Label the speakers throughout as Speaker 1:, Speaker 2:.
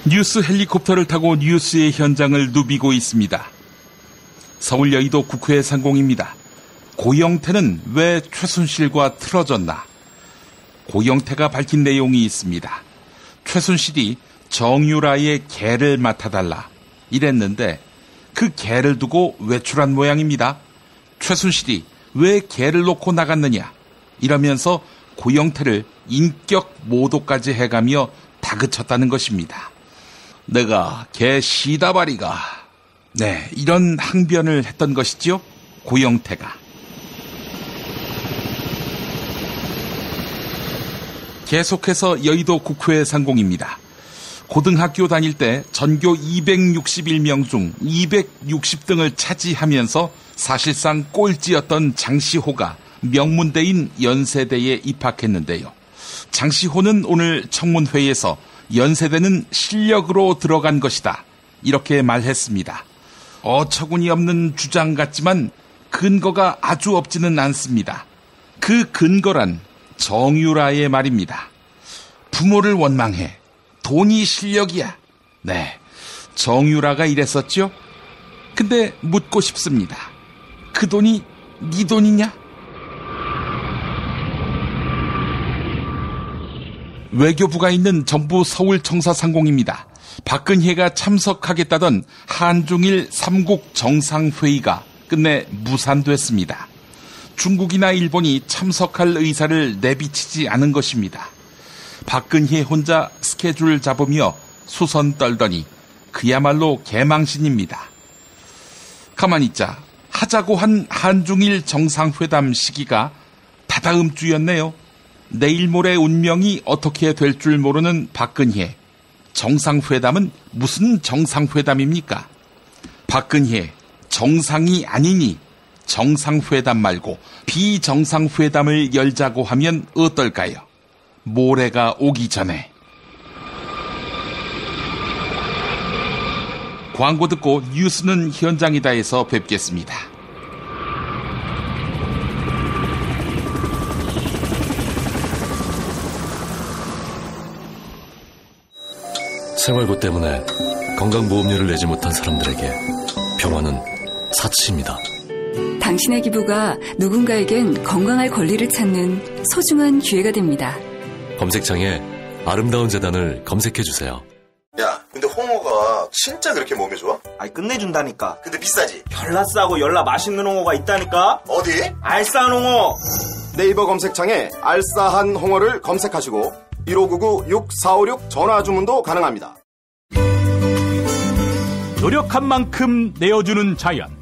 Speaker 1: 뉴스 헬리콥터를 타고 뉴스의 현장을 누비고 있습니다. 서울 여의도 국회 상공입니다. 고영태는 왜 최순실과 틀어졌나? 고영태가 밝힌 내용이 있습니다. 최순실이 정유라의 개를 맡아달라 이랬는데 그 개를 두고 외출한 모양입니다. 최순실이 왜 개를 놓고 나갔느냐 이러면서 고영태를 인격 모독까지 해가며 다그쳤다는 것입니다. 내가 개 시다바리가 이런 항변을 했던 것이지요. 고영태가. 계속해서 여의도 국회 상공입니다. 고등학교 다닐 때 전교 261명 중 260등을 차지하면서 사실상 꼴찌였던 장시호가 명문대인 연세대에 입학했는데요. 장시호는 오늘 청문회에서 연세대는 실력으로 들어간 것이다 이렇게 말했습니다. 어처구니 없는 주장 같지만 근거가 아주 없지는 않습니다. 그 근거란 정유라의 말입니다. 부모를 원망해. 돈이 실력이야. 정유라가 이랬었죠? 근데 묻고 싶습니다. 그 돈이 네 돈이냐? 외교부가 있는 정부 서울청사 상공입니다. 박근혜가 참석하겠다던 한중일 3국 정상회의가 끝내 무산됐습니다. 중국이나 일본이 참석할 의사를 내비치지 않은 것입니다. 박근혜 혼자 스케줄 잡으며 수선 떨더니 그야말로 개망신입니다. 가만히 있자 하자고 한 한중일 정상회담 시기가 다다음 주였네요. 내일 모레 운명이 어떻게 될 줄 모르는 박근혜. 정상회담은 무슨 정상회담입니까? 박근혜, 정상이 아니니 정상회담 말고 비정상회담을 열자고 하면 어떨까요? 모레가 오기 전에. 광고 듣고 뉴스는 현장이다에서 뵙겠습니다.
Speaker 2: 생활고 때문에 건강보험료를 내지 못한 사람들에게 병원은 사치입니다.
Speaker 3: 당신의 기부가 누군가에겐 건강할 권리를 찾는 소중한 기회가 됩니다.
Speaker 2: 검색창에 아름다운 재단을 검색해주세요.
Speaker 4: 야, 근데 홍어가 진짜 그렇게 몸에 좋아?
Speaker 5: 아니, 끝내준다니까.
Speaker 4: 근데 비싸지?
Speaker 5: 별나 싸고 열나 맛있는 홍어가 있다니까.
Speaker 4: 어디?
Speaker 5: 알싸한 홍어.
Speaker 6: 네이버 검색창에 알싸한 홍어를 검색하시고 1599-6456 전화 주문도 가능합니다.
Speaker 7: 노력한 만큼 내어주는 자연.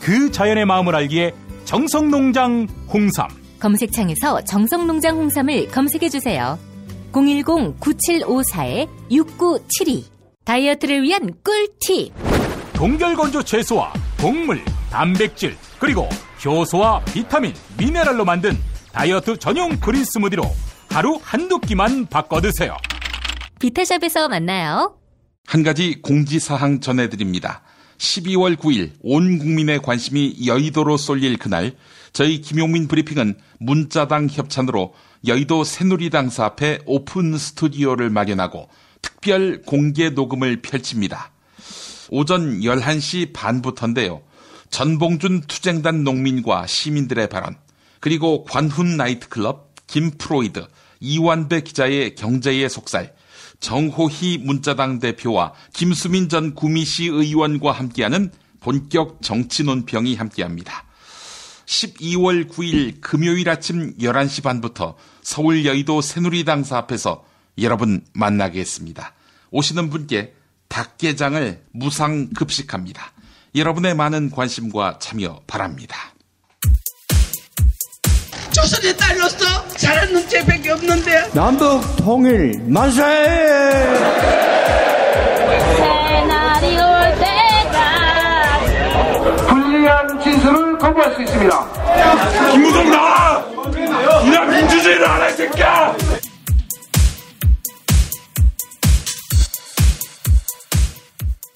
Speaker 7: 그 자연의 마음을 알기에 정성농장 홍삼.
Speaker 8: 검색창에서 정성농장 홍삼을 검색해주세요. 010-9754-6972. 다이어트를 위한 꿀팁.
Speaker 7: 동결건조 채소와 곡물, 단백질, 그리고 효소와 비타민, 미네랄로 만든 다이어트 전용 그린 스무디로 하루 한두 끼만 바꿔 드세요.
Speaker 8: 비타샵에서 만나요.
Speaker 1: 한 가지 공지사항 전해드립니다. 12월 9일 온 국민의 관심이 여의도로 쏠릴 그날 저희 김용민 브리핑은 문자당 협찬으로 여의도 새누리당사 앞에 오픈 스튜디오를 마련하고 특별 공개 녹음을 펼칩니다. 오전 11시 반부터인데요. 전봉준 투쟁단 농민과 시민들의 발언, 그리고 관훈 나이트클럽, 김프로이드, 이완배 기자의 경제의 속살, 정호희 문자당 대표와 김수민 전 구미시 의원과 함께하는 본격 정치 논평이 함께합니다. 12월 9일 금요일 아침 11시 반부터 서울 여의도 새누리당사 앞에서 여러분 만나겠습니다. 오시는 분께 닭게장을 무상 급식합니다. 여러분의 많은 관심과 참여 바랍니다.
Speaker 9: 조선의 딸로서 잘하는 죄밖에 없는데.
Speaker 10: 남북 통일 만세!
Speaker 11: 새날이 올 때가
Speaker 12: 불리한 진술을 거부할 수 있습니다.
Speaker 13: 김무성 나와! 이나 민주주의를 알아, 이 새끼야!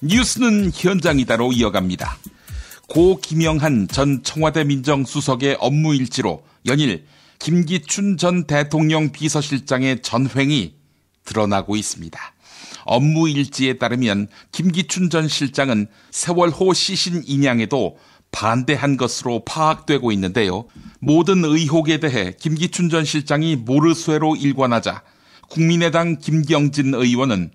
Speaker 1: 뉴스는 현장이다로 이어갑니다. 고 김영한 전 청와대 민정수석의 업무일지로 연일 김기춘 전 대통령 비서실장의 전횡이 드러나고 있습니다. 업무 일지에 따르면 김기춘 전 실장은 세월호 시신 인양에도 반대한 것으로 파악되고 있는데요. 모든 의혹에 대해 김기춘 전 실장이 모르쇠로 일관하자 국민의당 김경진 의원은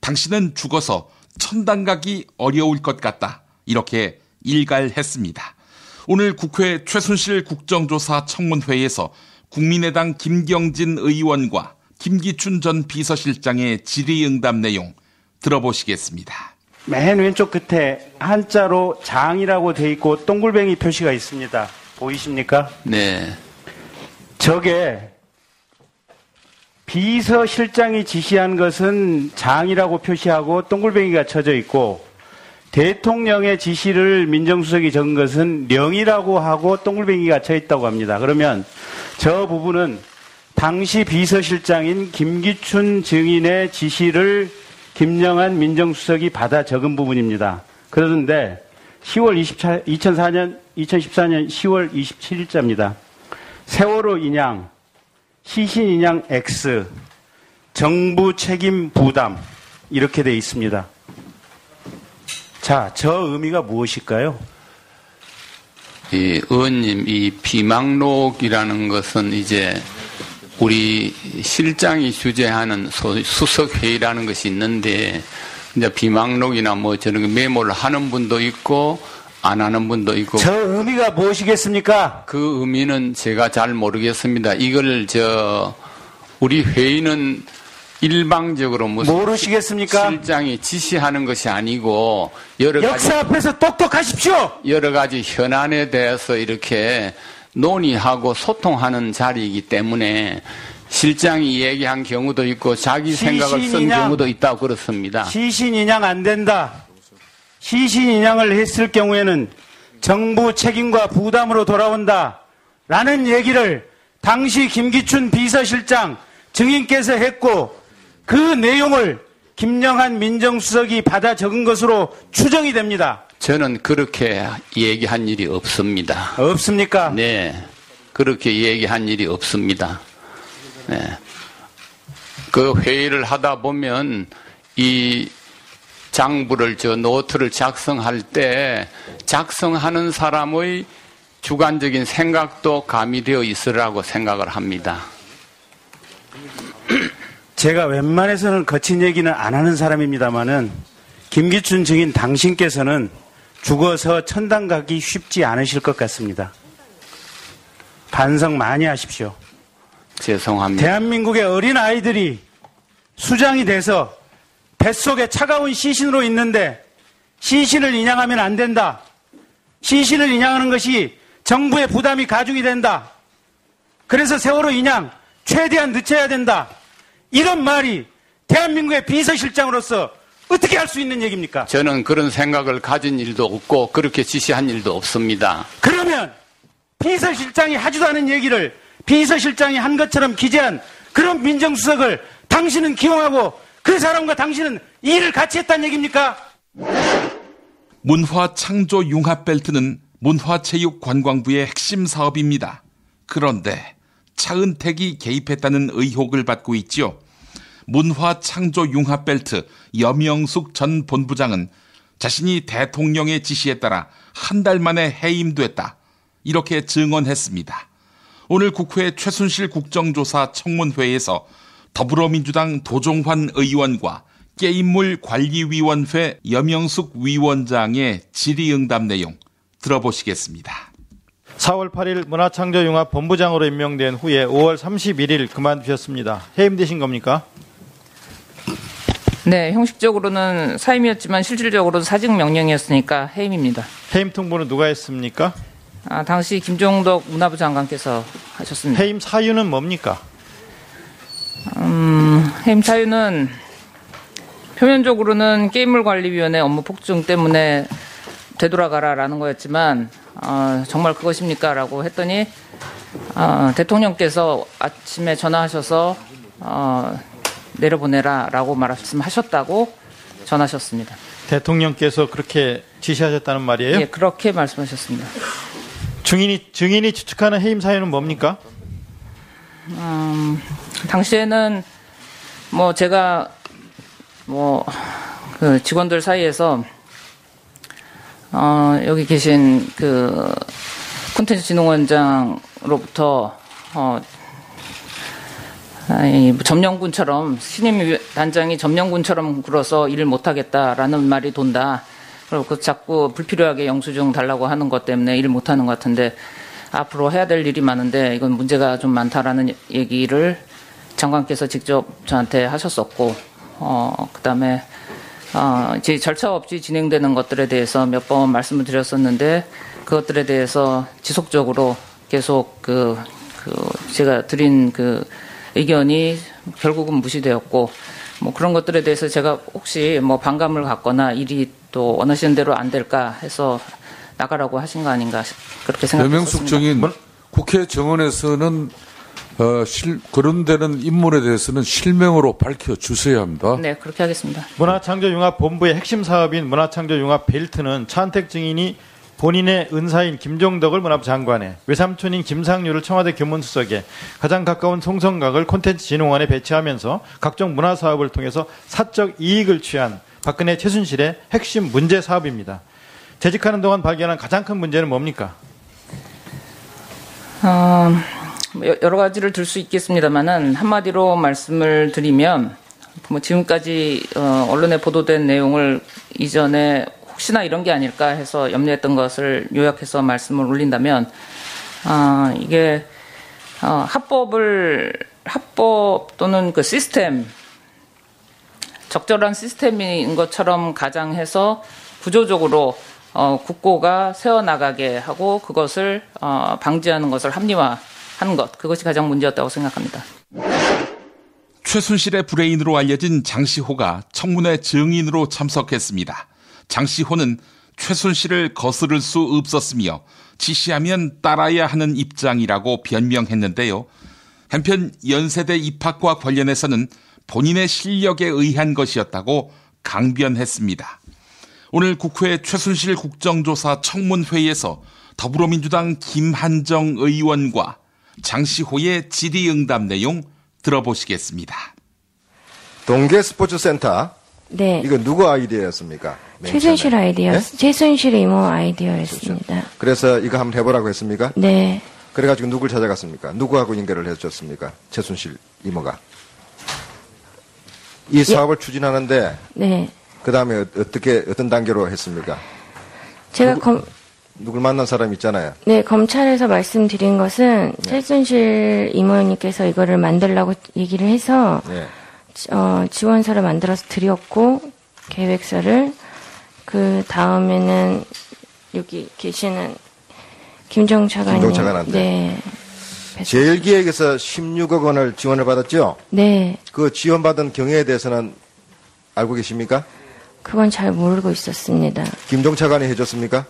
Speaker 1: 당신은 죽어서 천당 가기 어려울 것 같다. 이렇게 일갈했습니다. 오늘 국회 최순실 국정조사 청문회에서 국민의당 김경진 의원과 김기춘 전 비서실장의 질의응답 내용 들어보시겠습니다.
Speaker 10: 맨 왼쪽 끝에 한자로 장이라고 돼 있고 동글뱅이 표시가 있습니다. 보이십니까?
Speaker 14: 네.
Speaker 10: 저게 비서실장이 지시한 것은 장이라고 표시하고 동글뱅이가 쳐져 있고 대통령의 지시를 민정수석이 적은 것은 령이라고 하고 동글뱅이가 쳐 있다고 합니다. 그러면 저 부분은 당시 비서실장인 김기춘 증인의 지시를 김영한 민정수석이 받아 적은 부분입니다. 그런데 2014년 10월 27일자입니다. 세월호 인양, 시신 인양 X, 정부 책임 부담 이렇게 돼 있습니다. 자, 저 의미가 무엇일까요?
Speaker 14: 의원님, 이 비망록이라는 것은 이제 우리 실장이 주재하는 수석회의라는 것이 있는데, 이제 비망록이나 뭐 저런 메모를 하는 분도 있고, 안 하는 분도 있고.
Speaker 10: 저 의미가 무엇이겠습니까?
Speaker 14: 그 의미는 제가 잘 모르겠습니다. 이걸 우리 회의는 일방적으로 무슨
Speaker 10: 모르시겠습니까?
Speaker 14: 실장이 지시하는 것이 아니고 여러 가지
Speaker 10: 역사 앞에서 똑똑하십시오.
Speaker 14: 여러 가지 현안에 대해서 이렇게 논의하고 소통하는 자리이기 때문에 실장이 얘기한 경우도 있고 자기 생각을 쓴 경우도 있다고 그렇습니다.
Speaker 10: 시신 인양 안 된다. 시신 인양을 했을 경우에는 정부 책임과 부담으로 돌아온다. 라는 얘기를 당시 김기춘 비서실장 증인께서 했고 그 내용을 김영한 민정수석이 받아 적은 것으로 추정이 됩니다.
Speaker 14: 저는 그렇게 얘기한 일이 없습니다.
Speaker 10: 없습니까?
Speaker 14: 네. 그렇게 얘기한 일이 없습니다. 네. 그 회의를 하다 보면 이 장부를 노트를 작성할 때 작성하는 사람의 주관적인 생각도 가미되어 있으라고 생각을 합니다.
Speaker 10: 제가 웬만해서는 거친 얘기는 안 하는 사람입니다만은 김기춘 증인 당신께서는 죽어서 천당 가기 쉽지 않으실 것 같습니다. 반성 많이 하십시오.
Speaker 14: 죄송합니다.
Speaker 10: 대한민국의 어린 아이들이 수장이 돼서 뱃속에 차가운 시신으로 있는데 시신을 인양하면 안 된다. 시신을 인양하는 것이 정부의 부담이 가중이 된다. 그래서 세월호 인양 최대한 늦춰야 된다. 이런 말이 대한민국의 비서실장으로서 어떻게 할 수 있는 얘기입니까?
Speaker 14: 저는 그런 생각을 가진 일도 없고 그렇게 지시한 일도 없습니다.
Speaker 10: 그러면 비서실장이 하지도 않은 얘기를 비서실장이 한 것처럼 기재한 그런 민정수석을 당신은 기용하고 그 사람과 당신은 일을 같이 했다는 얘기입니까?
Speaker 1: 문화창조융합벨트는 문화체육관광부의 핵심 사업입니다. 그런데 차은택이 개입했다는 의혹을 받고 있죠. 문화창조융합벨트 염영숙 전 본부장은 자신이 대통령의 지시에 따라 한 달 만에 해임됐다. 이렇게 증언했습니다. 오늘 국회 최순실 국정조사 청문회에서 더불어민주당 도종환 의원과 게임물 관리위원회 염영숙 위원장의 질의응답 내용 들어보시겠습니다.
Speaker 15: 4월 8일 문화창조융합본부장으로 임명된 후에 5월 31일 그만두셨습니다. 해임되신 겁니까?
Speaker 16: 네, 형식적으로는 사임이었지만 실질적으로는 사직 명령이었으니까 해임입니다.
Speaker 15: 해임 통보는 누가 했습니까?
Speaker 16: 당시 김종덕 문화부 장관께서 하셨습니다.
Speaker 15: 해임 사유는 뭡니까?
Speaker 16: 해임 사유는 표면적으로는 게임물관리위원회 업무 폭증 때문에 되돌아가라라는 거였지만 정말 그것입니까? 라고 했더니 대통령께서 아침에 전화하셔서 내려보내라 라고 말씀하셨다고 전하셨습니다.
Speaker 15: 대통령께서 그렇게 지시하셨다는 말이에요?
Speaker 16: 예, 그렇게 말씀하셨습니다.
Speaker 15: 증인이 추측하는 해임 사유는 뭡니까?
Speaker 16: 당시에는 뭐 제가 그 직원들 사이에서 여기 계신 그 콘텐츠 진흥원장으로부터 점령군처럼 신임 단장이 점령군처럼 굴어서 일을 못하겠다라는 말이 돈다. 그리고 자꾸 불필요하게 영수증 달라고 하는 것 때문에 일을 못하는 것 같은데 앞으로 해야 될 일이 많은데 이건 문제가 좀 많다라는 얘기를 장관께서 직접 저한테 하셨었고, 그다음에 이제 절차 없이 진행되는 것들에 대해서 몇 번 말씀을 드렸었는데 그것들에 대해서 지속적으로 계속 제가 드린 그 의견이 결국은 무시되었고, 그런 것들에 대해서 제가 혹시 반감을 갖거나 일이 또 원하시는 대로 안 될까 해서 나가라고 하신 거 아닌가 그렇게 생각했습니다.
Speaker 17: 배명숙 정인 국회 정원에서는 거론되는 인물에 대해서는 실명으로 밝혀주셔야 합니다.
Speaker 16: 네, 그렇게 하겠습니다.
Speaker 15: 문화창조융합본부의 핵심 사업인 문화창조융합 벨트는 차은택 증인이 본인의 은사인 김종덕을 문화부 장관에, 외삼촌인 김상률을 청와대 교문수석에, 가장 가까운 송성각을 콘텐츠진흥원에 배치하면서 각종 문화사업을 통해서 사적 이익을 취한 박근혜 최순실의 핵심 문제 사업입니다. 재직하는 동안 발견한 가장 큰 문제는 뭡니까?
Speaker 16: 여러 가지를 들 수 있겠습니다만은 한마디로 말씀을 드리면 지금까지 언론에 보도된 내용을 이전에 혹시나 이런 게 아닐까 해서 염려했던 것을 요약해서 말씀을 올린다면 이게 합법 또는 그 시스템, 적절한 시스템인 것처럼 가장해서 구조적으로 국고가 새어나가게 하고 그것을 방지하는 것을 합리화하는 것, 그것이 가장 문제였다고 생각합니다.
Speaker 1: 최순실의 브레인으로 알려진 장시호가 청문회 증인으로 참석했습니다. 장시호는 최순실을 거스를 수 없었으며 지시하면 따라야 하는 입장이라고 변명했는데요. 한편 연세대 입학과 관련해서는 본인의 실력에 의한 것이었다고 강변했습니다. 오늘 국회 최순실 국정조사 청문회에서 더불어민주당 김한정 의원과 장시호의 질의응답 내용 들어보시겠습니다.
Speaker 18: 동계스포츠센터.
Speaker 19: 네.
Speaker 18: 이거 누구 아이디어였습니까?
Speaker 19: 최순실 아이디어, 네? 최순실 이모 아이디어였습니다.
Speaker 18: 그래서 이거 한번 해보라고 했습니까?
Speaker 19: 네.
Speaker 18: 그래가지고 누굴 찾아갔습니까? 누구하고 연결을 해줬습니까? 최순실 이모가. 이 사업을 추진하는데.
Speaker 19: 네.
Speaker 18: 그 다음에 어떤 단계로 했습니까?
Speaker 19: 제가
Speaker 18: 누굴 만난 사람 있잖아요.
Speaker 19: 네, 검찰에서 말씀드린 것은 네. 최순실 이모님께서 이거를 만들라고 얘기를 해서 네. 지원서를 만들어서 드렸고 계획서를 그 다음에는 여기 계시는 김종 차관한테 네.
Speaker 18: 제1기획에서 16억 원을 지원을 받았죠?
Speaker 19: 네.
Speaker 18: 그 지원받은 경위에 대해서는 알고 계십니까?
Speaker 19: 그건 잘 모르고 있었습니다.
Speaker 18: 김종 차관이 해줬습니까?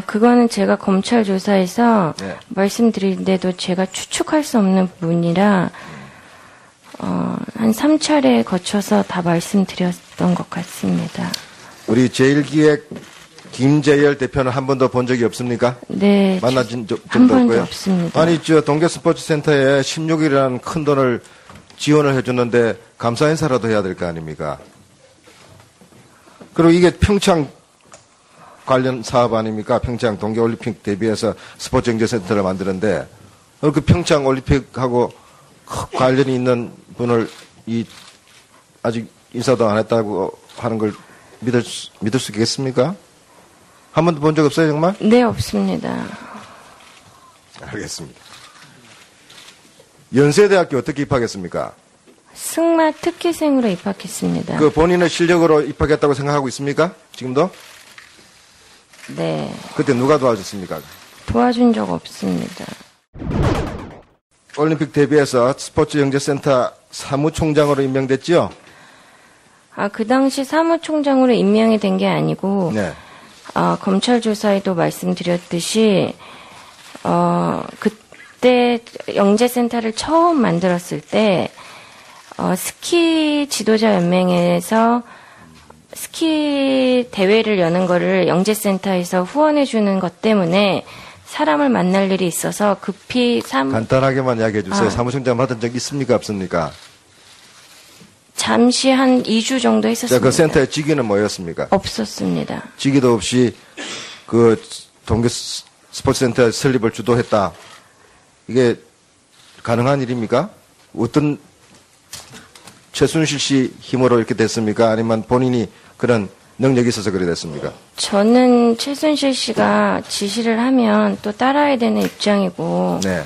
Speaker 19: 그거는 제가 검찰 조사에서 네. 말씀드리는데도 제가 추측할 수 없는 부분이라 한 3차례에 거쳐서 다 말씀드렸던 것 같습니다.
Speaker 18: 우리 제1기획 김재열 대표는 한 번도 본 적이 없습니까?
Speaker 19: 네.
Speaker 18: 만나진 적도
Speaker 19: 한 번도
Speaker 18: 없고요.
Speaker 19: 없습니다.
Speaker 18: 아니, 동계스포츠센터에 16억이라는 큰 돈을 지원을 해줬는데 감사 인사라도 해야 될 거 아닙니까? 그리고 이게 평창 관련 사업 아닙니까? 평창 동계올림픽 대비해서 스포츠 경제센터를 만드는데 그 평창 올림픽하고 관련이 있는 분을 아직 인사도 안 했다고 하는 걸 믿을 수 있겠습니까? 한 번도 본 적 없어요, 정말?
Speaker 19: 네, 없습니다.
Speaker 18: 알겠습니다. 연세대학교 어떻게 입학했습니까?
Speaker 19: 승마 특기생으로 입학했습니다.
Speaker 18: 그 본인의 실력으로 입학했다고 생각하고 있습니까? 지금도?
Speaker 19: 네.
Speaker 18: 그때 누가 도와줬습니까?
Speaker 19: 도와준 적 없습니다.
Speaker 18: 올림픽 대비해서 스포츠 경제센터 사무총장으로 임명됐죠?
Speaker 19: 그 당시 사무총장으로 임명이 된 게 아니고,
Speaker 18: 네.
Speaker 19: 검찰 조사에도 말씀드렸듯이, 그때 영재센터를 처음 만들었을 때, 스키 지도자 연맹에서 스키 대회를 여는 거를 영재센터에서 후원해주는 것 때문에 사람을 만날 일이 있어서 급히
Speaker 18: 간단하게만 이야기해 주세요. 사무총장 받은 적 있습니까? 없습니까?
Speaker 19: 잠시 한 2주 정도 했었습니다.
Speaker 18: 그 센터의 직위는 뭐였습니까?
Speaker 19: 없었습니다.
Speaker 18: 직위도 없이 그 동계 스포츠센터 설립을 주도했다. 이게 가능한 일입니까? 어떤 최순실 씨 힘으로 이렇게 됐습니까? 아니면 본인이 그런 능력이 있어서 그래 됐습니까?
Speaker 19: 저는 최순실 씨가 지시를 하면 또 따라야 되는 입장이고
Speaker 18: 네.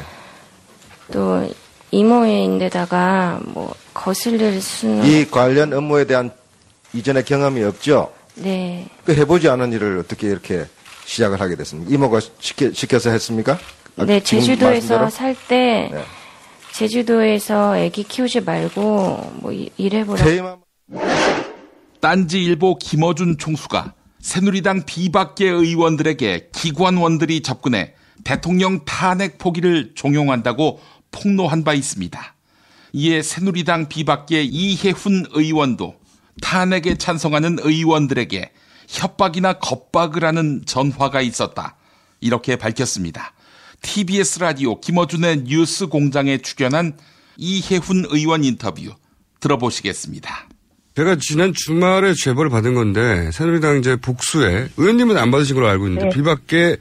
Speaker 19: 또 이모인데다가 뭐 거슬릴 수는
Speaker 18: 이 관련 업무에 대한 이전의 경험이 없죠?
Speaker 19: 네.
Speaker 18: 그 해보지 않은 일을 어떻게 이렇게 시작을 하게 됐습니까? 이모가 시켜서 했습니까?
Speaker 19: 네, 제주도에서 살 때
Speaker 18: 네.
Speaker 19: 제주도에서 아기 키우지 말고 뭐 일해보라.
Speaker 1: 딴지일보 김어준 총수가 새누리당 비박계 의원들에게 기관원들이 접근해 대통령 탄핵 포기를 종용한다고 폭로한 바 있습니다. 이에 새누리당 비박계 이해훈 의원도 탄핵에 찬성하는 의원들에게 협박이나 겁박을 하는 전화가 있었다. 이렇게 밝혔습니다. TBS 라디오 김어준의 뉴스 공장에 출연한 이해훈 의원 인터뷰 들어보시겠습니다.
Speaker 20: 제가 지난 주말에 제보를 받은 건데 새누리당 이제 복수에 의원님은 안 받으신 걸로 알고 있는데 비박계가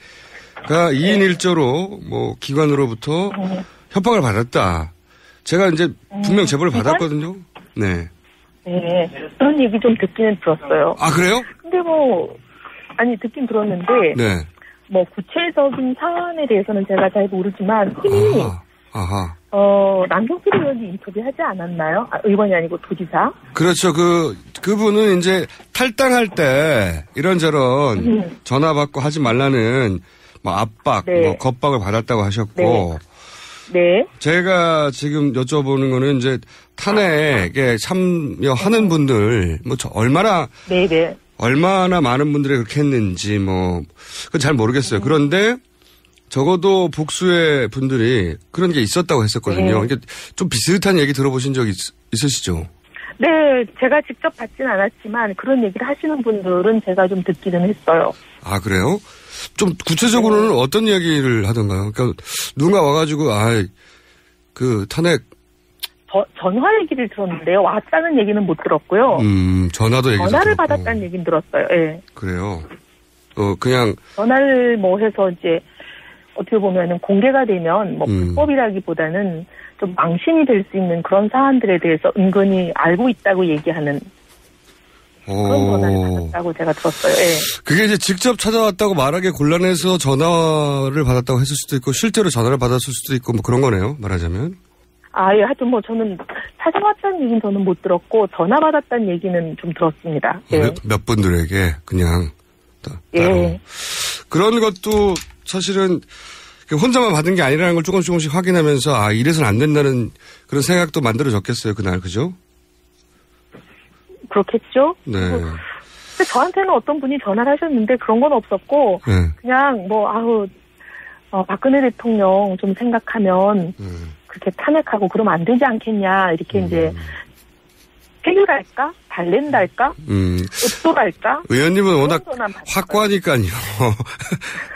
Speaker 20: 2인 1조로 뭐 기관으로부터 협박을 받았다. 제가 이제 분명 제보를 받았거든요. 네.
Speaker 21: 네. 그런 얘기 좀 듣기는 들었어요.
Speaker 20: 아, 그래요?
Speaker 21: 근데 듣긴 들었는데.
Speaker 20: 네.
Speaker 21: 뭐, 구체적인 사안에 대해서는 제가 잘 모르지만, 팀이, 남경필 의원이 인터뷰하지 않았나요? 의원이 아니고 도지사?
Speaker 20: 그렇죠. 그분은 이제 탈당할 때 이런저런 전화 받고 하지 말라는 뭐 압박,
Speaker 21: 네.
Speaker 20: 뭐 겁박을 받았다고 하셨고.
Speaker 21: 네.
Speaker 20: 제가 지금 여쭤보는 거는 이제 탄핵에 참여하는 분들, 뭐 얼마나.
Speaker 21: 네네.
Speaker 20: 얼마나 많은 분들이 그렇게 했는지 그건 잘 모르겠어요. 그런데 적어도 복수의 분들이 그런 게 있었다고 했었거든요. 이게 좀 비슷한 얘기 들어보신 적 있으시죠?
Speaker 21: 네, 제가 직접 받진 않았지만 그런 얘기를 하시는 분들은 제가 좀 듣기는 했어요.
Speaker 20: 아, 그래요? 좀 구체적으로는 어떤 이야기를 하던가요? 그러니까 누군가 와가지고 탄핵
Speaker 21: 전화 얘기를 들었는데요. 왔다는 얘기는 못 들었고요.
Speaker 20: 전화도 얘기
Speaker 21: 전화를 받았다는 얘기는 들었어요. 예.
Speaker 20: 그래요. 그냥
Speaker 21: 전화를 해서 이제 어떻게 보면은 공개가 되면 불법이라기보다는 좀 망신이 될 수 있는 그런 사안들에 대해서 은근히 알고 있다고 얘기하는 그런 전화를 받았다고 제가 들었어요. 예.
Speaker 20: 그게 이제 직접 찾아왔다고 말하기 곤란해서 전화를 받았다고 했을 수도 있고 실제로 전화를 받았을 수도 있고 뭐 그런 거네요. 말하자면.
Speaker 21: 예, 하여튼 저는 찾아왔다는 얘기는 저는 못 들었고, 전화 받았다는 얘기는 좀 들었습니다. 예.
Speaker 20: 몇 분들에게 그냥.
Speaker 21: 예.
Speaker 20: 그런 것도 사실은 혼자만 받은 게 아니라는 걸 조금씩 확인하면서, 이래서는 안 된다는 그런 생각도 만들어졌겠어요, 그날, 그죠?
Speaker 21: 그렇겠죠?
Speaker 20: 네.
Speaker 21: 근데 저한테는 어떤 분이 전화를 하셨는데 그런 건 없었고, 그냥 박근혜 대통령 좀 생각하면, 그렇게 탄핵하고 그러면 안 되지 않겠냐, 이렇게 이제, 해결할까? 달랜달까? 읍소랄까?
Speaker 20: 의원님은 워낙 확고하니까요.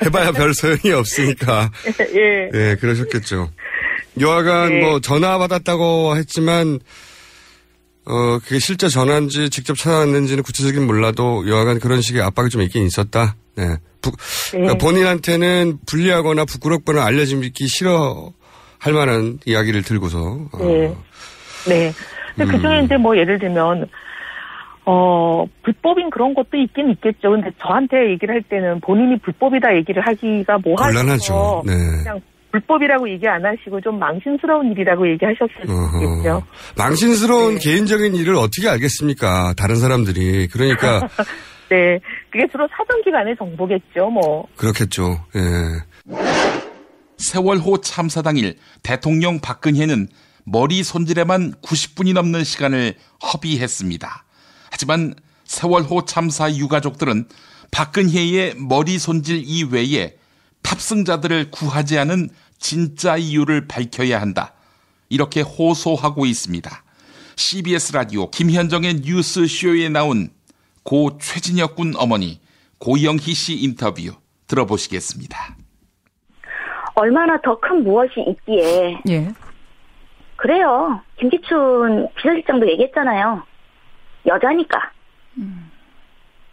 Speaker 20: 해봐야 별 소용이 없으니까.
Speaker 21: 예.
Speaker 20: 예, 그러셨겠죠. 여하간 전화 받았다고 했지만, 그게 실제 전화인지 직접 찾아왔는지는 구체적인 몰라도 여하간 그런 식의 압박이 좀 있긴 있었다. 네. 그러니까 본인한테는 불리하거나 부끄럽거나 알려지기 싫어할 만한 이야기를 들고서.
Speaker 21: 네. 네. 근데 그중에 이제 예를 들면, 불법인 그런 것도 있긴 있겠죠. 근데 저한테 얘기를 할 때는 본인이 불법이다 얘기를 하기가
Speaker 20: 곤란하죠. 네.
Speaker 21: 그냥 불법이라고 얘기 안 하시고 좀 망신스러운 일이라고 얘기하셨을 수 있겠죠.
Speaker 20: 망신스러운 개인적인 일을 어떻게 알겠습니까? 다른 사람들이. 그러니까.
Speaker 21: 네. 그게 주로 사정기관의 정보겠죠,
Speaker 20: 그렇겠죠. 예.
Speaker 1: 세월호 참사 당일 대통령 박근혜는 머리 손질에만 90분이 넘는 시간을 허비했습니다. 하지만 세월호 참사 유가족들은 박근혜의 머리 손질 이외에 탑승자들을 구하지 않은 진짜 이유를 밝혀야 한다. 이렇게 호소하고 있습니다. CBS 라디오 김현정의 뉴스쇼에 나온 고 최진혁 군 어머니 고영희 씨 인터뷰 들어보시겠습니다.
Speaker 22: 얼마나 더 큰 무엇이 있기에. 예. 그래요. 김기춘 비서실장도 얘기했잖아요. 여자니까.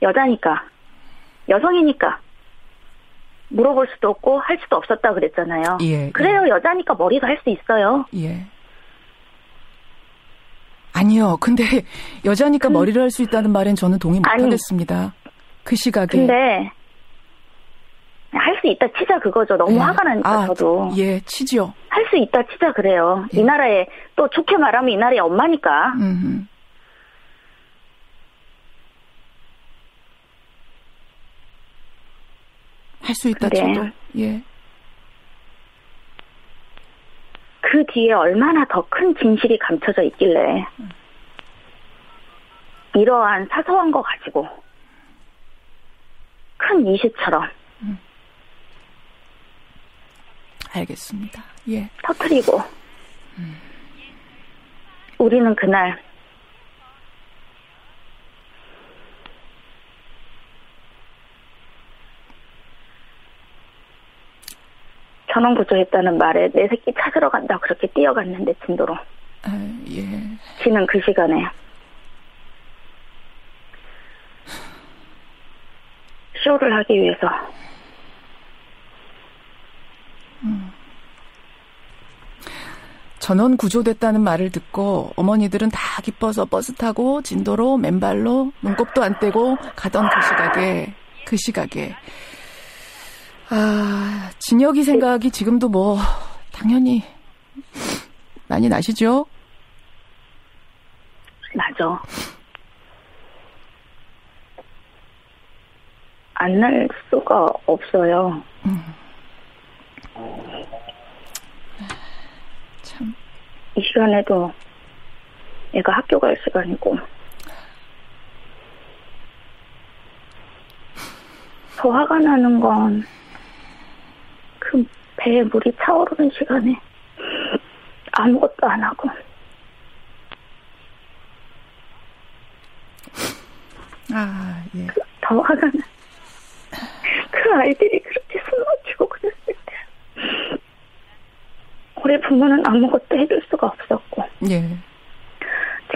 Speaker 22: 여자니까. 여성이니까. 물어볼 수도 없고 할 수도 없었다 그랬잖아요.
Speaker 2: 예.
Speaker 22: 그래요. 여자니까 머리가 할 수 있어요.
Speaker 2: 예. 아니요. 근데 여자니까 머리를 할 수 있다는 말엔 저는 동의 못하겠습니다. 그 시각에.
Speaker 22: 근데 할 수 있다 치자 그거죠. 너무 화가 나니까 저도.
Speaker 2: 예, 치죠.
Speaker 22: 할 수 있다 치자 그래요. 이 나라에 또 좋게 말하면 이 나라의 엄마니까.
Speaker 2: 할 수 있다 쳐도. 예.
Speaker 22: 그 뒤에 얼마나 더 큰 진실이 감춰져 있길래 이러한 사소한 거 가지고 큰 이슈처럼
Speaker 2: 알겠습니다. 예.
Speaker 22: 터뜨리고 우리는 그날 전원 구조했다는 말에 내 새끼 찾으러 간다 그렇게 뛰어갔는데 진도로.
Speaker 2: 예.
Speaker 22: 지는 그 시간에 쇼를 하기 위해서
Speaker 2: 전원 구조됐다는 말을 듣고 어머니들은 다 기뻐서 버스 타고 진도로 맨발로 눈곱도 안 떼고 가던 그 시각에 진혁이 생각이 지금도 뭐 당연히 많이 나시죠?
Speaker 22: 맞아. 안 날 수가 없어요.
Speaker 2: 참.
Speaker 22: 이 시간에도 애가 학교 갈 시간이고 더 화가 나는 건 그 배에 물이 차오르는 시간에 아무것도 안 하고
Speaker 2: 예.
Speaker 22: 더 화가 나. 그 아이들이 그렇게 숨 막히고 그랬을 때 우리 부모는 아무것도 해줄 수가 없었고
Speaker 2: 예.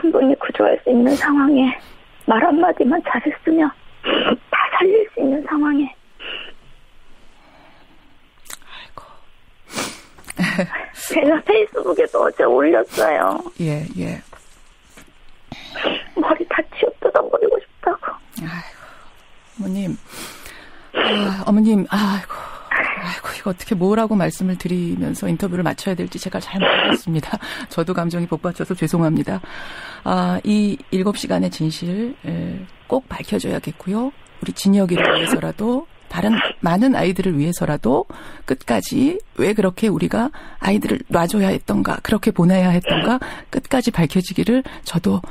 Speaker 22: 충분히 구조할 수 있는 상황에 말 한마디만 잘했으면 다 살릴 수 있는 상황에 제가 페이스북에도 어제 올렸어요.
Speaker 2: 예.
Speaker 22: 머리 다 치워 뜯어버리고 싶다고.
Speaker 2: 어머님. 어머님, 아이고, 이거 어떻게 뭐라고 말씀을 드리면서 인터뷰를 마쳐야 될지 제가 잘 모르겠습니다. 저도 감정이 복받쳐서 죄송합니다. 이 7시간의 진실 꼭 밝혀줘야겠고요. 우리 진혁이를 위해서라도 다른 많은 아이들을 위해서라도 끝까지 왜 그렇게 우리가 아이들을 놔줘야 했던가 그렇게 보내야 했던가 끝까지 밝혀지기를 저도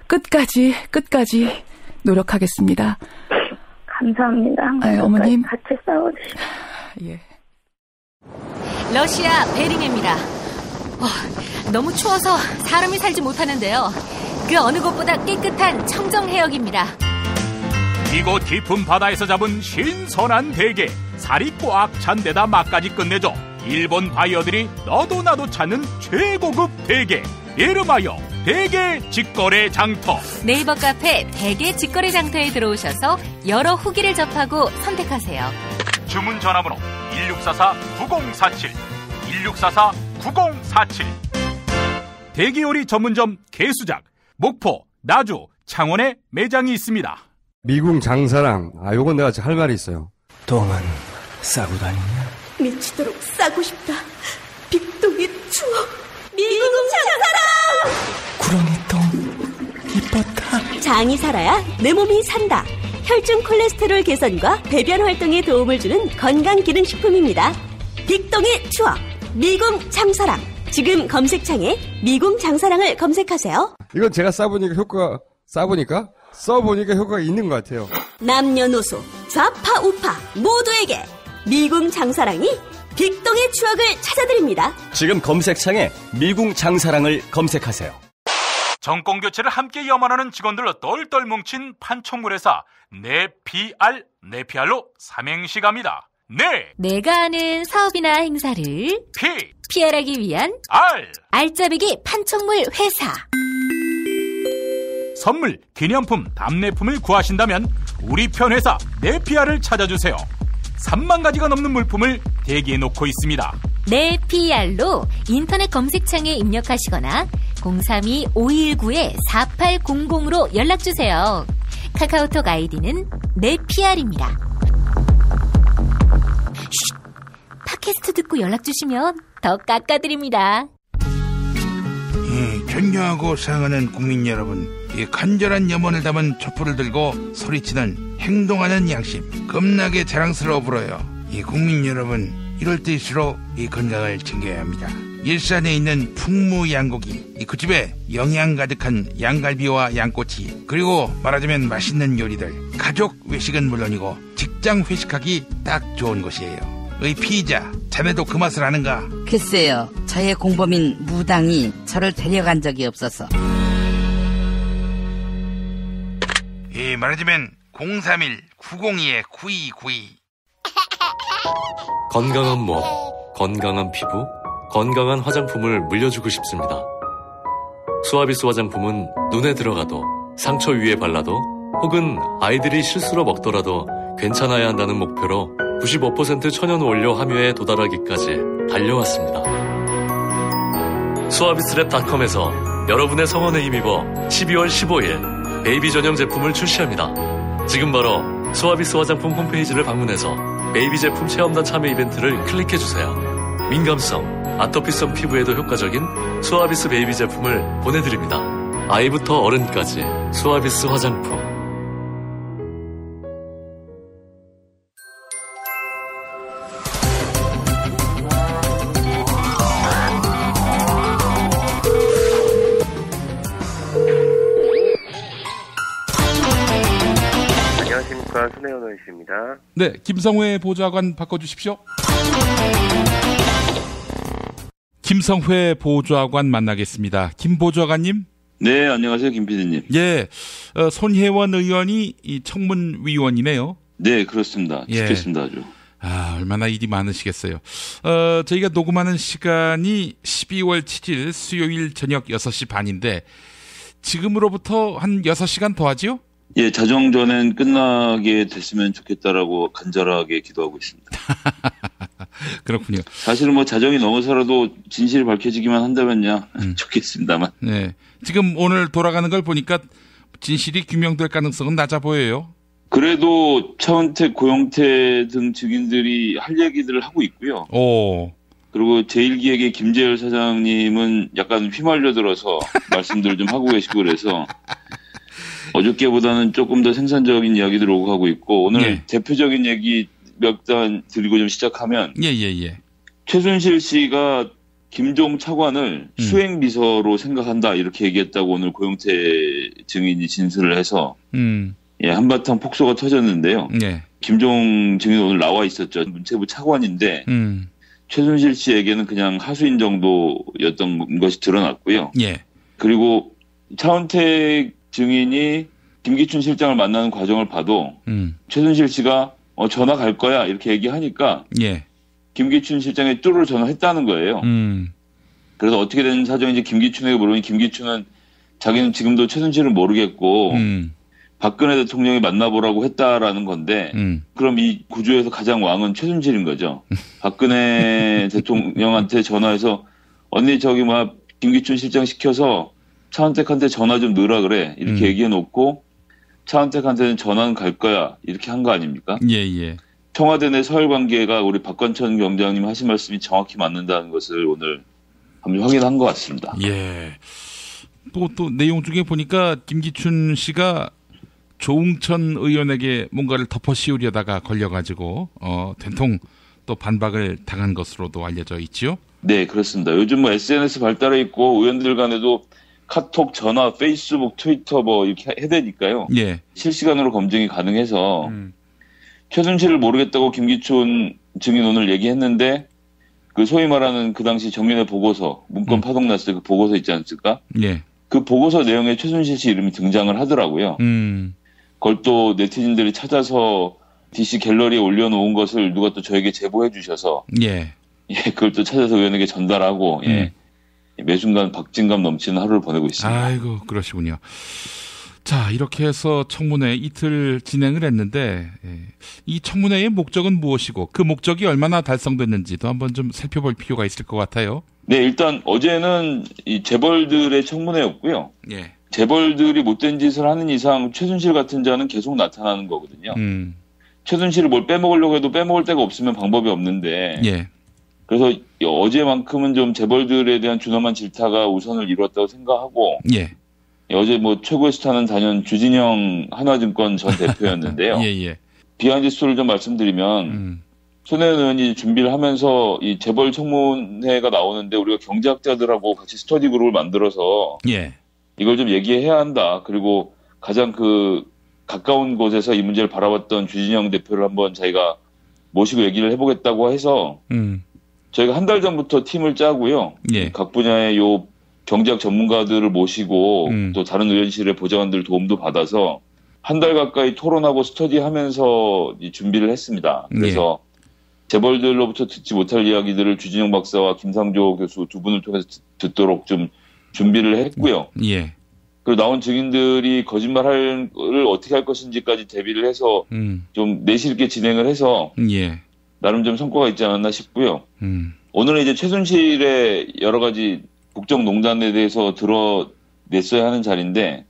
Speaker 2: 끝까지 노력하겠습니다.
Speaker 22: 감사합니다.
Speaker 2: 어머님.
Speaker 22: 같이 싸워주시고.
Speaker 2: 예.
Speaker 8: 러시아 베링입니다. 너무 추워서 사람이 살지 못하는데요. 그 어느 곳보다 깨끗한 청정해역입니다.
Speaker 7: 이곳 깊은 바다에서 잡은 신선한 대게, 살이 꽉 찬 데다 맛까지 끝내줘 일본 바이어들이 너도 나도 찾는 최고급 대게, 이름하여 대게 직거래 장터.
Speaker 8: 네이버 카페 대게 직거래 장터에 들어오셔서 여러 후기를 접하고 선택하세요.
Speaker 7: 주문 전화번호 1644-9047 1644-9047. 대게 요리 전문점 개수작, 목포, 나주, 창원에 매장이 있습니다.
Speaker 20: 미궁 장사랑, 요건 내가 할 말이 있어요.
Speaker 3: 똥은 싸고 다니냐?
Speaker 23: 미치도록 싸고 싶다. 빅동의 추억. 미궁 장사랑!
Speaker 3: 구렁이 똥 이뻤다.
Speaker 23: 장이 살아야 내 몸이 산다. 혈중 콜레스테롤 개선과 배변 활동에 도움을 주는 건강기능식품입니다. 빅동의 추억. 미궁 장사랑. 지금 검색창에 미궁 장사랑을 검색하세요.
Speaker 20: 이건 제가 써보니까 효과가 있는 것 같아요.
Speaker 23: 남녀노소 좌파 우파 모두에게 미궁 장사랑이 빅동의 추억을 찾아드립니다.
Speaker 3: 지금 검색창에 미궁 장사랑을 검색하세요.
Speaker 7: 정권 교체를 함께 염원하는 직원들로 똘똘 뭉친 판촉물회사 네피알로 삼행시 갑니다.
Speaker 8: 내가 아는 사업이나 행사를 PR하기 위한 알짜배기 판촉물 회사.
Speaker 7: 선물, 기념품, 답례품을 구하신다면 우리 편 회사 네피아를 찾아주세요. 3만 가지가 넘는 물품을 대기해 놓고 있습니다.
Speaker 8: 네피알로 인터넷 검색창에 입력하시거나 032-519-4800으로 연락주세요. 카카오톡 아이디는 네피알입니다. 팟캐스트 듣고 연락주시면 더 깎아드립니다.
Speaker 4: 존경하고 사랑하는 국민 여러분, 간절한 염원을 담은 촛불을 들고 소리치는 행동하는 양심, 겁나게 자랑스러워 불어요. 국민 여러분, 이럴 때일수록 건강을 챙겨야 합니다. 일산에 있는 풍무양고기, 그 집에 영양 가득한 양갈비와 양꼬치, 그리고 말하자면 맛있는 요리들, 가족 외식은 물론이고 직장 회식하기 딱 좋은 곳이에요. 피의자, 자네도 그 맛을 아는가?
Speaker 5: 글쎄요, 저의 공범인 무당이 저를 데려간 적이 없어서.
Speaker 4: 말하자면 031-902-9292.
Speaker 6: 건강한 몸, 건강한 피부, 건강한 화장품을 물려주고 싶습니다. 수아비스 화장품은 눈에 들어가도, 상처 위에 발라도, 혹은 아이들이 실수로 먹더라도 괜찮아야 한다는 목표로 95% 천연 원료 함유에 도달하기까지 달려왔습니다. 수아비스랩닷컴에서 여러분의 성원에 힘입어 12월 15일 베이비 전용 제품을 출시합니다. 지금 바로 수아비스 화장품 홈페이지를 방문해서 베이비 제품 체험단 참여 이벤트를 클릭해주세요. 민감성, 아토피성 피부에도 효과적인 수아비스 베이비 제품을 보내드립니다. 아이부터 어른까지 수아비스 화장품.
Speaker 24: 안녕하십니까, 손혜원 의원입니다.
Speaker 1: 네, 김성회 보좌관 바꿔주십시오. 김성회 보좌관 만나겠습니다. 김 보좌관님.
Speaker 25: 네, 안녕하세요, 김 PD님.
Speaker 1: 예, 손혜원 의원이 이 청문위원이네요.
Speaker 25: 네, 그렇습니다. 지켰습니다, 아주.
Speaker 1: 얼마나 일이 많으시겠어요. 저희가 녹음하는 시간이 12월 7일 수요일 저녁 6시 반인데 지금으로부터 한 6시간 더 하지요?
Speaker 25: 예, 자정 전엔 끝나게 됐으면 좋겠다라고 간절하게 기도하고 있습니다.
Speaker 1: 그렇군요.
Speaker 25: 사실은 뭐 자정이 넘어서라도 진실이 밝혀지기만 한다면야 좋겠습니다만.
Speaker 1: 네, 지금 오늘 돌아가는 걸 보니까 진실이 규명될 가능성은 낮아 보여요.
Speaker 25: 그래도 차은택, 고영태 등 증인들이 할 얘기들을 하고 있고요.
Speaker 1: 오.
Speaker 25: 그리고 제1기획의 김재열 사장님은 약간 휘말려 들어서 말씀들을 좀 하고 계시고 그래서 어저께보다는 조금 더 생산적인 이야기들 오고 가고 있고 오늘 대표적인 얘기 몇 단 드리고 좀 시작하면 최순실 씨가 김종 차관을 수행비서로 생각한다 이렇게 얘기했다고 오늘 고영태 증인이 진술을 해서 한바탕 폭소가 터졌는데요. 김종 증인 오늘 나와 있었죠. 문체부 차관인데 최순실 씨에게는 그냥 하수인 정도였던 것이 드러났고요. 그리고 차은택 증인이 김기춘 실장을 만나는 과정을 봐도 최순실 씨가 전화 갈 거야 이렇게 얘기하니까 김기춘 실장에 뚜루를 전화했다는 거예요. 그래서 어떻게 된 사정인지 김기춘에게 물어보니 김기춘은 자기는 지금도 최순실을 모르겠고 박근혜 대통령이 만나보라고 했다라는 건데 그럼 이 구조에서 가장 왕은 최순실인 거죠. 박근혜 대통령한테 전화해서 언니 저기 김기춘 실장 시켜서 차은택한테 전화 좀 넣으라 그래 이렇게 얘기해놓고 차은택한테는 전화는 갈 거야 이렇게 한 거 아닙니까? 청와대 내 서열관계가 우리 박관천 경장님 하신 말씀이 정확히 맞는다는 것을 오늘 한번 확인한 것 같습니다.
Speaker 1: 또 내용 중에 보니까 김기춘 씨가 조응천 의원에게 뭔가를 덮어씌우려다가 걸려가지고 된통 또 반박을 당한 것으로도 알려져 있지요?
Speaker 25: 네, 그렇습니다. 요즘 SNS 발달해 있고 의원들 간에도 카톡, 전화, 페이스북, 트위터 이렇게 해대니까요. 실시간으로 검증이 가능해서 최순실을 모르겠다고 김기춘 증인 오늘 얘기했는데 그 소위 말하는 그 당시 정윤회 보고서 문건 파동 났을 때 그 보고서 있지 않습니까? 그 보고서 내용에 최순실 씨 이름이 등장을 하더라고요. 그걸 또 네티즌들이 찾아서 DC 갤러리에 올려놓은 것을 누가 또 저에게 제보해 주셔서 그걸 또 찾아서 의원에게 전달하고 매 순간 박진감 넘치는 하루를 보내고 있습니다.
Speaker 1: 아이고, 그러시군요. 자, 이렇게 해서 청문회 이틀 진행을 했는데 이 청문회의 목적은 무엇이고 그 목적이 얼마나 달성됐는지도 한번 좀 살펴볼 필요가 있을 것 같아요.
Speaker 25: 네, 일단 어제는 이 재벌들의 청문회였고요.
Speaker 1: 예.
Speaker 25: 재벌들이 못된 짓을 하는 이상 최순실 같은 자는 계속 나타나는 거거든요. 최순실을 뭘 빼먹으려고 해도 빼먹을 데가 없으면 방법이 없는데.
Speaker 1: 예.
Speaker 25: 그래서 어제만큼은 좀 재벌들에 대한 준엄한 질타가 우선을 이뤘다고 생각하고.
Speaker 1: 예.
Speaker 25: 어제 뭐 최고의 스타는 단연 주진영 한화증권 전 대표였는데요.
Speaker 1: 예.
Speaker 25: 비하인드 스토리를 좀 말씀드리면 손혜원 의원이 준비를 하면서 이 재벌 청문회가 나오는데 우리가 경제학자들하고 같이 스터디 그룹을 만들어서
Speaker 1: 예.
Speaker 25: 이걸 좀 얘기해야 한다. 그리고 가장 가까운 곳에서 이 문제를 바라봤던 주진영 대표를 한번 자기가 모시고 얘기를 해보겠다고 해서 저희가 한 달 전부터 팀을 짜고요.
Speaker 1: 예.
Speaker 25: 각 분야의 요 경제학 전문가들을 모시고 또 다른 의원실의 보좌관들 도움도 받아서 한 달 가까이 토론하고 스터디하면서 준비를 했습니다. 그래서 재벌들로부터 듣지 못할 이야기들을 주진영 박사와 김상조 교수 두 분을 통해서 듣도록 좀 준비를 했고요.
Speaker 1: 예.
Speaker 25: 그리고 나온 증인들이 거짓말을 어떻게 할 것인지까지 대비를 해서 좀 내실 있게 진행을 해서
Speaker 1: 예.
Speaker 25: 나름 좀 성과가 있지 않았나 싶고요. 오늘은 이제 최순실의 여러 가지 국정농단에 대해서 드러냈어야 하는 자리인데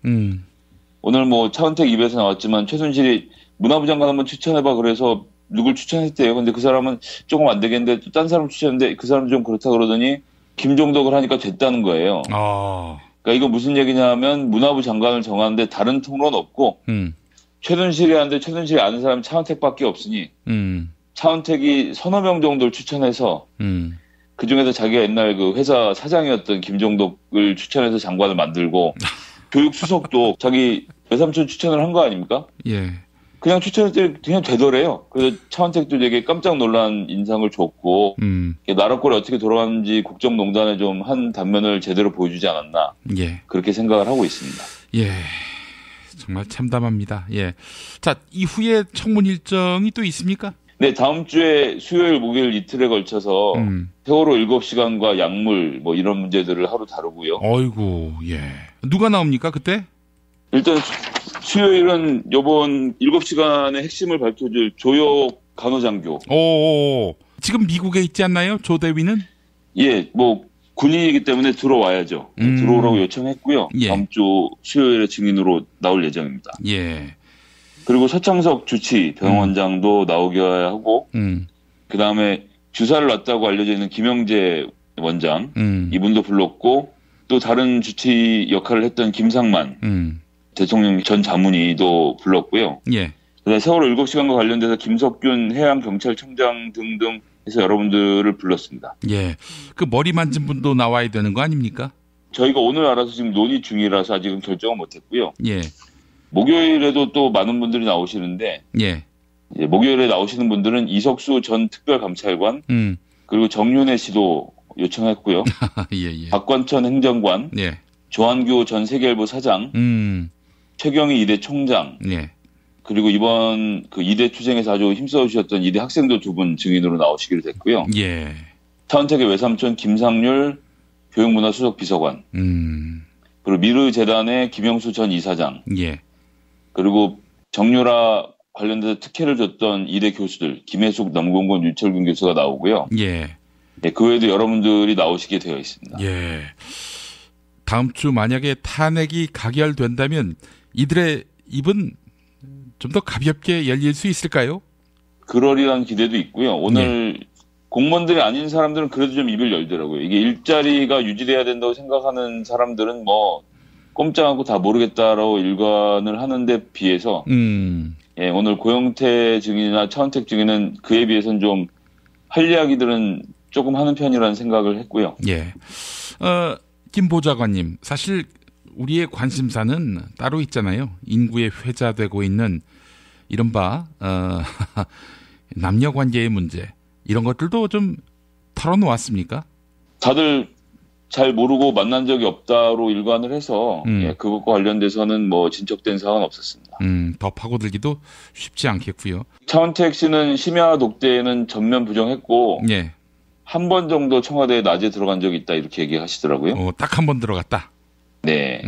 Speaker 25: 오늘 뭐 차은택 입에서 나왔지만 최순실이 문화부 장관 한번 추천해봐 그래서 누굴 추천했대요. 근데 그 사람은 조금 안 되겠는데 또 딴 사람 추천했는데 그 사람도 좀 그렇다 그러더니 김종덕을 하니까 됐다는 거예요. 그러니까 이거 무슨 얘기냐면 문화부 장관을 정하는데 다른 통로는 없고 최순실이 하는데 최순실이 아는 사람이 차은택밖에 없으니 차은택이 서너 명 정도를 추천해서 그 중에서 자기가 옛날 그 회사 사장이었던 김종덕을 추천해서 장관을 만들고 교육수석도 자기 외삼촌 추천을 한 거 아닙니까?
Speaker 1: 예.
Speaker 25: 그냥 추천했더니 그냥 되더래요. 그래서 차은택도 되게 깜짝 놀란 인상을 줬고 나라 꼴이 어떻게 돌아가는지 국정농단의 좀 한 단면을 제대로 보여주지 않았나.
Speaker 1: 예.
Speaker 25: 그렇게 생각을 하고 있습니다.
Speaker 1: 예. 정말 참담합니다. 예. 자, 이후에 청문 일정이 또 있습니까?
Speaker 25: 네, 다음 주에 수요일, 목요일 이틀에 걸쳐서 세월호 7시간과 약물 뭐 이런 문제들을 하루 다루고요.
Speaker 1: 어이구, 예. 누가 나옵니까, 그때?
Speaker 25: 일단 수요일은 이번 7시간의 핵심을 밝혀줄 조혁 간호장교.
Speaker 1: 오, 지금 미국에 있지 않나요? 조 대위는?
Speaker 25: 예, 뭐 군인이기 때문에 들어와야죠. 들어오라고 요청했고요.
Speaker 1: 예.
Speaker 25: 다음 주 수요일에 증인으로 나올 예정입니다.
Speaker 1: 예.
Speaker 25: 그리고 서창석 주치 병원장도 나오게 하고 그 다음에 주사를 놨다고 알려져 있는 김영재 원장 이분도 불렀고 또 다른 주치 역할을 했던 김상만 대통령 전 자문의도 불렀고요.
Speaker 1: 예.
Speaker 25: 그다음에 세월호 7시간과 관련돼서 김석균 해양경찰청장 등등 해서 여러분들을 불렀습니다.
Speaker 1: 예. 그 머리 만진 분도 나와야 되는 거 아닙니까?
Speaker 25: 저희가 오늘 알아서 지금 논의 중이라서 아직은 결정을 못했고요.
Speaker 1: 예.
Speaker 25: 목요일에도 또 많은 분들이 나오시는데
Speaker 1: 예.
Speaker 25: 목요일에 나오시는 분들은 이석수 전 특별감찰관 그리고 정윤혜 씨도 요청했고요.
Speaker 1: 예.
Speaker 25: 박관천 행정관,
Speaker 1: 예.
Speaker 25: 조한규 전 세계일보 사장, 최경희 이대 총장,
Speaker 1: 예.
Speaker 25: 그리고 이번 그 이대 투쟁에서 아주 힘써주셨던 이대 학생도 두 분 증인으로 나오시기로 됐고요.
Speaker 1: 예.
Speaker 25: 차은택의 외삼촌 김상률 교육문화수석 비서관, 그리고 미르재단의 김영수 전 이사장,
Speaker 1: 예.
Speaker 25: 그리고 정유라 관련돼서 특혜를 줬던 이대 교수들 김혜숙, 남궁건, 유철균 교수가 나오고요.
Speaker 1: 예.
Speaker 25: 네, 그 외에도 여러분들이 나오시게 되어 있습니다.
Speaker 1: 예. 다음 주 만약에 탄핵이 가결된다면 이들의 입은 좀 더 가볍게 열릴 수 있을까요?
Speaker 25: 그러리라는 기대도 있고요. 오늘 공무원들이 아닌 사람들은 그래도 좀 입을 열더라고요. 이게 일자리가 유지돼야 된다고 생각하는 사람들은 뭐 꼼짝하고 다 모르겠다라고 일관을 하는데 비해서 예, 오늘 고영태 증인이나 차은택 증인은 그에 비해서는 좀 할 이야기들은 조금 하는 편이라는 생각을 했고요.
Speaker 1: 예. 김 보좌관님, 사실 우리의 관심사는 따로 있잖아요. 인구에 회자되고 있는 이른바 남녀 관계의 문제 이런 것들도 좀 털어놓았습니까?
Speaker 25: 다들 잘 모르고 만난 적이 없다로 일관을 해서 예, 그것과 관련돼서는 뭐 진척된 사항은 없었습니다.
Speaker 1: 더 파고들기도 쉽지 않겠고요.
Speaker 25: 차은택 씨는 심야 독대에는 전면 부정했고
Speaker 1: 예.
Speaker 25: 한 번 정도 청와대에 낮에 들어간 적이 있다 이렇게 얘기하시더라고요.
Speaker 1: 딱 한 번 들어갔다.
Speaker 25: 네.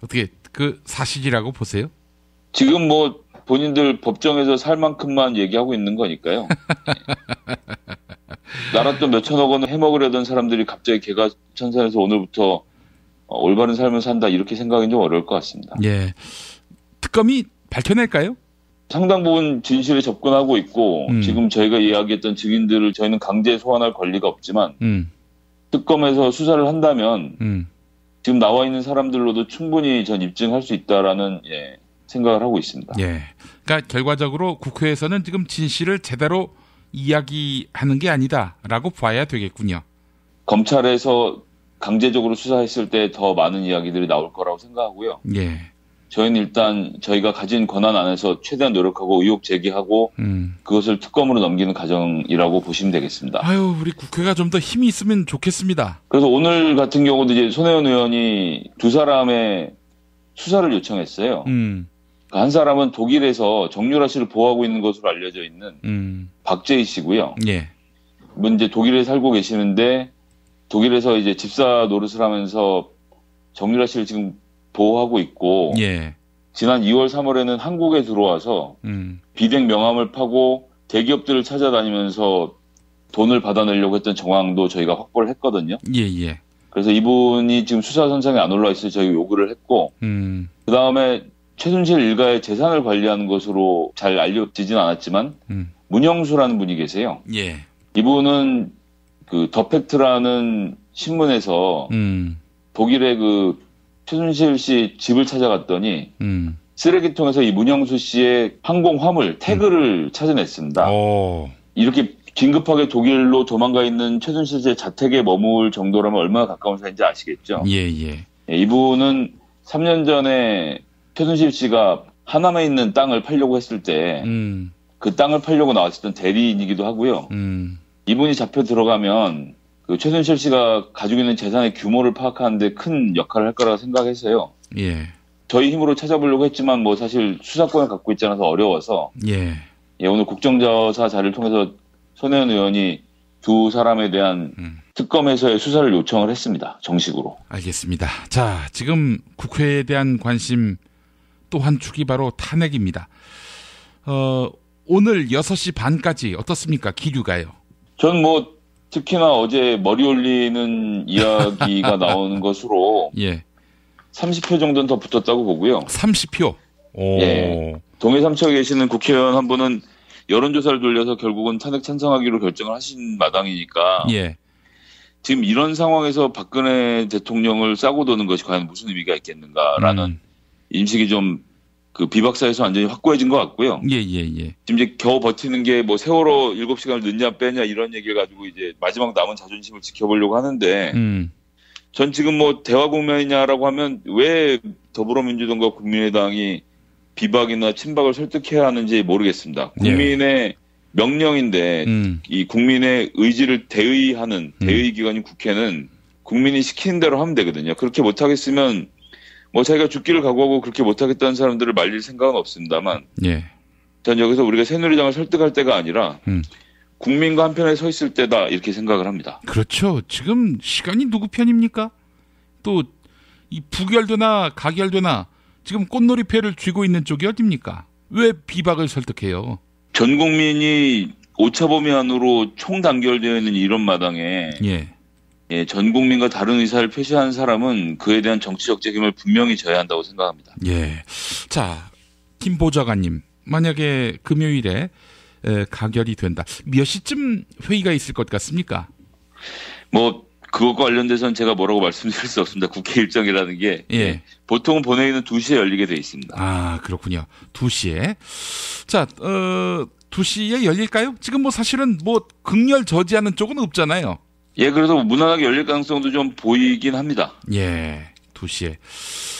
Speaker 1: 어떻게 그 사실이라고 보세요?
Speaker 25: 지금 뭐 본인들 법정에서 살 만큼만 얘기하고 있는 거니까요. 나라 돈 몇천억 원을 해먹으려던 사람들이 갑자기 개가천선해서 오늘부터 올바른 삶을 산다 이렇게 생각하기는 좀 어려울 것 같습니다.
Speaker 1: 예. 특검이 밝혀낼까요?
Speaker 25: 상당 부분 진실에 접근하고 있고 지금 저희가 이야기했던 증인들을 저희는 강제 소환할 권리가 없지만 특검에서 수사를 한다면 지금 나와 있는 사람들로도 충분히 전 입증할 수 있다라는 생각을 하고 있습니다.
Speaker 1: 예. 그러니까 결과적으로 국회에서는 지금 진실을 제대로 이야기하는 게 아니다라고 봐야 되겠군요.
Speaker 25: 검찰에서 강제적으로 수사했을 때 더 많은 이야기들이 나올 거라고 생각하고요.
Speaker 1: 예.
Speaker 25: 저희는 일단 저희가 가진 권한 안에서 최대한 노력하고 의혹 제기하고 그것을 특검으로 넘기는 과정이라고 보시면 되겠습니다.
Speaker 1: 아유, 우리 국회가 좀 더 힘이 있으면 좋겠습니다.
Speaker 25: 그래서 오늘 같은 경우도 이제 손혜원 의원이 두 사람의 수사를 요청했어요. 한 사람은 독일에서 정유라 씨를 보호하고 있는 것으로 알려져 있는 박재희 씨고요.
Speaker 1: 예.
Speaker 25: 이분 이제 독일에 살고 계시는데 독일에서 이제 집사 노릇을 하면서 정유라 씨를 지금 보호하고 있고
Speaker 1: 예.
Speaker 25: 지난 2월 3월에는 한국에 들어와서 비대행 명함을 파고 대기업들을 찾아다니면서 돈을 받아내려고 했던 정황도 저희가 확보를 했거든요.
Speaker 1: 예.
Speaker 25: 그래서 이분이 지금 수사선상에 안 올라와 있어서 저희가 요구를 했고 그다음에 최순실 일가의 재산을 관리하는 것으로 잘 알려지진 않았지만 문영수라는 분이 계세요.
Speaker 1: 예.
Speaker 25: 이분은 그 더팩트라는 신문에서 독일의 그 최순실 씨 집을 찾아갔더니 쓰레기통에서 이 문영수 씨의 항공 화물 태그를 찾아냈습니다. 이렇게 긴급하게 독일로 도망가 있는 최순실 씨의 자택에 머물 정도라면 얼마나 가까운 사이인지 아시겠죠?
Speaker 1: 예.
Speaker 25: 이분은 3년 전에 최순실 씨가 하남에 있는 땅을 팔려고 했을 때 그 땅을 팔려고 나왔었던 대리인이기도 하고요. 이분이 잡혀 들어가면 그 최순실 씨가 가지고 있는 재산의 규모를 파악하는 데 큰 역할을 할 거라고 생각해서요.
Speaker 1: 예.
Speaker 25: 저희 힘으로 찾아보려고 했지만 뭐 사실 수사권을 갖고 있지 않아서 어려워서
Speaker 1: 예.
Speaker 25: 오늘 국정조사 자리를 통해서 손혜원 의원이 두 사람에 대한 특검에서의 수사를 요청을 했습니다. 정식으로.
Speaker 1: 알겠습니다. 자, 지금 국회에 대한 관심 또 한 축이 바로 탄핵입니다. 오늘 6시 반까지 어떻습니까? 기류가요.
Speaker 25: 전 뭐 특히나 어제 머리 올리는 이야기가 나오는 것으로
Speaker 1: 예.
Speaker 25: 30표 정도는 더 붙었다고 보고요.
Speaker 1: 30표? 오.
Speaker 25: 예. 동해 삼척에 계시는 국회의원 한 분은 여론조사를 돌려서 결국은 탄핵 찬성하기로 결정을 하신 마당이니까
Speaker 1: 예.
Speaker 25: 지금 이런 상황에서 박근혜 대통령을 싸고 도는 것이 과연 무슨 의미가 있겠는가라는 인식이 좀 그 비박사에서 완전히 확고해진 것 같고요.
Speaker 1: 예.
Speaker 25: 지금 이제 겨우 버티는 게 뭐 세월호 7시간을 넣냐 빼냐 이런 얘기를 가지고 이제 마지막 남은 자존심을 지켜보려고 하는데 전 지금 뭐 대화 국면이냐라고 하면 왜 더불어민주당과 국민의당이 비박이나 친박을 설득해야 하는지 모르겠습니다. 국민의 명령인데 이 국민의 의지를 대의하는 대의기관인 국회는 국민이 시키는 대로 하면 되거든요. 그렇게 못하겠으면 뭐 자기가 죽기를 각오하고 그렇게 못하겠다는 사람들을 말릴 생각은 없습니다만 전 여기서 우리가 새누리당을 설득할 때가 아니라 국민과 한편에 서 있을 때다 이렇게 생각을 합니다.
Speaker 1: 그렇죠. 지금 시간이 누구 편입니까? 또 이 부결되나 가결되나 지금 꽃놀이패를 쥐고 있는 쪽이 어딥니까? 왜 비박을 설득해요?
Speaker 25: 전 국민이 오차범위 안으로 총단결되어 있는 이런 마당에 전 국민과 다른 의사를 표시한 사람은 그에 대한 정치적 책임을 분명히 져야 한다고 생각합니다.
Speaker 1: 예. 자, 김 보좌관님, 만약에 금요일에 가결이 된다. 몇 시쯤 회의가 있을 것 같습니까?
Speaker 25: 뭐 그것과 관련돼서는 제가 뭐라고 말씀드릴 수 없습니다. 국회 일정이라는 게 보통은 본회의는 2시에 열리게 돼 있습니다.
Speaker 1: 아, 그렇군요. 2시에. 자, 2시에 열릴까요? 지금 뭐 사실은 뭐 극렬 저지하는 쪽은 없잖아요.
Speaker 25: 예, 그래서 무난하게 열릴 가능성도 좀 보이긴 합니다.
Speaker 1: 예, 2시에.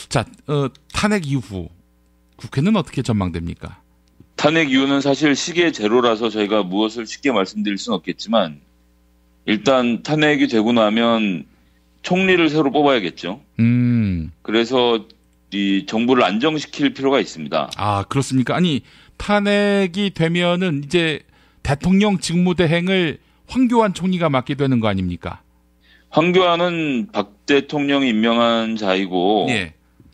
Speaker 1: 자, 탄핵 이후 국회는 어떻게 전망됩니까?
Speaker 25: 탄핵 이후는 사실 시계 제로라서 저희가 무엇을 쉽게 말씀드릴 수는 없겠지만 일단 탄핵이 되고 나면 총리를 새로 뽑아야겠죠. 그래서 이 정부를 안정시킬 필요가 있습니다.
Speaker 1: 아, 그렇습니까? 아니, 탄핵이 되면은 이제 대통령 직무대행을 황교안 총리가 맡게 되는 거 아닙니까?
Speaker 25: 황교안은 박 대통령이 임명한 자이고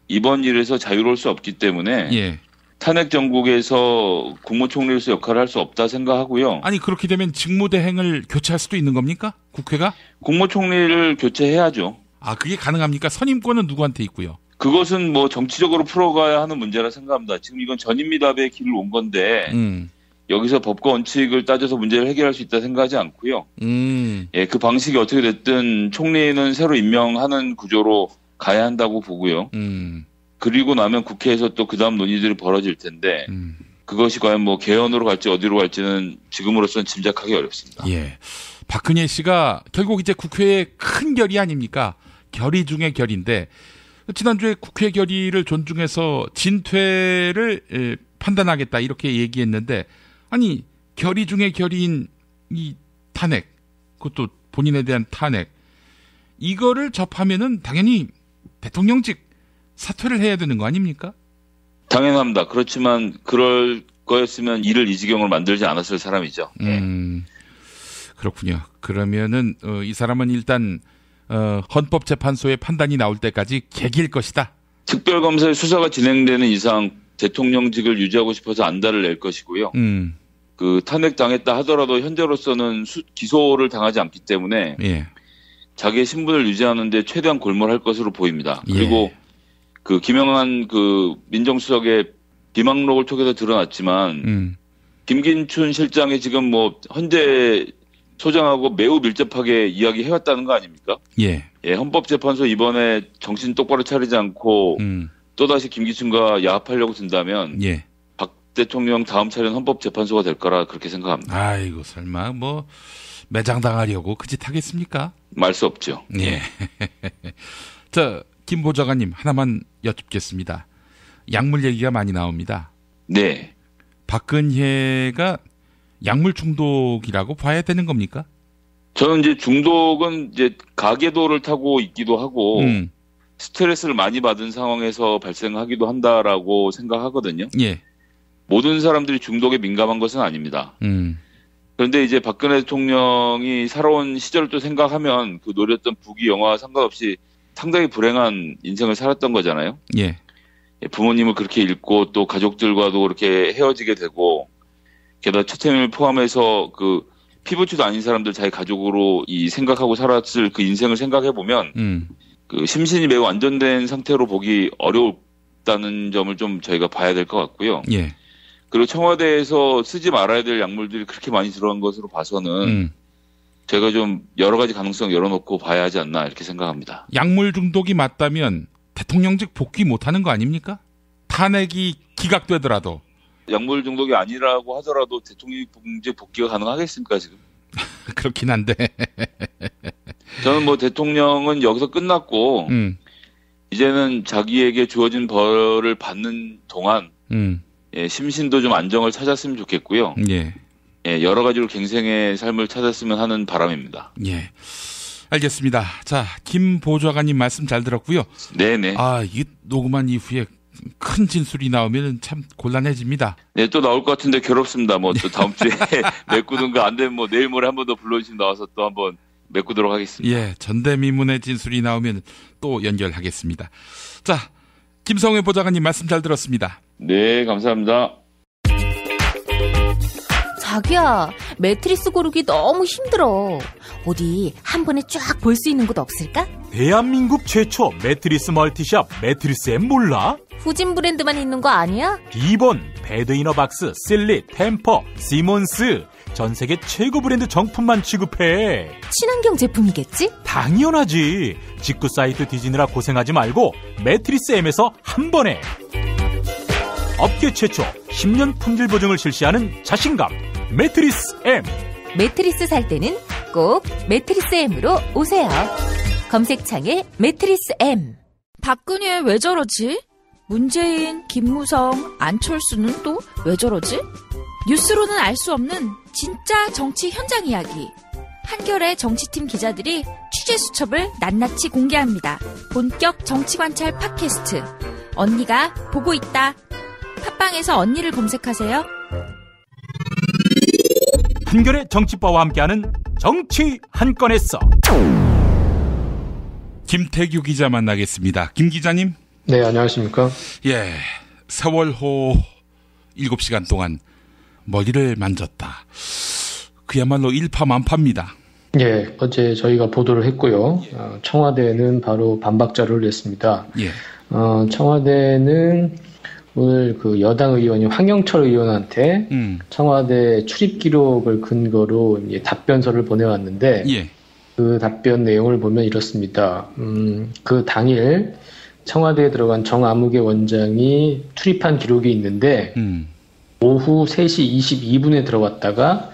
Speaker 25: 이번 일에서 자유로울 수 없기 때문에
Speaker 1: 예.
Speaker 25: 탄핵 정국에서 국무총리로서 역할을 할 수 없다 생각하고요.
Speaker 1: 아니 그렇게 되면 직무대행을 교체할 수도 있는 겁니까? 국회가?
Speaker 25: 국무총리를 교체해야죠.
Speaker 1: 아 그게 가능합니까? 선임권은 누구한테 있고요?
Speaker 25: 그것은 뭐 정치적으로 풀어가야 하는 문제라 생각합니다. 지금 이건 전임미답의 길을 온 건데 여기서 법과 원칙을 따져서 문제를 해결할 수 있다 생각하지 않고요. 예, 그 방식이 어떻게 됐든 총리는 새로 임명하는 구조로 가야 한다고 보고요. 그리고 나면 국회에서 또 그다음 논의들이 벌어질 텐데 그것이 과연 뭐 개헌으로 갈지 어디로 갈지는 지금으로서는 짐작하기 어렵습니다.
Speaker 1: 예, 박근혜 씨가 결국 이제 국회의 큰 결의 아닙니까? 결의 중의 결의인데 지난주에 국회 결의를 존중해서 진퇴를 판단하겠다 이렇게 얘기했는데 아니 결의 중의 결의인 이 탄핵 그것도 본인에 대한 탄핵 이거를 접하면은 당연히 대통령직 사퇴를 해야 되는 거 아닙니까?
Speaker 25: 당연합니다. 그렇지만 그럴 거였으면 일을 이 지경으로 만들지 않았을 사람이죠.
Speaker 1: 그렇군요. 그러면은 이 사람은 일단 헌법재판소의 판단이 나올 때까지 개길 것이다.
Speaker 25: 특별검사의 수사가 진행되는 이상 대통령직을 유지하고 싶어서 안달을 낼 것이고요. 그 탄핵 당했다 하더라도 현재로서는 기소를 당하지 않기 때문에
Speaker 1: 예.
Speaker 25: 자기의 신분을 유지하는데 최대한 골몰할 것으로 보입니다. 그리고 그 김영한 그 민정수석의 비망록을 통해서 드러났지만 김긴춘 실장이 지금 뭐 헌재 소장하고 매우 밀접하게 이야기해왔다는 거 아닙니까?
Speaker 1: 예.
Speaker 25: 예, 헌법재판소 이번에 정신 똑바로 차리지 않고 또다시 김기춘과 야합하려고 든다면
Speaker 1: 예.
Speaker 25: 박 대통령 다음 차례는 헌법재판소가 될 거라 그렇게 생각합니다.
Speaker 1: 아이고 설마 뭐 매장당하려고 그 짓 하겠습니까?
Speaker 25: 말 수 없죠.
Speaker 1: 예. 자, 김 보좌관님 하나만 여쭙겠습니다. 약물 얘기가 많이 나옵니다.
Speaker 25: 네.
Speaker 1: 박근혜가 약물 중독이라고 봐야 되는 겁니까?
Speaker 25: 저는 이제 중독은 이제 가계도를 타고 있기도 하고 스트레스를 많이 받은 상황에서 발생하기도 한다라고 생각하거든요.
Speaker 1: 예.
Speaker 25: 모든 사람들이 중독에 민감한 것은 아닙니다. 그런데 이제 박근혜 대통령이 살아온 시절을 또 생각하면 그 노렸던 부귀 영화와 상관없이 상당히 불행한 인생을 살았던 거잖아요.
Speaker 1: 예.
Speaker 25: 부모님을 그렇게 잃고 또 가족들과도 그렇게 헤어지게 되고 게다가 최태민을 포함해서 그 피부치도 아닌 사람들 자기 가족으로 이 생각하고 살았을 그 인생을 생각해 보면 그 심신이 매우 안정된 상태로 보기 어렵다는 점을 좀 저희가 봐야 될 것 같고요.
Speaker 1: 예.
Speaker 25: 그리고 청와대에서 쓰지 말아야 될 약물들이 그렇게 많이 들어간 것으로 봐서는 제가 좀 여러 가지 가능성 열어놓고 봐야 하지 않나 이렇게 생각합니다.
Speaker 1: 약물 중독이 맞다면 대통령직 복귀 못하는 거 아닙니까? 탄핵이 기각되더라도.
Speaker 25: 약물 중독이 아니라고 하더라도 대통령직 복귀가 가능하겠습니까 지금?
Speaker 1: 그렇긴 한데.
Speaker 25: 저는 뭐 대통령은 여기서 끝났고 이제는 자기에게 주어진 벌을 받는 동안 예, 심신도 좀 안정을 찾았으면 좋겠고요.
Speaker 1: 예.
Speaker 25: 예, 여러 가지로 갱생의 삶을 찾았으면 하는 바람입니다.
Speaker 1: 예. 알겠습니다. 자, 김 보좌관님 말씀 잘 들었고요.
Speaker 25: 네네.
Speaker 1: 아, 이 녹음한 이후에 큰 진술이 나오면 참 곤란해집니다.
Speaker 25: 네, 또 나올 것 같은데 괴롭습니다. 뭐 또 다음 주에 메꾸든가 안 되면 뭐 내일 모레 한 번 더 불러주시면 나와서 또 한번 메꾸도록 하겠습니다.
Speaker 1: 예, 전대미문의 진술이 나오면 또 연결하겠습니다. 자, 김성회 보좌관님 말씀 잘 들었습니다.
Speaker 25: 네, 감사합니다.
Speaker 8: 자기야, 매트리스 고르기 너무 힘들어. 어디 한 번에 쫙 볼 수 있는 곳 없을까?
Speaker 7: 대한민국 최초 매트리스 멀티샵 매트리스엠 몰라?
Speaker 8: 후진 브랜드만 있는 거 아니야?
Speaker 7: 비본, 베드이너박스, 실리, 템퍼, 시몬스 전 세계 최고 브랜드 정품만 취급해.
Speaker 8: 친환경 제품이겠지?
Speaker 7: 당연하지. 직구 사이트 뒤지느라 고생하지 말고 매트리스엠에서 한 번에 업계 최초 10년 품질 보증을 실시하는 자신감 매트리스엠.
Speaker 8: 매트리스 살 때는 꼭 매트리스엠으로 오세요. 검색창에 매트리스엠.
Speaker 9: 박근혜 왜 저러지? 문재인, 김무성, 안철수는 또 왜 저러지? 뉴스로는 알 수 없는 진짜 정치 현장 이야기. 한겨레 정치팀 기자들이 취재 수첩을 낱낱이 공개합니다. 본격 정치관찰 팟캐스트. 언니가 보고 있다. 팟빵에서 언니를 검색하세요.
Speaker 7: 한겨레 정치바와 함께하는 정치 한 건에 써.
Speaker 1: 김태규 기자 만나겠습니다. 김 기자님.
Speaker 10: 네, 안녕하십니까?
Speaker 1: 예, 세월호 7시간 동안 머리를 만졌다. 그야말로 일파만파입니다.
Speaker 10: 예, 어제 저희가 보도를 했고요. 청와대는 바로 반박 자료를 냈습니다.
Speaker 1: 예.
Speaker 10: 청와대는 오늘 그 여당 의원이 황영철 의원한테 청와대 출입 기록을 근거로 이제 답변서를 보내왔는데
Speaker 1: 예.
Speaker 10: 그 답변 내용을 보면 이렇습니다. 그 당일 청와대에 들어간 정아무개 원장이 출입한 기록이 있는데 오후 3시 22분에 들어갔다가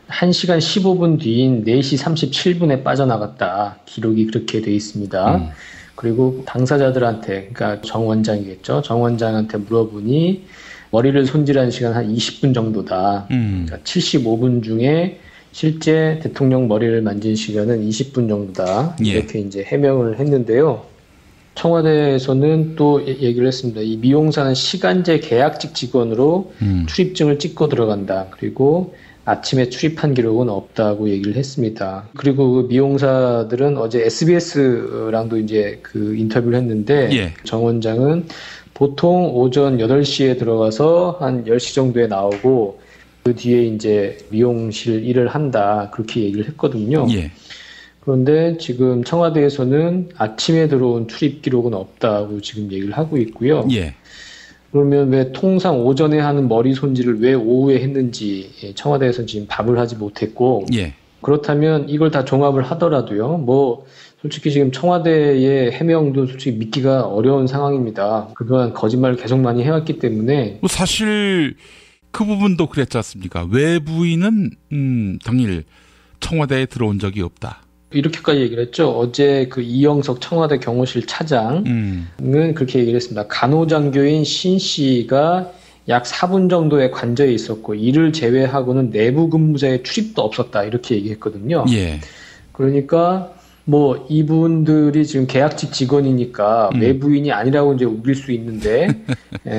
Speaker 10: 1시간 15분 뒤인 4시 37분에 빠져나갔다. 기록이 그렇게 돼 있습니다. 그리고 당사자들한테, 그러니까 정 원장이겠죠. 정 원장한테 물어보니 머리를 손질한 시간 한 20분 정도다. 그러니까 75분 중에 실제 대통령 머리를 만진 시간은 20분 정도다. 이렇게 이제 해명을 했는데요. 청와대에서는 또 얘기를 했습니다. 이 미용사는 시간제 계약직 직원으로 출입증을 찍고 들어간다. 그리고 아침에 출입한 기록은 없다고 얘기를 했습니다. 그리고 그 미용사들은 어제 SBS랑도 이제 그 인터뷰를 했는데
Speaker 1: 예.
Speaker 10: 정 원장은 보통 오전 8시에 들어가서 한 10시 정도에 나오고 그 뒤에 이제 미용실 일을 한다. 그렇게 얘기를 했거든요.
Speaker 1: 예.
Speaker 10: 그런데 지금 청와대에서는 아침에 들어온 출입 기록은 없다고 지금 얘기를 하고 있고요.
Speaker 1: 예.
Speaker 10: 그러면 왜 통상 오전에 하는 머리 손질을 왜 오후에 했는지 청와대에서는 지금 답을 하지 못했고
Speaker 1: 예.
Speaker 10: 그렇다면 이걸 다 종합을 하더라도요. 뭐 솔직히 지금 청와대의 해명도 솔직히 믿기가 어려운 상황입니다. 그동안 거짓말을 계속 많이 해왔기 때문에
Speaker 1: 사실 그 부분도 그랬지 않습니까? 외부인은 당일 청와대에 들어온 적이 없다.
Speaker 10: 이렇게까지 얘기를 했죠. 어제 그 이영석 청와대 경호실 차장은 그렇게 얘기를 했습니다. 간호장교인 신 씨가 약 4분 정도의 관저에 있었고 이를 제외하고는 내부 근무자의 출입도 없었다. 이렇게 얘기했거든요.
Speaker 1: 예.
Speaker 10: 그러니까 뭐 이분들이 지금 계약직 직원이니까 외부인이 아니라고 이제 우길 수 있는데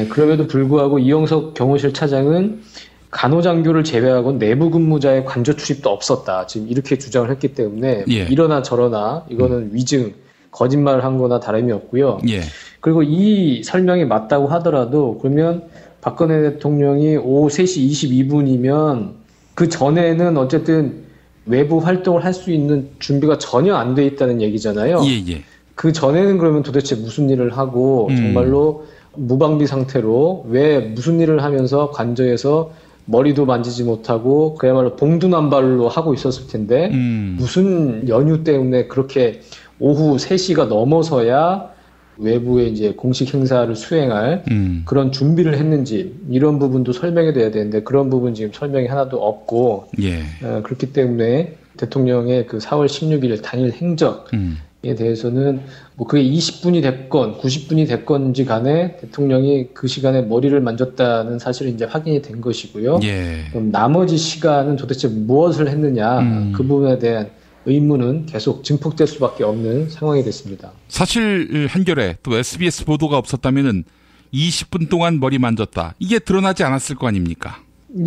Speaker 10: 그럼에도 불구하고 이영석 경호실 차장은 간호장교를 제외하고 내부 근무자의 관저 출입도 없었다. 지금 이렇게 주장을 했기 때문에
Speaker 1: 예.
Speaker 10: 이러나 저러나 이거는 위증, 거짓말을 한 거나 다름이 없고요.
Speaker 1: 예.
Speaker 10: 그리고 이 설명이 맞다고 하더라도 그러면 박근혜 대통령이 오후 3시 22분이면 그 전에는 어쨌든 외부 활동을 할 수 있는 준비가 전혀 안 돼 있다는 얘기잖아요.
Speaker 1: 예.
Speaker 10: 그 전에는 그러면 도대체 무슨 일을 하고 정말로 무방비 상태로 왜 무슨 일을 하면서 관저에서 머리도 만지지 못하고 그야말로 봉두난발로 하고 있었을 텐데 무슨 연유 때문에 그렇게 오후 3시가 넘어서야 외부에 이제 공식 행사를 수행할 그런 준비를 했는지 이런 부분도 설명이 돼야 되는데 그런 부분 지금 설명이 하나도 없고
Speaker 1: 예.
Speaker 10: 그렇기 때문에 대통령의 그 4월 16일 당일 행적에 대해서는 뭐 그게 20분이 됐건 90분이 됐건지 간에 대통령이 그 시간에 머리를 만졌다는 사실은 이제 확인이 된 것이고요.
Speaker 1: 예.
Speaker 10: 그럼 나머지 시간은 도대체 무엇을 했느냐 그 부분에 대한 의문은 계속 증폭될 수밖에 없는 상황이 됐습니다.
Speaker 1: 사실 한겨레 또 SBS 보도가 없었다면은 20분 동안 머리 만졌다. 이게 드러나지 않았을 거 아닙니까?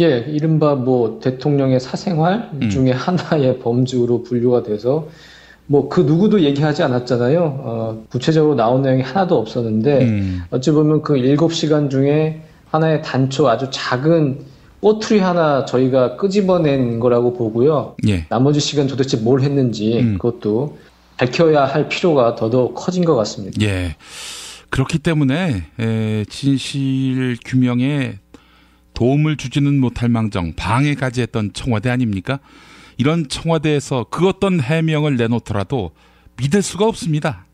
Speaker 10: 예, 이른바 뭐 대통령의 사생활 중에 하나의 범주로 분류가 돼서 뭐 그 누구도 얘기하지 않았잖아요. 구체적으로 나온 내용이 하나도 없었는데 어찌 보면 그 7시간 중에 하나의 단초 아주 작은 꼬투리 하나 저희가 끄집어낸 거라고 보고요.
Speaker 1: 예.
Speaker 10: 나머지 시간 도대체 뭘 했는지 그것도 밝혀야 할 필요가 더더욱 커진 것 같습니다.
Speaker 1: 예. 그렇기 때문에 진실 규명에 도움을 주지는 못할 망정 방해까지 했던 청와대 아닙니까? 이런 청와대에서 그 어떤 해명을 내놓더라도 믿을 수가 없습니다.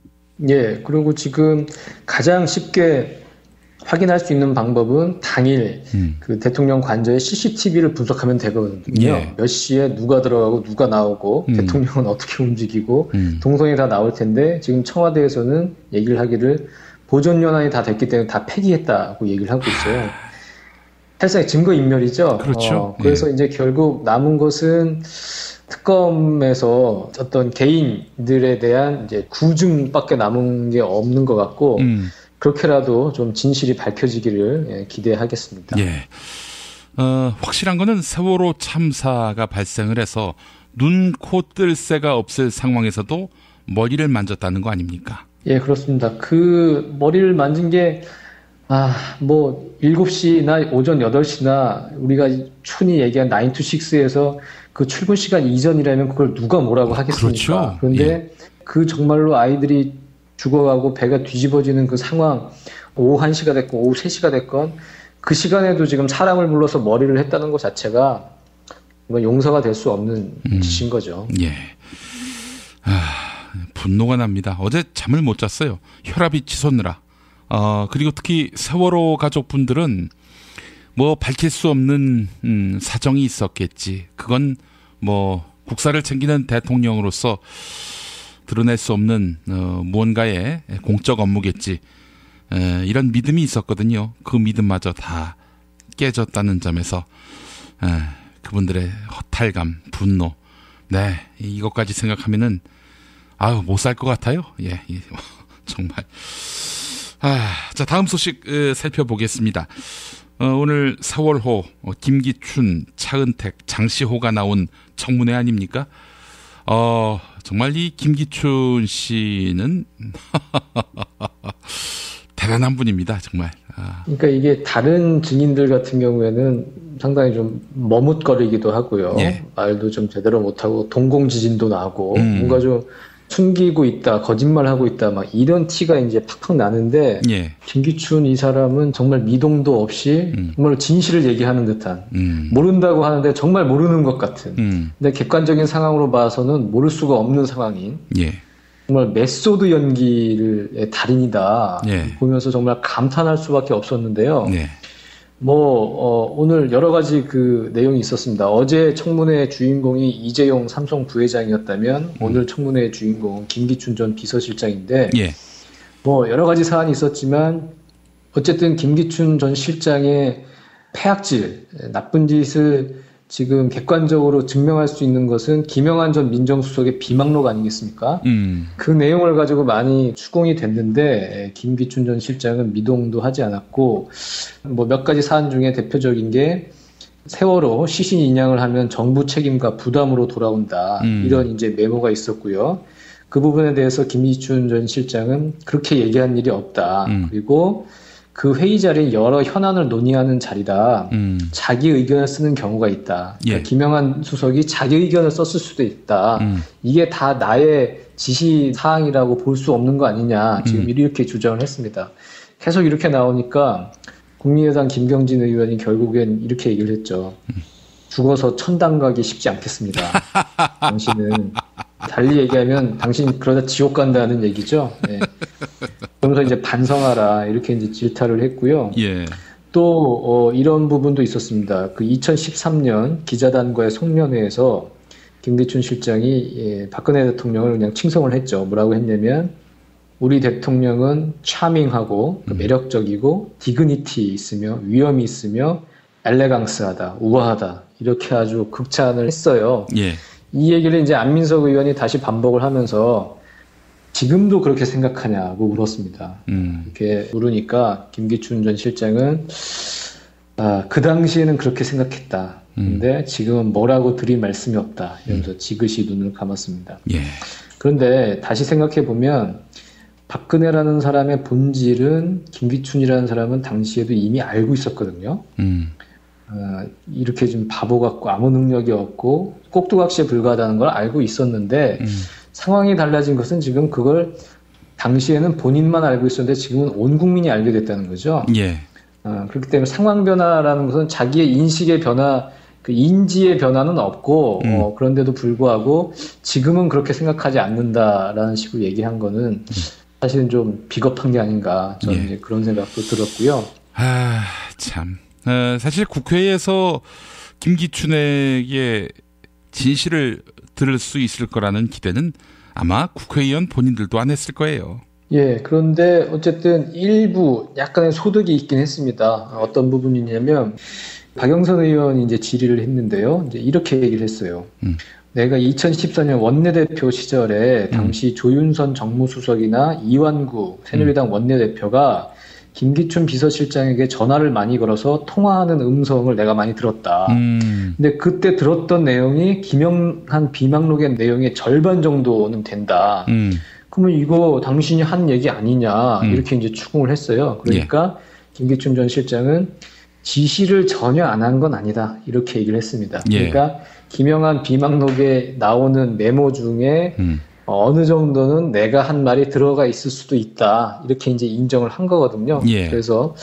Speaker 10: 예, 그리고 지금 가장 쉽게 확인할 수 있는 방법은 당일 그 대통령 관저의 CCTV를 분석하면 되거든요.
Speaker 1: 예.
Speaker 10: 몇 시에 누가 들어가고 누가 나오고 대통령은 어떻게 움직이고 동선이 다 나올 텐데 지금 청와대에서는 얘기를 하기를 보존연한이 다 됐기 때문에 다 폐기했다고 얘기를 하고 있어요. 사실상 증거인멸이죠.
Speaker 1: 그렇죠.
Speaker 10: 그래서 이제 결국 남은 것은 특검에서 어떤 개인들에 대한 이제 구증밖에 남은 게 없는 것 같고 그렇게라도 좀 진실이 밝혀지기를 기대하겠습니다.
Speaker 1: 예. 확실한 거는 세월호 참사가 발생을 해서 눈, 코 뜰 새가 없을 상황에서도 머리를 만졌다는 거 아닙니까?
Speaker 10: 예, 그렇습니다. 그 머리를 만진 게, 7시나 오전 8시나 우리가 춘이 얘기한 9 to 6에서 그 출근 시간 이전이라면 그걸 누가 뭐라고 하겠습니까?
Speaker 1: 그렇죠.
Speaker 10: 그런데
Speaker 1: 예.
Speaker 10: 그 정말로 아이들이 죽어가고 배가 뒤집어지는 그 상황, 오후 1시가 됐건 오후 3시가 됐건 그 시간에도 지금 사람을 불러서 머리를 했다는 것 자체가 용서가 될 수 없는 짓인 거죠.
Speaker 1: 예. 분노가 납니다. 어제 잠을 못 잤어요. 혈압이 치솟느라. 그리고 특히 세월호 가족분들은 뭐 밝힐 수 없는 사정이 있었겠지. 그건 뭐 국사를 챙기는 대통령으로서 드러낼 수 없는 무언가의 공적 업무겠지. 이런 믿음이 있었거든요. 그 믿음마저 다 깨졌다는 점에서 그분들의 허탈감, 분노. 네, 이것까지 생각하면은 못 살 것 같아요. 예, 정말. 자, 다음 소식 살펴보겠습니다. 오늘 세월호, 김기춘, 차은택, 장시호가 나온 청문회 아닙니까? 정말 이 김기춘 씨는 대단한 분입니다, 정말.
Speaker 10: 그러니까 이게 다른 증인들 같은 경우에는 상당히 좀 머뭇거리기도 하고요.
Speaker 1: 예.
Speaker 10: 말도 좀 제대로 못하고 동공지진도 나고 뭔가 좀 숨기고 있다, 거짓말하고 있다, 막 이런 티가 이제 팍팍 나는데
Speaker 1: 예.
Speaker 10: 김기춘 이 사람은 정말 미동도 없이 정말 진실을 얘기하는 듯한 모른다고 하는데 정말 모르는 것 같은 근데 객관적인 상황으로 봐서는 모를 수가 없는 상황인
Speaker 1: 예.
Speaker 10: 정말 메소드 연기의 달인이다
Speaker 1: 예.
Speaker 10: 보면서 정말 감탄할 수밖에 없었는데요.
Speaker 1: 예.
Speaker 10: 오늘 여러 가지 그 내용이 있었습니다. 어제 청문회 주인공이 이재용 삼성 부회장이었다면 오늘 청문회 주인공은 김기춘 전 비서실장인데
Speaker 1: 예.
Speaker 10: 여러 가지 사안이 있었지만 어쨌든 김기춘 전 실장의 폐악질, 나쁜 짓을 지금 객관적으로 증명할 수 있는 것은 김영한 전 민정수석의 비망록 아니겠습니까? 그 내용을 가지고 많이 추궁이 됐는데 김기춘 전 실장은 미동도 하지 않았고 몇 가지 사안 중에 대표적인 게 세월호 시신 인양을 하면 정부 책임과 부담으로 돌아온다. 이런 이제 메모가 있었고요. 그 부분에 대해서 김기춘 전 실장은 그렇게 얘기한 일이 없다. 그리고 그 회의 자리는 여러 현안을 논의하는 자리다. 자기 의견을 쓰는 경우가 있다. 그러니까
Speaker 1: 예.
Speaker 10: 김영한 수석이 자기 의견을 썼을 수도 있다. 이게 다 나의 지시 사항이라고 볼 수 없는 거 아니냐. 지금 이렇게 주장을 했습니다. 계속 이렇게 나오니까 국민의당 김경진 의원이 결국엔 이렇게 얘기를 했죠. 죽어서 천당 가기 쉽지 않겠습니다. 당신은 달리 얘기하면 당신 그러다 지옥 간다는 얘기죠. 네. 그러면서 이제 반성하라 이렇게 이제 질타를 했고요.
Speaker 1: 예.
Speaker 10: 또 이런 부분도 있었습니다. 그 2013년 기자단과의 송년회에서 김기춘 실장이 박근혜 대통령을 그냥 칭송을 했죠. 뭐라고 했냐면 우리 대통령은 차밍하고 매력적이고 디그니티 있으며 위엄이 있으며 엘레강스하다, 우아하다 이렇게 아주 극찬을 했어요.
Speaker 1: 예.
Speaker 10: 이 얘기를 이제 안민석 의원이 다시 반복을 하면서 지금도 그렇게 생각하냐고 물었습니다. 이렇게 물으니까 김기춘 전 실장은 그 당시에는 그렇게 생각했다. 근데 지금은 뭐라고 드릴 말씀이 없다. 이러면서 지그시 눈을 감았습니다.
Speaker 1: 예.
Speaker 10: 그런데 다시 생각해 보면 박근혜라는 사람의 본질은 김기춘이라는 사람은 당시에도 이미 알고 있었거든요. 이렇게 좀 바보 같고 아무 능력이 없고 꼭두각시에 불과하다는 걸 알고 있었는데 상황이 달라진 것은 지금 그걸 당시에는 본인만 알고 있었는데 지금은 온 국민이 알게 됐다는 거죠.
Speaker 1: 예.
Speaker 10: 그렇기 때문에 상황 변화라는 것은 자기의 인식의 변화, 그 인지의 변화는 없고 그런데도 불구하고 지금은 그렇게 생각하지 않는다라는 식으로 얘기한 거는 사실은 좀 비겁한 게 아닌가 저는
Speaker 1: 예.
Speaker 10: 이제 그런 생각도 들었고요.
Speaker 1: 참. 사실 국회에서 김기춘에게 진실을 들을 수 있을 거라는 기대는 아마 국회의원 본인들도 안 했을 거예요.
Speaker 10: 예, 그런데 어쨌든 일부 약간의 소득이 있긴 했습니다. 어떤 부분이냐면 박영선 의원이 이제 질의를 했는데요. 이제 이렇게 얘기를 했어요. 내가 2014년 원내대표 시절에 당시 조윤선 정무수석이나 이완구 새누리당 원내대표가 김기춘 비서실장에게 전화를 많이 걸어서 통화하는 음성을 내가 많이 들었다. 근데 그때 들었던 내용이 김영한 비망록의 내용의 절반 정도는 된다. 그러면 이거 당신이 한 얘기 아니냐 이렇게 이제 추궁을 했어요. 그러니까 김기춘 전 실장은 지시를 전혀 안 한 건 아니다 이렇게 얘기를 했습니다. 그러니까 김영한 비망록에 나오는 메모 중에 어느 정도는 내가 한 말이 들어가 있을 수도 있다 이렇게 이제 인정을 한 거거든요. 그래서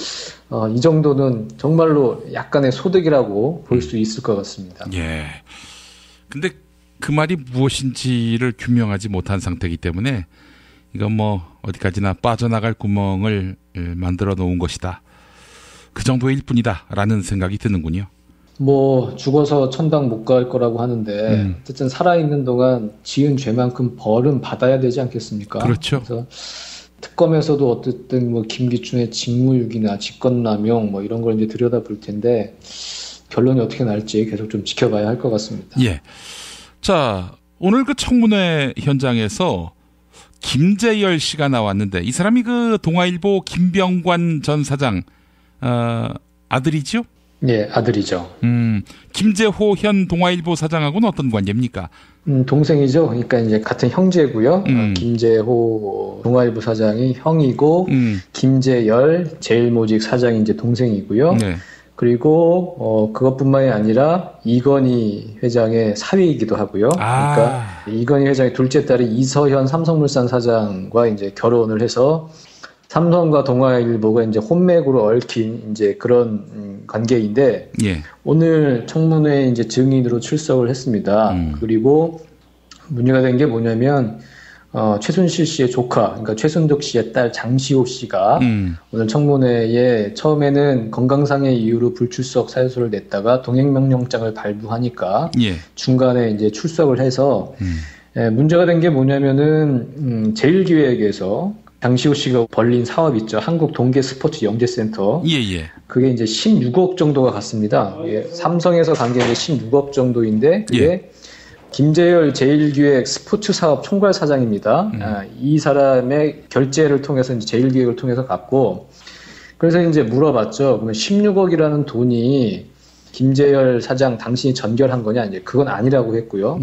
Speaker 10: 이 정도는 정말로 약간의 소득이라고 볼 수 있을 것 같습니다.
Speaker 1: 예. 근데 그 말이 무엇인지를 규명하지 못한 상태이기 때문에 이건 뭐 어디까지나 빠져나갈 구멍을 만들어 놓은 것이다. 그 정도일 뿐이다라는 생각이 드는군요.
Speaker 10: 뭐 죽어서 천당 못 갈 거라고 하는데 어쨌든 살아있는 동안 지은 죄만큼 벌은 받아야 되지 않겠습니까?
Speaker 1: 그렇죠.
Speaker 10: 그래서 특검에서도 어쨌든 뭐 김기춘의 직무유기나 직권남용 뭐 이런 걸 이제 들여다볼 텐데 결론이 어떻게 날지 계속 좀 지켜봐야 할 것 같습니다.
Speaker 1: 예. 자, 오늘 그 청문회 현장에서 김재열 씨가 나왔는데 이 사람이 그 동아일보 김병관 전 사장 아들이죠?
Speaker 10: 네, 아들이죠.
Speaker 1: 김재호 현 동아일보 사장하고는 어떤 관계입니까?
Speaker 10: 동생이죠. 그러니까 이제 같은 형제고요. 김재호 동아일보 사장이 형이고 김재열 제일모직 사장이 이제 동생이고요. 네. 그리고 그것뿐만이 아니라 이건희 회장의 사위이기도 하고요. 그러니까 이건희 회장의 둘째 딸이 이서현 삼성물산 사장과 이제 결혼을 해서 삼성과 동아일보가 이제 혼맥으로 얽힌 이제 그런 관계인데 오늘 청문회에 이제 증인으로 출석을 했습니다. 그리고 문제가 된 게 뭐냐면 최순실 씨의 조카, 그러니까 최순득 씨의 딸 장시호 씨가 오늘 청문회에 처음에는 건강상의 이유로 불출석 사유서를 냈다가 동행명령장을 발부하니까 중간에 이제 출석을 해서 문제가 된 게 뭐냐면은 제일기획에서 장시호 씨가 벌린 사업 있죠. 한국 동계 스포츠 영재센터. 그게 이제 16억 정도가 갔습니다. 삼성에서 간 게 이제 16억 정도인데 그게 김재열 제일기획 스포츠 사업 총괄 사장입니다. 이 사람의 결제를 통해서 이제 제일기획을 통해서 갔고 그래서 이제 물어봤죠. 그러면 16억이라는 돈이 김재열 사장 당신이 전결한 거냐? 이제 그건 아니라고 했고요.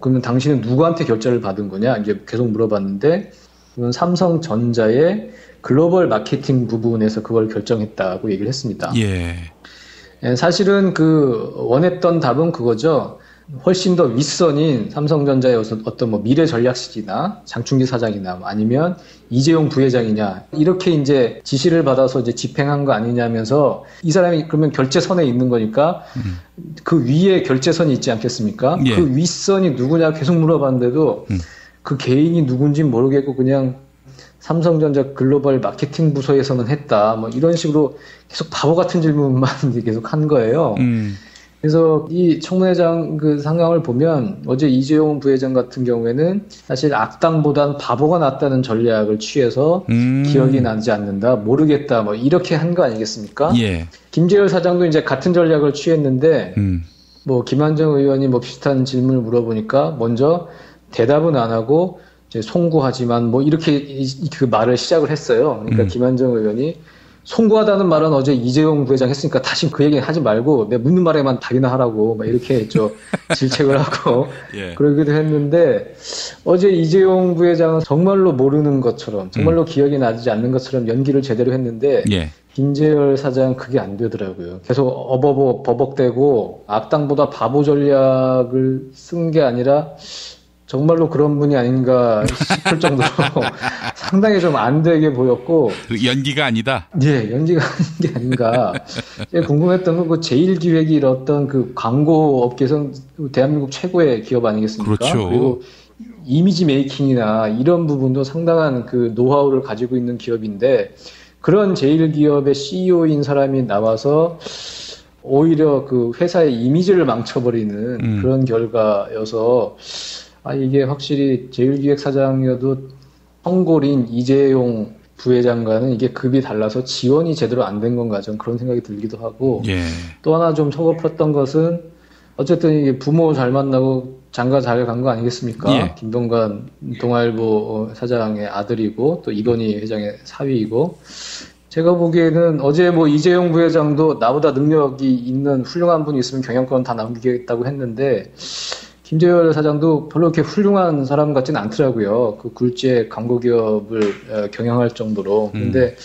Speaker 10: 그러면 당신은 누구한테 결제를 받은 거냐? 이제 계속 물어봤는데 그건 삼성전자의 글로벌 마케팅 부분에서 그걸 결정했다고 얘기를 했습니다. 사실은 그 원했던 답은 그거죠. 훨씬 더 윗선인 삼성전자의 어떤 뭐 미래 전략실이나 장충기 사장이나 아니면 이재용 부회장이냐 이렇게 이제 지시를 받아서 이제 집행한 거 아니냐면서 이 사람이 그러면 결제선에 있는 거니까 그 위에 결제선이 있지 않겠습니까? 그 윗선이 누구냐 계속 물어봤는데도 그 개인이 누군지 모르겠고 그냥 삼성전자 글로벌 마케팅 부서에서는 했다. 뭐 이런 식으로 계속 바보 같은 질문만 계속 한 거예요. 그래서 이 청문회장 그 상황을 보면 어제 이재용 부회장 같은 경우에는 사실 악당보단 바보가 낫다는 전략을 취해서 기억이 나지 않는다, 모르겠다, 뭐 이렇게 한 거 아니겠습니까? 김재열 사장도 이제 같은 전략을 취했는데 뭐 김한정 의원이 뭐 비슷한 질문을 물어보니까 먼저 대답은 안 하고 이제 송구하지만 뭐 이렇게 그 말을 시작을 했어요. 그러니까 김한정 의원이 송구하다는 말은 어제 이재용 부회장 했으니까 다시 그 얘기는 하지 말고 내 묻는 말에만 답이나 하라고 막 이렇게 했죠. 질책을 하고 그러기도 했는데 어제 이재용 부회장은 정말로 모르는 것처럼 정말로 기억이 나지 않는 것처럼 연기를 제대로 했는데 김재열 사장 그게 안 되더라고요. 계속 버벅대고 악당보다 바보 전략을 쓴 게 아니라 정말로 그런 분이 아닌가 싶을 정도로 상당히 좀 안 되게 보였고.
Speaker 1: 연기가 아니다?
Speaker 10: 연기가 아닌 게 아닌가. 제가 궁금했던 건 그 제일기획이 이뤘던 그 광고 업계에서 대한민국 최고의 기업 아니겠습니까?
Speaker 1: 그렇죠.
Speaker 10: 그리고 이미지 메이킹이나 이런 부분도 상당한 그 노하우를 가지고 있는 기업인데 그런 제일기업의 CEO인 사람이 나와서 오히려 그 회사의 이미지를 망쳐버리는 그런 결과여서 이게 확실히 제일기획사장이어도 성골인 이재용 부회장과는 이게 급이 달라서 지원이 제대로 안 된 건가 좀 그런 생각이 들기도 하고 또 하나 좀 서글펐던 것은 어쨌든 이게 부모 잘 만나고 장가 잘 간 거 아니겠습니까? 김병관 동아일보 사장의 아들이고 또 이건희 회장의 사위이고 제가 보기에는 어제 뭐 이재용 부회장도 나보다 능력이 있는 훌륭한 분이 있으면 경영권 다 남기겠다고 했는데 김재열 사장도 별로 그렇게 훌륭한 사람 같지는 않더라고요. 그 굴지의 광고 기업을 경영할 정도로. 근데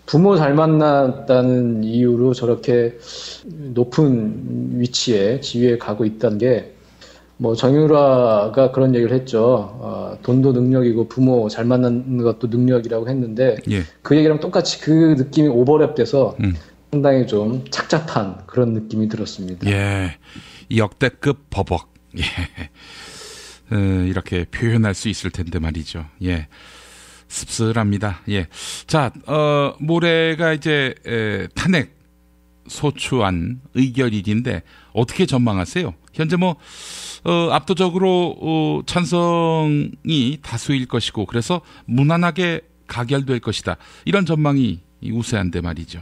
Speaker 10: 부모 잘 만났다는 이유로 저렇게 높은 위치에 지위에 가고 있다는 게, 뭐 정유라가 그런 얘기를 했죠. 돈도 능력이고 부모 잘 만나는 것도 능력이라고 했는데, 예. 그 얘기랑 똑같이 그 느낌이 오버랩돼서 상당히 좀 착잡한 그런 느낌이 들었습니다.
Speaker 1: 예, 역대급 버벅. 예. 이렇게 표현할 수 있을 텐데 말이죠. 예. 씁쓸합니다. 예. 자, 모레가 이제, 탄핵 소추안 의결일인데, 어떻게 전망하세요? 현재 압도적으로, 찬성이 다수일 것이고, 그래서 무난하게 가결될 것이다. 이런 전망이 우세한데 말이죠.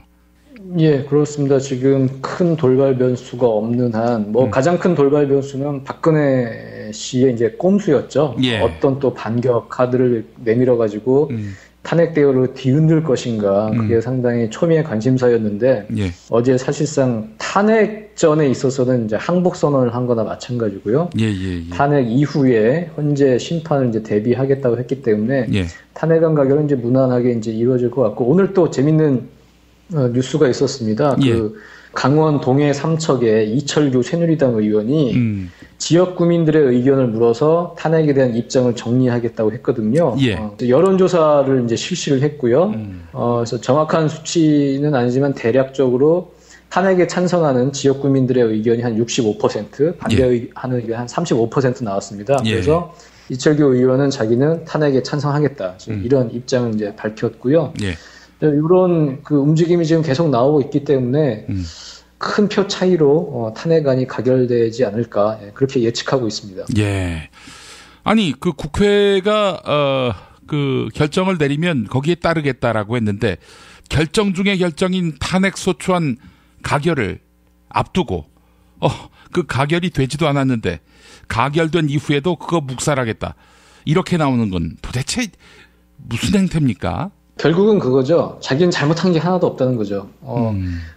Speaker 10: 예, 그렇습니다. 지금 큰 돌발 변수가 없는 한, 가장 큰 돌발 변수는 박근혜 씨의 이제 꼼수였죠. 예. 어떤 또 반격 카드를 내밀어가지고 탄핵 대우를 뒤흔들 것인가. 그게 상당히 초미의 관심사였는데, 예. 어제 사실상 탄핵전에 있어서는 이제 항복 선언을 한 거나 마찬가지고요. 예. 탄핵 이후에 현재 심판을 이제 대비하겠다고 했기 때문에, 예. 탄핵안 가결은 이제 무난하게 이제 이루어질 것 같고, 오늘 또 재밌는 뉴스가 있었습니다. 예. 그 강원 동해 삼척의 이철규 새누리당 의원이 지역 구민들의 의견을 물어서 탄핵에 대한 입장을 정리하겠다고 했거든요. 예. 여론조사를 이제 실시를 했고요. 그래서 정확한 수치는 아니지만 대략적으로 탄핵에 찬성하는 지역 구민들의 의견이 한 65%, 반대하는 의견이 한 35% 나왔습니다. 예. 그래서 이철규 의원은 자기는 탄핵에 찬성하겠다. 지금 이런 입장을 이제 밝혔고요. 예. 이런 그 움직임이 지금 계속 나오고 있기 때문에 큰 표 차이로 탄핵안이 가결되지 않을까, 그렇게 예측하고 있습니다.
Speaker 1: 예. 아니 그 국회가 그 결정을 내리면 거기에 따르겠다라고 했는데 결정 중에 결정인 탄핵 소추안 가결을 앞두고 그 가결이 되지도 않았는데 가결된 이후에도 그거 묵살하겠다 이렇게 나오는 건 도대체 무슨 행태입니까?
Speaker 10: 결국은 그거죠. 자기는 잘못한 게 하나도 없다는 거죠.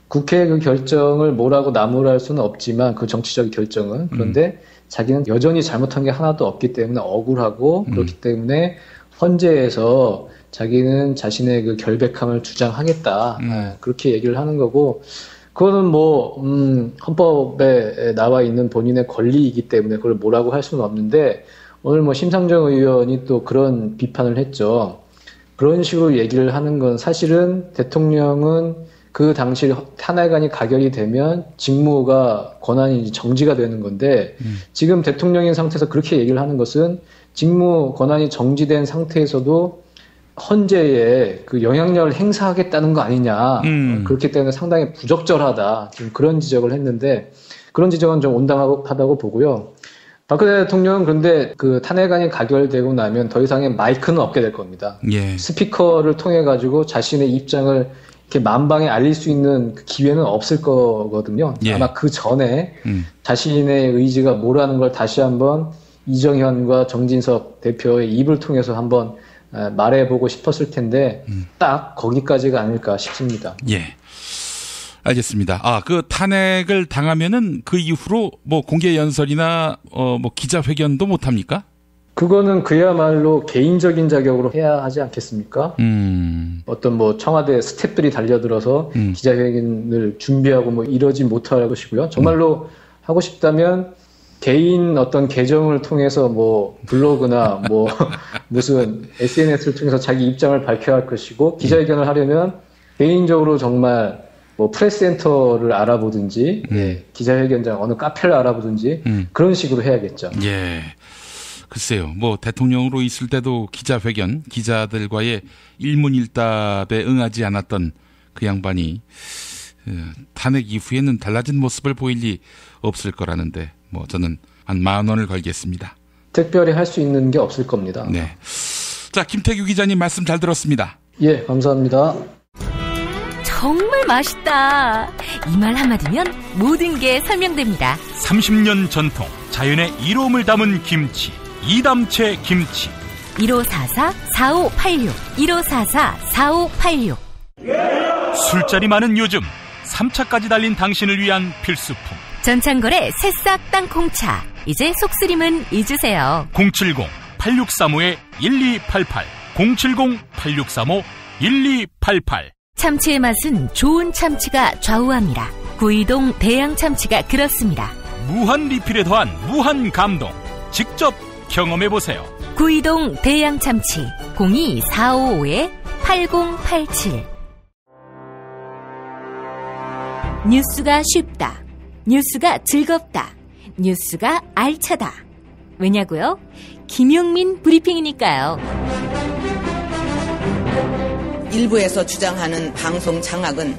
Speaker 10: 국회의 그 결정을 뭐라고 나무랄 수는 없지만 그 정치적 결정은 그런데 자기는 여전히 잘못한 게 하나도 없기 때문에 억울하고 그렇기 때문에 헌재에서 자기는 자신의 그 결백함을 주장하겠다. 그렇게 얘기를 하는 거고 그거는 헌법에 나와 있는 본인의 권리이기 때문에 그걸 뭐라고 할 수는 없는데 오늘 심상정 의원이 또 그런 비판을 했죠. 그런 식으로 얘기를 하는 건 사실은 대통령은 그 당시 탄핵안이 가결이 되면 직무가 권한이 정지가 되는 건데 지금 대통령인 상태에서 그렇게 얘기를 하는 것은 직무 권한이 정지된 상태에서도 헌재에 그 영향력을 행사하겠다는 거 아니냐. 그렇기 때문에 상당히 부적절하다. 지금 그런 지적을 했는데 그런 지적은 좀 온당하다고 보고요. 박근혜 대통령은 그런데 그 탄핵안이 가결되고 나면 더 이상의 마이크는 없게 될 겁니다. 예. 스피커를 통해 가지고 자신의 입장을 이렇게 만방에 알릴 수 있는 그 기회는 없을 거거든요. 예. 아마 그 전에 자신의 의지가 뭐라는 걸 다시 한번 이정현과 정진석 대표의 입을 통해서 한번 말해보고 싶었을 텐데 딱 거기까지가 아닐까 싶습니다.
Speaker 1: 예. 알겠습니다. 그 탄핵을 당하면은 그 이후로 공개 연설이나 기자회견도 못 합니까?
Speaker 10: 그거는 그야말로 개인적인 자격으로 해야 하지 않겠습니까? 어떤 청와대 스태프들이 달려들어서 기자회견을 준비하고 이러지 못할 것이고요. 정말로 하고 싶다면 개인 어떤 계정을 통해서 블로그나 무슨 SNS를 통해서 자기 입장을 밝혀야 할 것이고 기자회견을 하려면 개인적으로 정말 프레스센터를 알아보든지, 기자회견장 어느 카페를 알아보든지, 그런 식으로 해야겠죠.
Speaker 1: 예. 글쎄요, 대통령으로 있을 때도 기자회견, 기자들과의 일문일답에 응하지 않았던 그 양반이, 탄핵 이후에는 달라진 모습을 보일 리 없을 거라는데, 저는 한 10,000원을 걸겠습니다.
Speaker 10: 특별히 할 수 있는 게 없을 겁니다.
Speaker 1: 네. 자, 김태규 기자님 말씀 잘 들었습니다.
Speaker 10: 예, 감사합니다.
Speaker 8: 정말 맛있다. 이 말 한마디면 모든 게 설명됩니다.
Speaker 7: 30년 전통 자연의 이로움을 담은 김치 이담채 김치
Speaker 8: 1544-4586 1544-4586
Speaker 7: 술자리 많은 요즘 3차까지 달린 당신을 위한 필수품
Speaker 8: 전창걸의 새싹 땅콩차 이제 속쓰림은 잊으세요.
Speaker 7: 070-8635-1288 070-8635-1288
Speaker 8: 참치의 맛은 좋은 참치가 좌우합니다. 구이동 대양 참치가 그렇습니다.
Speaker 7: 무한 리필에 더한 무한 감동. 직접 경험해보세요.
Speaker 8: 구이동 대양 참치 02-455-8087 뉴스가 쉽다. 뉴스가 즐겁다. 뉴스가 알차다. 왜냐고요? 김용민 브리핑이니까요.
Speaker 11: 일부에서 주장하는 방송 장악은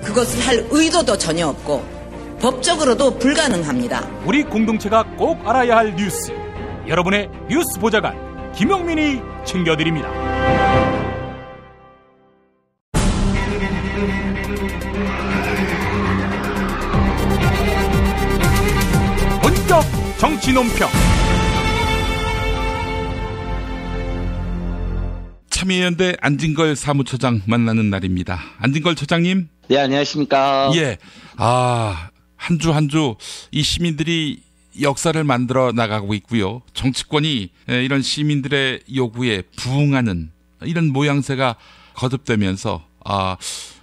Speaker 11: 그것을 할 의도도 전혀 없고 법적으로도 불가능합니다.
Speaker 7: 우리 공동체가 꼭 알아야 할 뉴스. 여러분의 뉴스 보좌관 김용민이 챙겨드립니다. 본격 정치 논평.
Speaker 1: 참여연대 안진걸 사무처장 만나는 날입니다. 안진걸 처장님.
Speaker 12: 네, 안녕하십니까.
Speaker 1: 예. 한 주 한 주 이 시민들이 역사를 만들어 나가고 있고요. 정치권이 이런 시민들의 요구에 부응하는 이런 모양새가 거듭되면서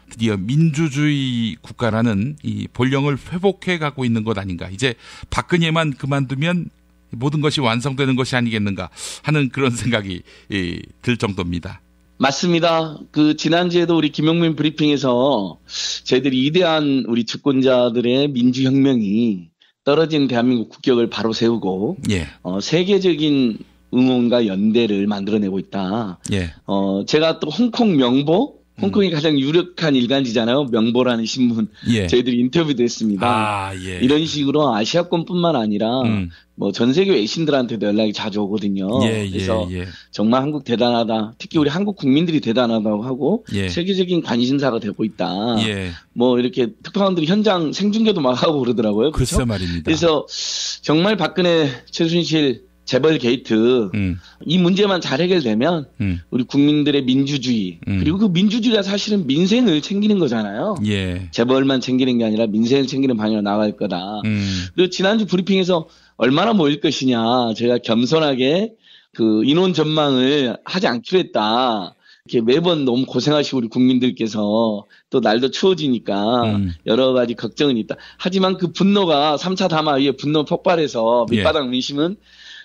Speaker 1: 드디어 민주주의 국가라는 이 본령을 회복해 가고 있는 것 아닌가. 이제 박근혜만 그만두면 모든 것이 완성되는 것이 아니겠는가 하는 그런 생각이 들 정도입니다.
Speaker 12: 맞습니다. 지난주에도 우리 김용민 브리핑에서 저희들이 이대한 우리 주권자들의 민주혁명이 떨어진 대한민국 국격을 바로 세우고,
Speaker 1: 예.
Speaker 12: 세계적인 응원과 연대를 만들어내고 있다.
Speaker 1: 예.
Speaker 12: 제가 또 홍콩 명보, 홍콩이 가장 유력한 일간지잖아요. 명보라는 신문.
Speaker 1: 예.
Speaker 12: 저희들이 인터뷰도 했습니다.
Speaker 1: 예.
Speaker 12: 이런 식으로 아시아권뿐만 아니라 전 세계 외신들한테도 연락이 자주 오거든요. 그래서 정말 한국 대단하다. 특히 우리 한국 국민들이 대단하다고 하고 세계적인 관심사가 되고 있다. 이렇게 특파원들이 현장 생중계도 막 하고 그러더라고요. 그렇죠?
Speaker 1: 글쎄 말입니다.
Speaker 12: 그래서 정말 박근혜, 최순실 재벌 게이트 이 문제만 잘 해결되면 우리 국민들의 민주주의 그리고 그 민주주의가 사실은 민생을 챙기는 거잖아요. 재벌만 챙기는 게 아니라 민생을 챙기는 방향으로 나갈 거다. 그리고 지난주 브리핑에서 얼마나 모일 것이냐 제가 겸손하게 인원 전망을 하지 않기로 했다. 이렇게 매번 너무 고생하시고 우리 국민들께서 또 날도 추워지니까 여러 가지 걱정은 있다. 하지만 그 분노가 3차 담화 위에 분노 폭발해서 밑바닥 민심은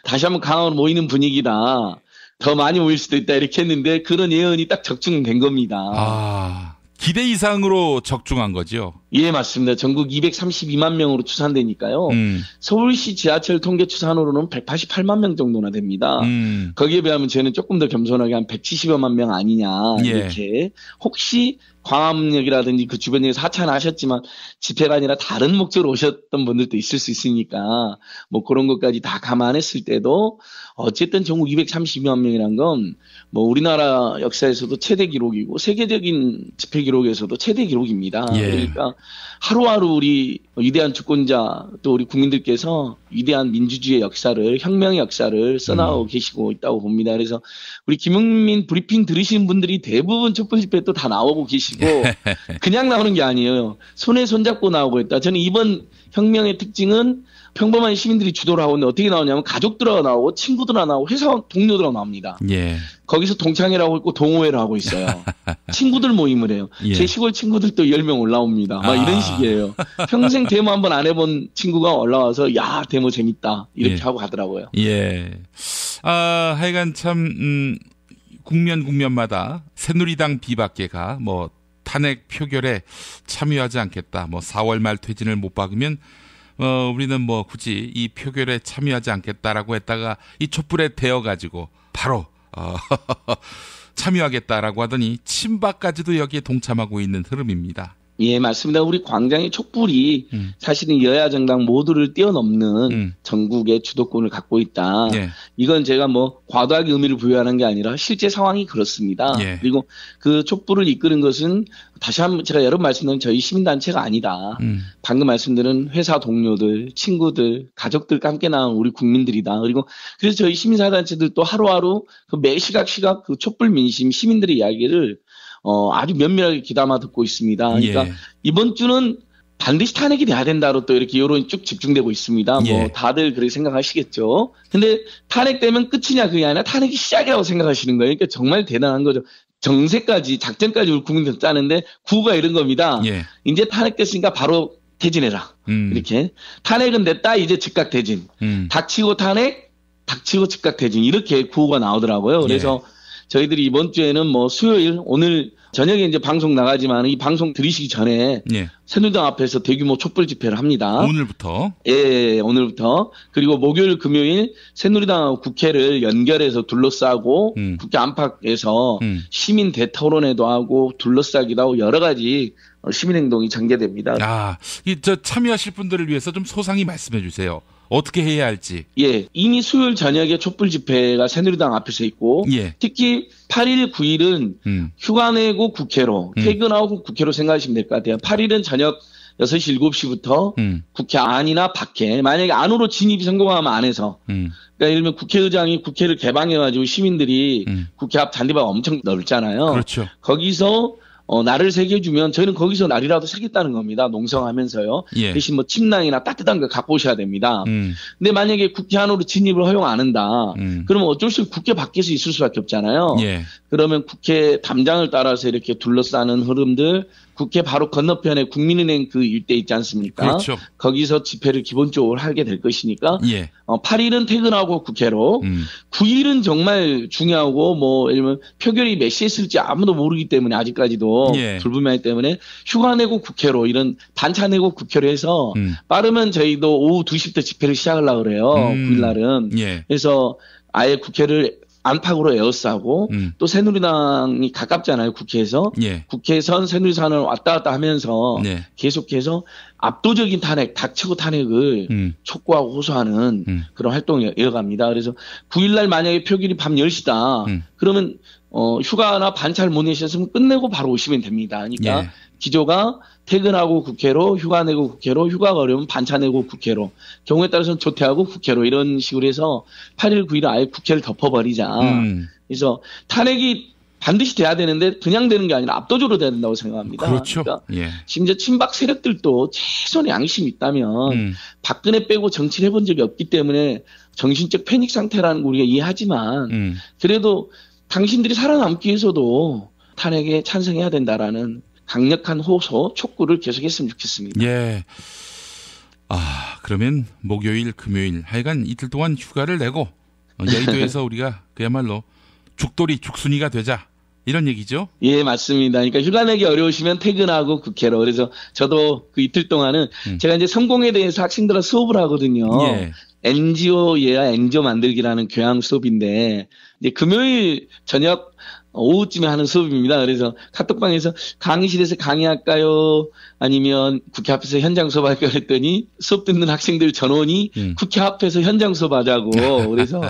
Speaker 12: 다시 한번 강화로 모이는 분위기다. 더 많이 모일 수도 있다. 이렇게 했는데 그런 예언이 딱 적중된 겁니다.
Speaker 1: 기대 이상으로 적중한 거죠?
Speaker 12: 예, 맞습니다. 전국 232만 명으로 추산되니까요. 서울시 지하철 통계 추산으로는 188만 명 정도나 됩니다. 거기에 비하면 저희는 조금 더 겸손하게 한 170여만 명 아니냐. 이렇게. 혹시 광화문역이라든지 그 주변에 하차하셨지만 집회가 아니라 다른 목적으로 오셨던 분들도 있을 수 있으니까 그런 것까지 다 감안했을 때도 어쨌든 전국 232만 명이란 건 우리나라 역사에서도 최대 기록이고 세계적인 집회 기록에서도 최대 기록입니다. 그러니까 하루하루 우리 위대한 주권자 또 우리 국민들께서 위대한 민주주의의 역사를 혁명의 역사를 써나가고 계시고 있다고 봅니다. 그래서 우리 김용민 브리핑 들으시는 분들이 대부분 촛불 집회 또 다 나오고 계시고 그냥 나오는 게 아니에요. 손에 손잡고 나오고 있다. 저는 이번 혁명의 특징은 평범한 시민들이 주도를 하고 있는데 어떻게 나오냐면 가족들하고 나오고 친구들하고 나오고 회사 동료들하고 나옵니다. 거기서 동창회라고 있고 동호회를 하고 있어요. 친구들 모임을 해요. 제 시골 친구들도 10명 올라옵니다. 이런 식이에요. 평생 데모 한번 안 해본 친구가 올라와서 야 데모 재밌다 이렇게 하고 가더라고요.
Speaker 1: 하여간 참 국면마다 새누리당 비박계가 탄핵 표결에 참여하지 않겠다. 4월 말 퇴진을 못 박으면 우리는 굳이 이 표결에 참여하지 않겠다라고 했다가 이 촛불에 대어가지고 바로 참여하겠다라고 하더니 친박까지도 여기에 동참하고 있는 흐름입니다.
Speaker 12: 예, 맞습니다. 우리 광장의 촛불이 사실은 여야 정당 모두를 뛰어넘는 전국의 주도권을 갖고 있다. 이건 제가 과도하게 의미를 부여하는 게 아니라 실제 상황이 그렇습니다. 그리고 그 촛불을 이끄는 것은 다시 한번 제가 여러 번 말씀드린 저희 시민단체가 아니다. 방금 말씀드린 회사 동료들, 친구들, 가족들과 함께 나온 우리 국민들이다. 그리고 그래서 저희 시민사단체들도 하루하루 매 시각 그 촛불 민심 시민들의 이야기를 아주 면밀하게 귀담아 듣고 있습니다. 그러니까 이번 주는 반드시 탄핵이 돼야 된다로 또 이렇게 여론이 쭉 집중되고 있습니다.
Speaker 1: 예.
Speaker 12: 뭐 다들 그렇게 생각하시겠죠. 근데 탄핵되면 끝이냐 그게 아니라 탄핵이 시작이라고 생각하시는 거예요. 그러니까 정말 대단한 거죠. 정세까지 작전까지 우리 국민들 짜는데 구호가 이런 겁니다.
Speaker 1: 예.
Speaker 12: 이제 탄핵됐으니까 바로 퇴진해라. 이렇게 탄핵은 됐다 이제 즉각 퇴진. 닥치고 탄핵, 닥치고 즉각 퇴진 이렇게 구호가 나오더라고요. 그래서 저희들이 이번 주에는 뭐 수요일 오늘 저녁에 이제 방송 나가지만 이 방송 들으시기 전에 새누리당 앞에서 대규모 촛불 집회를 합니다.
Speaker 1: 오늘부터?
Speaker 12: 예, 오늘부터. 그리고 목요일, 금요일 새누리당하고 국회를 연결해서 둘러싸고 국회 안팎에서 시민 대토론회도 하고 둘러싸기도 하고 여러 가지 시민행동이 전개됩니다.
Speaker 1: 아, 저 참여하실 분들을 위해서 좀 소상히 말씀해 주세요. 어떻게 해야 할지.
Speaker 12: 예, 이미 수요일 저녁에 촛불 집회가 새누리당 앞에서 있고 특히 8일, 9일은 휴가 내고 국회로 퇴근하고 국회로 생각하시면 될 것 같아요. 8일은 저녁 6시, 7시부터 국회 안이나 밖에 만약에 안으로 진입이 성공하면 안에서 그러니까 예를 들면 국회의장이 국회를 개방해가지고 시민들이 국회 앞 잔디밭 엄청 넓잖아요.
Speaker 1: 그렇죠.
Speaker 12: 거기서 날을 새겨주면 저희는 거기서 날이라도 새겠다는 겁니다. 농성하면서요. 대신 뭐 침낭이나 따뜻한 거 갖고 오셔야 됩니다. 근데 만약에 국회 안으로 진입을 허용 안 한다. 그러면 어쩔 수 없이 국회 밖에서 있을 수밖에 없잖아요. 그러면 국회 담장을 따라서 이렇게 둘러싸는 흐름들 국회 바로 건너편에 국민은행 그 일대 있지 않습니까?
Speaker 1: 그렇죠.
Speaker 12: 거기서 집회를 기본적으로 하게 될 것이니까 8일은 퇴근하고 국회로 9일은 정말 중요하고 뭐 예를 들면 표결이 몇 시에 있을지 아무도 모르기 때문에 아직까지도 불분명하기 때문에 휴가 내고 국회로 이런 반차 내고 국회로 해서 빠르면 저희도 오후 2시부터 집회를 시작하려고 그래요. 9일 날은. 그래서 아예 국회를 안팎으로 에워싸고 또 새누리당이 가깝잖아요. 국회에서. 국회에선 새누리당을 왔다 갔다 하면서 계속해서 압도적인 탄핵, 닥치고 탄핵을 촉구하고 호소하는 그런 활동을 이어갑니다. 그래서 9일날 만약에 표결이 밤 10시다. 그러면 휴가나 반차를 못 내셨으면 끝내고 바로 오시면 됩니다. 그러니까 기조가 퇴근하고 국회로, 휴가 내고 국회로, 휴가가 어려우면 반차 내고 국회로, 경우에 따라서는 조퇴하고 국회로 이런 식으로 해서 8일, 9일은 아예 국회를 덮어버리자. 그래서 탄핵이 반드시 돼야 되는데 그냥 되는 게 아니라 압도적으로 돼야 된다고 생각합니다.
Speaker 1: 그렇죠.
Speaker 12: 그러니까 심지어 친박 세력들도 최소한의 양심이 있다면 박근혜 빼고 정치를 해본 적이 없기 때문에 정신적 패닉 상태라는 거 우리가 이해하지만 그래도 당신들이 살아남기 위해서도 탄핵에 찬성해야 된다라는 강력한 호소, 촉구를 계속했으면 좋겠습니다.
Speaker 1: 예. 아, 그러면 목요일, 금요일 하여간 이틀 동안 휴가를 내고 여의도에서 우리가 그야말로 죽돌이 죽순이가 되자 이런 얘기죠?
Speaker 12: 예, 맞습니다. 그러니까 휴가 내기 어려우시면 퇴근하고 국회로. 그래서 저도 그 이틀 동안은 제가 이제 성공에 대해서 학생들과 수업을 하거든요. NGO 예야 NGO 만들기라는 교양 수업인데 이제 금요일 저녁 오후쯤에 하는 수업입니다. 그래서 카톡방에서 강의실에서 강의할까요? 아니면 국회 앞에서 현장 수업할까요? 했더니 수업 듣는 학생들 전원이 국회 앞에서 현장 수업하자고. 그래서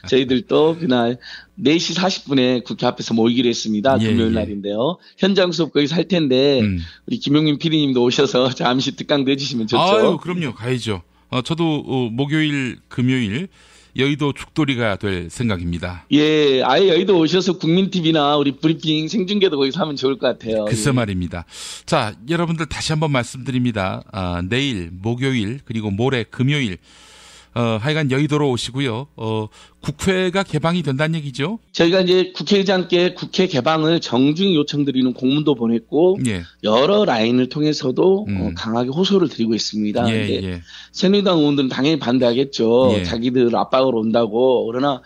Speaker 12: 저희들도 그날 4시 40분에 국회 앞에서 모이기로 했습니다. 금요일 날인데요. 현장 수업 거기서 할 텐데 우리 김용민 PD님도 오셔서 잠시 특강도 해주시면 좋죠.
Speaker 1: 아유, 그럼요. 가야죠. 저도 목요일, 금요일 여의도 죽돌이가 될 생각입니다.
Speaker 12: 예, 아예 여의도 오셔서 국민TV나 우리 브리핑 생중계도 거기서 하면 좋을 것 같아요.
Speaker 1: 글쎄 말입니다. 자, 여러분들 다시 한번 말씀드립니다. 내일, 목요일, 그리고 모레, 금요일, 하여간 여의도로 오시고요. 국회가 개방이 된다는 얘기죠?
Speaker 12: 저희가 이제 국회의장께 국회 개방을 정중히 요청드리는 공문도 보냈고 여러 라인을 통해서도 강하게 호소를 드리고 있습니다. 새누리당 의원들은 당연히 반대하겠죠. 자기들 압박으로 온다고. 그러나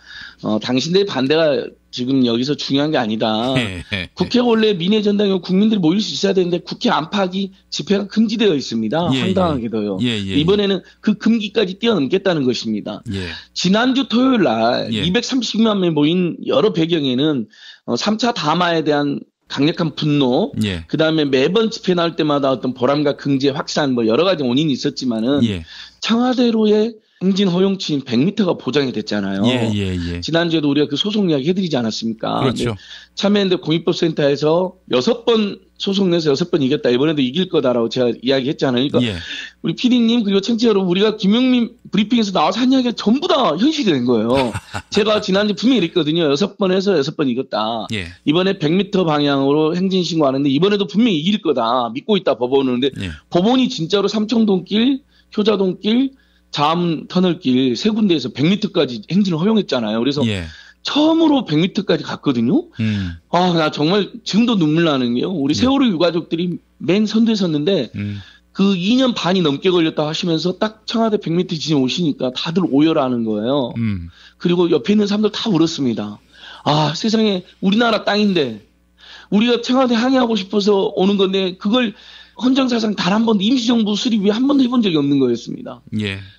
Speaker 12: 당신들의 반대가 지금 여기서 중요한 게 아니다. 국회가 원래 민의 전당이고 국민들이 모일 수 있어야 되는데 국회 안팎이 집회가 금지되어 있습니다. 황당하게도요. 이번에는 그 금기까지 뛰어넘겠다는 것입니다. 지난주 토요일 날 230만 명 모인 여러 배경에는 3차 담화에 대한 강력한 분노, 그다음에 매번 집회 나올 때마다 어떤 보람과 긍지의 확산 뭐 여러 가지 원인이 있었지만은 청와대로의 행진 허용치인 100m가 보장이 됐잖아요.
Speaker 1: 예.
Speaker 12: 지난주에도 우리가 그 소송 이야기 해드리지 않았습니까?
Speaker 1: 그렇죠.
Speaker 12: 참여연대 공익법센터에서 6번 소송 내서 6번 이겼다. 이번에도 이길 거다라고 제가 이야기했잖아요. 그러니까 우리 PD님 그리고 청취자 여러분, 우리가 김용민 브리핑에서 나와서 한 이야기가 전부 다 현실이 된 거예요. 제가 지난주 분명히 이랬거든요. 6번에서 6번 이겼다. 이번에 100m 방향으로 행진 신고하는데 이번에도 분명히 이길 거다. 믿고 있다 법원은. 근데 법원이 진짜로 삼청동길, 효자동길, 자암 터널길 세 군데에서 100m까지 행진을 허용했잖아요. 그래서 처음으로 100m까지 갔거든요. 나 정말 지금도 눈물 나는 게요. 우리 세월호 유가족들이 맨 선두에 섰는데 그 2년 반이 넘게 걸렸다 하시면서 딱 청와대 100m 지점 오시니까 다들 오열하는 거예요. 그리고 옆에 있는 사람들 다 울었습니다. 세상에 우리나라 땅인데 우리가 청와대 항의하고 싶어서 오는 건데 그걸 헌정사상 단 한 번도 임시정부 수립 위에 한 번도 해본 적이 없는 거였습니다.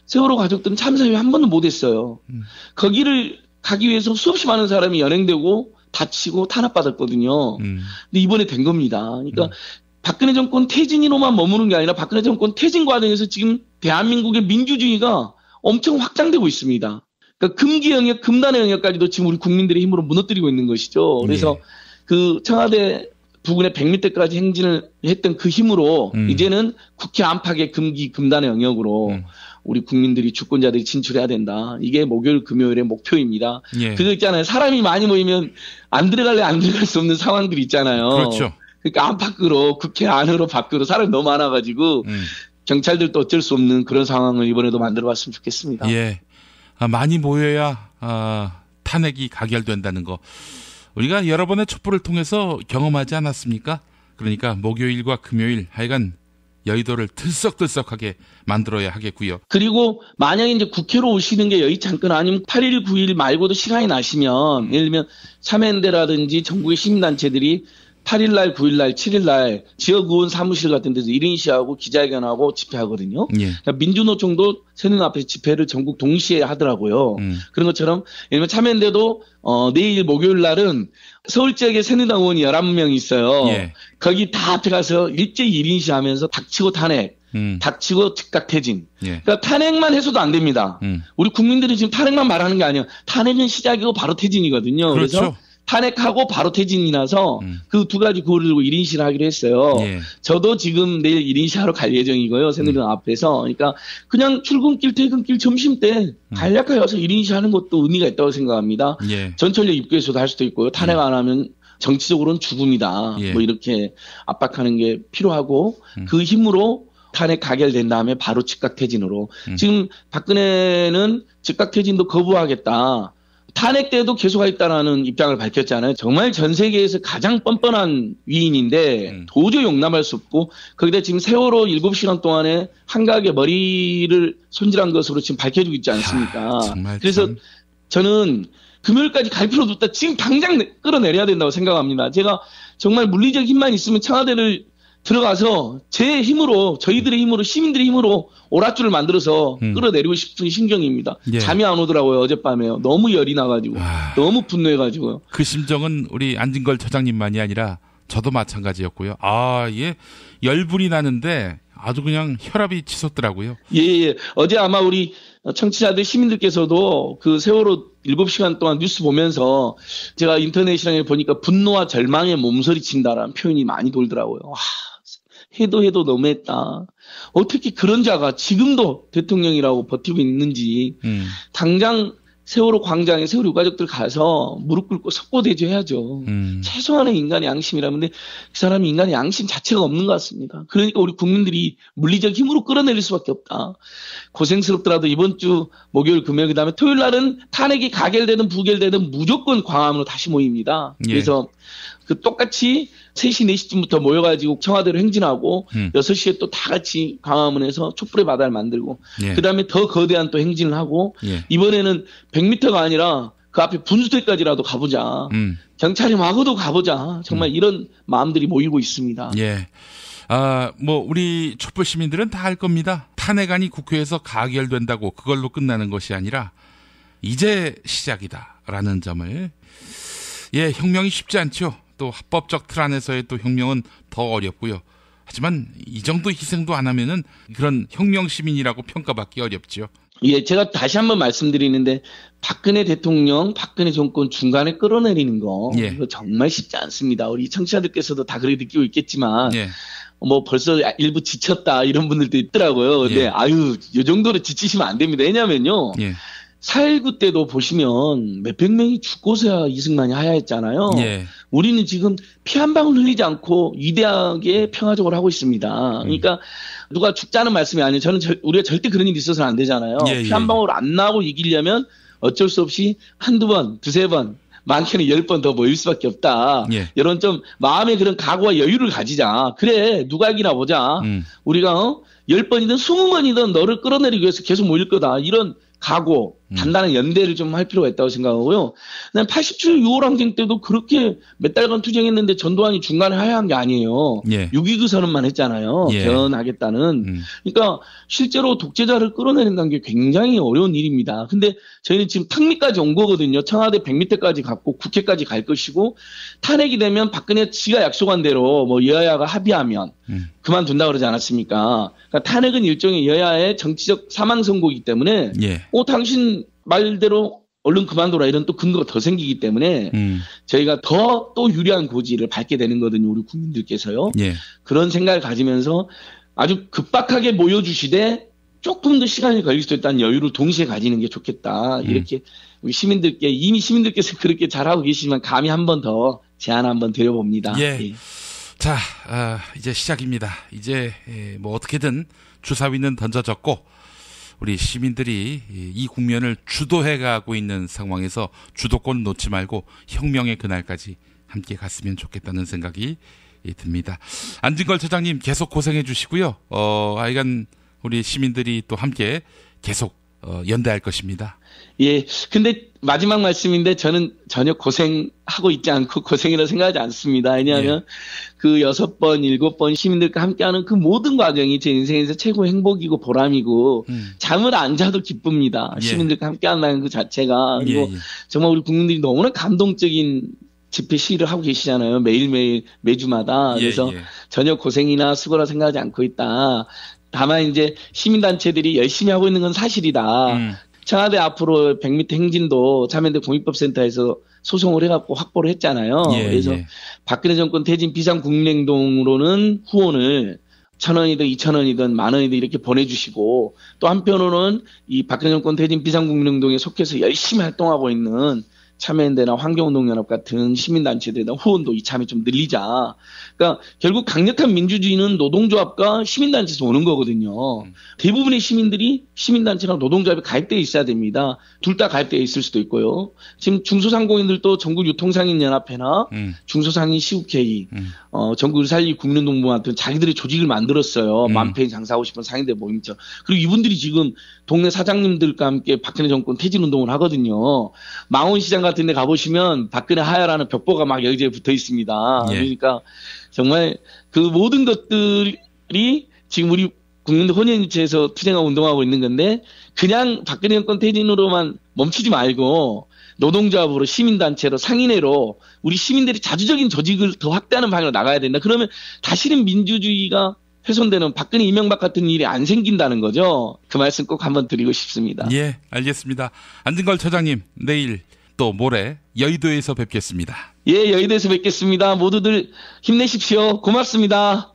Speaker 12: 세월호 가족들은 참사위에 한 번도 못했어요. 거기를 가기 위해서 수없이 많은 사람이 연행되고 다치고 탄압받았거든요. 근데 이번에 된 겁니다. 그러니까 박근혜 정권 퇴진으로만 머무는 게 아니라 박근혜 정권 퇴진 과정에서 지금 대한민국의 민주주의가 엄청 확장되고 있습니다. 그러니까 금기 영역, 금단의 영역까지도 지금 우리 국민들의 힘으로 무너뜨리고 있는 것이죠. 그래서 그 청와대 부근에 100m까지 행진을 했던 그 힘으로 이제는 국회 안팎의 금기, 금단의 영역으로 우리 국민들이 주권자들이 진출해야 된다. 이게 목요일, 금요일의 목표입니다. 그거 있잖아요. 사람이 많이 모이면 안 들어갈 수 없는 상황들이 있잖아요.
Speaker 1: 그렇죠.
Speaker 12: 그러니까 안팎으로, 국회 안으로 밖으로 사람이 너무 많아가지고 경찰들도 어쩔 수 없는 그런 상황을 이번에도 만들어봤으면 좋겠습니다.
Speaker 1: 많이 모여야 탄핵이 가결된다는 거. 우리가 여러 번의 촛불을 통해서 경험하지 않았습니까? 그러니까 목요일과 금요일 하여간 여의도를 들썩들썩하게 만들어야 하겠고요.
Speaker 12: 그리고 만약에 이제 국회로 오시는 게 여의치 않거나 아니면 8일, 9일 말고도 시간이 나시면 예를 들면 참여연대라든지 전국의 시민단체들이 8일날, 9일날, 7일날 지역의원 사무실 같은 데서 1인 시하고 기자회견하고 집회하거든요. 그러니까 민주노총도 새누리당 앞에서 집회를 전국 동시에 하더라고요. 그런 것처럼 예를 들면 참여연대도 내일 목요일 날은 서울 지역에 새누리당 의원이 11명이 있어요. 거기 다 앞에 가서 일제히 1인 시하면서 닥치고 탄핵, 닥치고 즉각 퇴진. 그러니까 탄핵만 해서도 안 됩니다. 우리 국민들이 지금 탄핵만 말하는 게 아니에요. 탄핵은 시작이고 바로 퇴진이거든요.
Speaker 1: 그렇죠.
Speaker 12: 그래서 탄핵하고 바로 퇴진이 나서 그 두 가지 구호를 들고 1인시를 하기로 했어요. 저도 지금 내일 1인시 하러 갈 예정이고요. 새누리당 앞에서. 그러니까 그냥 출근길, 퇴근길, 점심때 간략하게 와서 1인시 하는 것도 의미가 있다고 생각합니다. 전철역 입구에서도 할 수도 있고요. 탄핵 안 하면 정치적으로는 죽음이다. 뭐 이렇게 압박하는 게 필요하고 그 힘으로 탄핵 가결된 다음에 바로 즉각 퇴진으로. 지금 박근혜는 즉각 퇴진도 거부하겠다. 탄핵 때도 계속하겠다라는 입장을 밝혔잖아요. 정말 전 세계에서 가장 뻔뻔한 위인인데 도저히 용납할 수 없고 거기다 지금 세월호 7시간 동안에 한가하게 머리를 손질한 것으로 지금 밝혀지고 있지 않습니까? 그래서 저는 금요일까지 갈 필요도 없다. 지금 당장 끌어내려야 된다고 생각합니다. 제가 정말 물리적 힘만 있으면 청와대를 들어가서 제 힘으로, 저희들의 힘으로, 시민들의 힘으로 오랏줄을 만들어서 끌어내리고 싶은 심경입니다. 잠이 안 오더라고요, 어젯밤에요. 너무 열이 나가지고, 너무 분노해가지고요.
Speaker 1: 그 심정은 우리 안진걸 처장님만이 아니라 저도 마찬가지였고요. 열불이 나는데 아주 그냥 혈압이 치솟더라고요.
Speaker 12: 어제 아마 우리 청취자들, 시민들께서도 그 세월호 7시간 동안 뉴스 보면서 제가 인터넷이랑 보니까 분노와 절망에 몸서리친다라는 표현이 많이 돌더라고요. 해도 너무했다. 어떻게 그런 자가 지금도 대통령이라고 버티고 있는지 당장 세월호 광장에 세월호 유가족들 가서 무릎 꿇고 석고대죄해야죠. 최소한의 인간의 양심이라면 그 사람이 인간의 양심 자체가 없는 것 같습니다. 그러니까 우리 국민들이 물리적 힘으로 끌어내릴 수밖에 없다. 고생스럽더라도 이번 주 목요일, 금요일 그다음에 토요일 날은 탄핵이 가결되든 부결되든 무조건 광화문으로 다시 모입니다. 그래서 그 똑같이 3시, 4시쯤부터 모여가지고 청와대로 행진하고 6시에 또 다 같이 광화문에서 촛불의 바다를 만들고 그 다음에 더 거대한 또 행진을 하고 이번에는 100m가 아니라 그 앞에 분수대까지라도 가보자. 경찰이 막어도 가보자. 정말 이런 마음들이 모이고 있습니다.
Speaker 1: 우리 촛불 시민들은 다 알 겁니다. 탄핵안이 국회에서 가결된다고 그걸로 끝나는 것이 아니라 이제 시작이다라는 점을 혁명이 쉽지 않죠. 또 합법적 틀 안에서의 또 혁명은 더 어렵고요. 하지만 이 정도 희생도 안 하면은 그런 혁명 시민이라고 평가받기 어렵죠.
Speaker 12: 예, 제가 다시 한번 말씀드리는데 박근혜 대통령, 박근혜 정권 중간에 끌어내리는 거
Speaker 1: 예.
Speaker 12: 이거 정말 쉽지 않습니다. 우리 청취자들께서도 다 그렇게 느끼고 있겠지만
Speaker 1: 예.
Speaker 12: 뭐 벌써 일부 지쳤다 이런 분들도 있더라고요. 근데
Speaker 1: 예.
Speaker 12: 아유, 이 정도로 지치시면 안 됩니다. 왜냐면요.
Speaker 1: 예.
Speaker 12: 4.19 때도 보시면 몇백 명이 죽고서야 이승만이 하야했잖아요.
Speaker 1: 예.
Speaker 12: 우리는 지금 피 한 방울 흘리지 않고 위대하게 평화적으로 하고 있습니다. 그러니까 누가 죽자는 말씀이 아니에요. 저는 우리가 절대 그런 일이 있어서는 안 되잖아요.
Speaker 1: 예,
Speaker 12: 피 한 방울 안 나고 이기려면 어쩔 수 없이 한두 번, 두세 번, 많게는 10번 더 모일 수밖에 없다.
Speaker 1: 예.
Speaker 12: 이런 좀 마음의 그런 각오와 여유를 가지자. 그래, 누가 이기나 보자. 우리가 10번이든 20번이든 너를 끌어내리기 위해서 계속 모일 거다. 이런 각오, 단단한 연대를 좀 할 필요가 있다고 생각하고요. 난 87 6월 항쟁 때도 그렇게 몇 달간 투쟁했는데 전두환이 중간에 하야한 게 아니에요.
Speaker 1: 예.
Speaker 12: 6.29 선언만 했잖아요.
Speaker 1: 예.
Speaker 12: 개헌하겠다는. 그러니까 실제로 독재자를 끌어내린다는 게 굉장히 어려운 일입니다. 근데 저희는 지금 탕미까지 온 거거든요. 청와대 100m까지 갔고 국회까지 갈 것이고 탄핵이 되면 박근혜 지가 약속한 대로 뭐 여야가 합의하면 그만둔다 그러지 않았습니까? 그러니까 탄핵은 일종의 여야의 정치적 사망 선고이기 때문에
Speaker 1: 예.
Speaker 12: 당신 말대로 얼른 그만둬라 이런 또 근거가 더 생기기 때문에 저희가 더 또 유리한 고지를 밟게 되는 거거든요. 우리 국민들께서요.
Speaker 1: 예.
Speaker 12: 그런 생각을 가지면서 아주 급박하게 모여주시되 조금 더 시간이 걸릴 수도 있다는 여유를 동시에 가지는 게 좋겠다. 이렇게 우리 시민들께 이미 시민들께서 그렇게 잘하고 계시지만 감히 한 번 더 제안 한번 드려봅니다.
Speaker 1: 예.
Speaker 12: 예.
Speaker 1: 자, 이제 시작입니다. 이제 뭐 어떻게든 주사위는 던져졌고 우리 시민들이 이 국면을 주도해가고 있는 상황에서 주도권 놓지 말고 혁명의 그날까지 함께 갔으면 좋겠다는 생각이 듭니다. 안진걸 처장님 계속 고생해 주시고요. 하여간 우리 시민들이 또 함께 계속 연대할 것입니다.
Speaker 12: 예. 근데 마지막 말씀인데 저는 전혀 고생하고 있지 않고 고생이라고 생각하지 않습니다. 왜냐하면 그 6번, 7번 시민들과 함께하는 그 모든 과정이 제 인생에서 최고 행복이고 보람이고 잠을 안 자도 기쁩니다. 시민들과 함께한다는 그 자체가. 그리고 정말 우리 국민들이 너무나 감동적인 집회 시위를 하고 계시잖아요. 매일매일 매주마다. 그래서 전혀 고생이나 수고라 생각하지 않고 있다. 다만 이제 시민단체들이 열심히 하고 있는 건 사실이다. 청와대 앞으로 100m 행진도 참여연대 공익법센터에서 소송을 해갖고 확보를 했잖아요. 그래서 박근혜 정권 퇴진 비상국민행동으로는 후원을 1,000원이든 2,000원이든 10,000원이든 이렇게 보내주시고 또 한편으로는 이 박근혜 정권 퇴진 비상국민행동에 속해서 열심히 활동하고 있는 참여연대나 환경운동연합 같은 시민단체들이나 후원도 이참에 좀 늘리자. 그러니까 결국 강력한 민주주의는 노동조합과 시민단체에서 오는 거거든요. 대부분의 시민들이 시민단체랑 노동조합에 가입되어 있어야 됩니다. 둘 다 가입되어 있을 수도 있고요. 지금 중소상공인들도 전국유통상인연합회나 중소상인 시국회의, 전국의살리 국민운동부 같은 자기들의 조직을 만들었어요. 만페인 장사하고 싶은 상인들 모임처럼. 그리고 이분들이 지금 동네 사장님들과 함께 박근혜 정권 퇴진운동을 하거든요. 망원시장 같은 데 가보시면 박근혜 하야라는 벽보가 막 여기저기 붙어 있습니다. 그러니까 정말 그 모든 것들이 지금 우리 국민들 혼연일체에서 투쟁하고 운동하고 있는 건데 그냥 박근혜 정권 퇴진으로만 멈추지 말고 노동조합으로 시민단체로 상인회로 우리 시민들이 자주적인 조직을 더 확대하는 방향으로 나가야 된다. 그러면 다시는 민주주의가 훼손되는 박근혜 이명박 같은 일이 안 생긴다는 거죠. 그 말씀 꼭 한번 드리고 싶습니다.
Speaker 1: 예, 알겠습니다. 안진걸 처장님 내일 또 모레 여의도에서 뵙겠습니다.
Speaker 12: 예, 여의도에서 뵙겠습니다. 모두들 힘내십시오. 고맙습니다.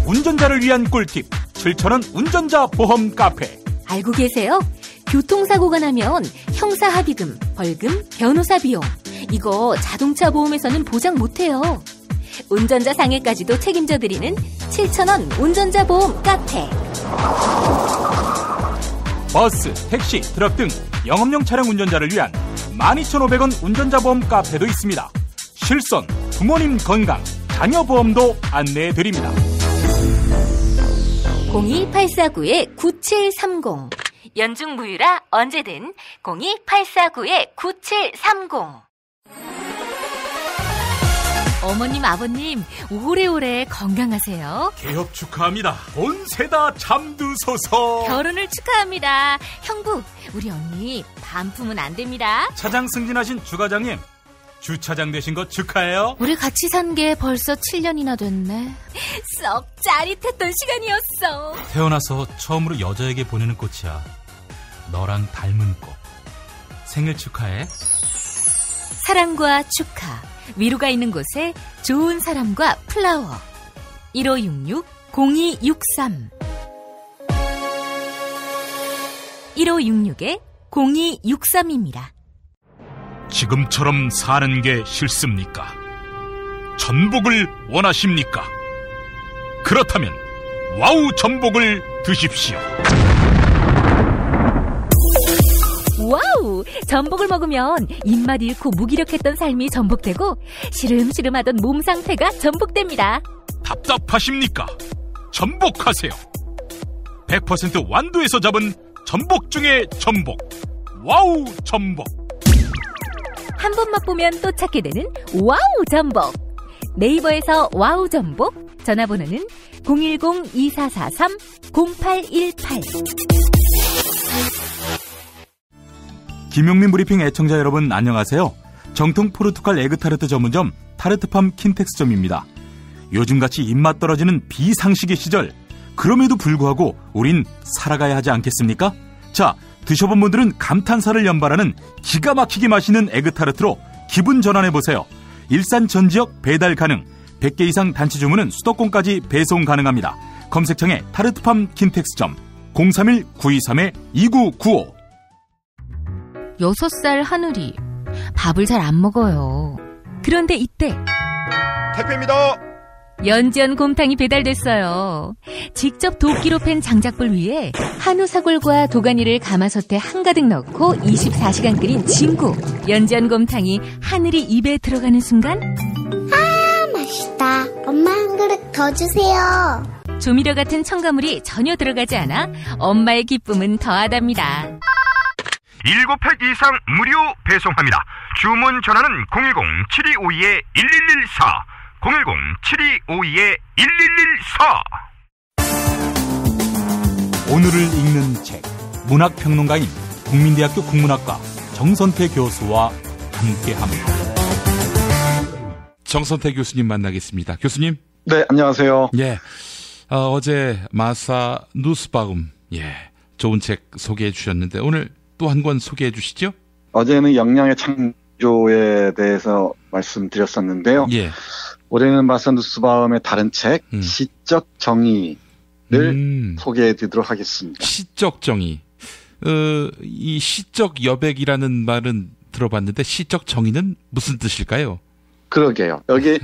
Speaker 7: 운전자를 위한 꿀팁 7,000원 운전자 보험 카페.
Speaker 8: 알고 계세요? 교통사고가 나면 형사합의금, 벌금, 변호사 비용 이거 자동차 보험에서는 보장 못해요. 운전자 상해까지도 책임져드리는 7,000원 운전자 보험 카페.
Speaker 7: 버스, 택시, 트럭 등 영업용 차량 운전자를 위한 12,500원 운전자 보험 카페도 있습니다. 실손, 부모님 건강, 자녀 보험도 안내해드립니다.
Speaker 8: 02849-9730 연중 무휴라 언제든 02849-9730. 어머님, 아버님 오래오래 건강하세요.
Speaker 7: 개업 축하합니다. 본세다 잠드소서.
Speaker 8: 결혼을 축하합니다. 형부, 우리 언니 반품은 안 됩니다.
Speaker 7: 차장 승진하신 주과장님, 주차장 되신 거 축하해요.
Speaker 8: 우리 같이 산 게 벌써 7년이나 됐네. 썩 짜릿했던 시간이었어.
Speaker 13: 태어나서 처음으로 여자에게 보내는 꽃이야. 너랑 닮은 꽃. 생일 축하해.
Speaker 8: 사랑과 축하, 위로가 있는 곳에 좋은 사람과 플라워. 1566-0263 1566-0263입니다.
Speaker 7: 지금처럼 사는 게 싫습니까? 전복을 원하십니까? 그렇다면 와우 전복을 드십시오.
Speaker 8: 와우! 전복을 먹으면 입맛 잃고 무기력했던 삶이 전복되고 시름시름하던 몸 상태가 전복됩니다.
Speaker 7: 답답하십니까? 전복하세요. 100% 완도에서 잡은 전복 중에 전복. 와우 전복.
Speaker 8: 한 번 맛보면 또 찾게 되는 와우 전복. 네이버에서 와우 전복, 전화번호는 010-2443-0818.
Speaker 14: 김용민 브리핑 애청자 여러분 안녕하세요. 정통 포르투갈 에그타르트 전문점 타르트팜 킨텍스점입니다. 요즘같이 입맛 떨어지는 비상식의 시절, 그럼에도 불구하고 우린 살아가야 하지 않겠습니까? 자, 드셔본 분들은 감탄사를 연발하는 기가 막히게 맛있는 에그타르트로 기분 전환해보세요. 일산 전 지역 배달 가능, 100개 이상 단체 주문은 수도권까지 배송 가능합니다. 검색창에 타르트팜 킨텍스점 031-923-2995.
Speaker 8: 6살 하늘이 밥을 잘 안 먹어요. 그런데 이때
Speaker 18: 택배입니다.
Speaker 8: 연지연 곰탕이 배달됐어요. 직접 도끼로 팬 장작불 위에 한우 사골과 도가니를 가마솥에 한가득 넣고 24시간 끓인 진구. 연지연 곰탕이 하늘이 입에 들어가는 순간,
Speaker 15: 아, 맛있다. 엄마 한 그릇 더 주세요.
Speaker 8: 조미료 같은 첨가물이 전혀 들어가지 않아 엄마의 기쁨은 더하답니다.
Speaker 16: 7팩 이상 무료 배송합니다. 주문 전화는 010-7252-1114
Speaker 14: 010-7252-1114. 오늘을 읽는 책, 문학평론가인 국민대학교 국문학과 정선태 교수와 함께합니다.
Speaker 1: 정선태 교수님 만나겠습니다. 교수님.
Speaker 17: 네, 안녕하세요.
Speaker 1: 예, 어제 마사 누스바움, 좋은 책 소개해 주셨는데 오늘 또 한 권 소개해 주시죠.
Speaker 17: 어제는 역량의 창조에 대해서 말씀드렸었는데요.
Speaker 1: 예.
Speaker 17: 올해는 마사 누스바움의 다른 책, 시적 정의를 소개해 드리도록 하겠습니다.
Speaker 1: 시적 정의. 이 시적 여백이라는 말은 들어봤는데 시적 정의는 무슨 뜻일까요?
Speaker 17: 그러게요. 여기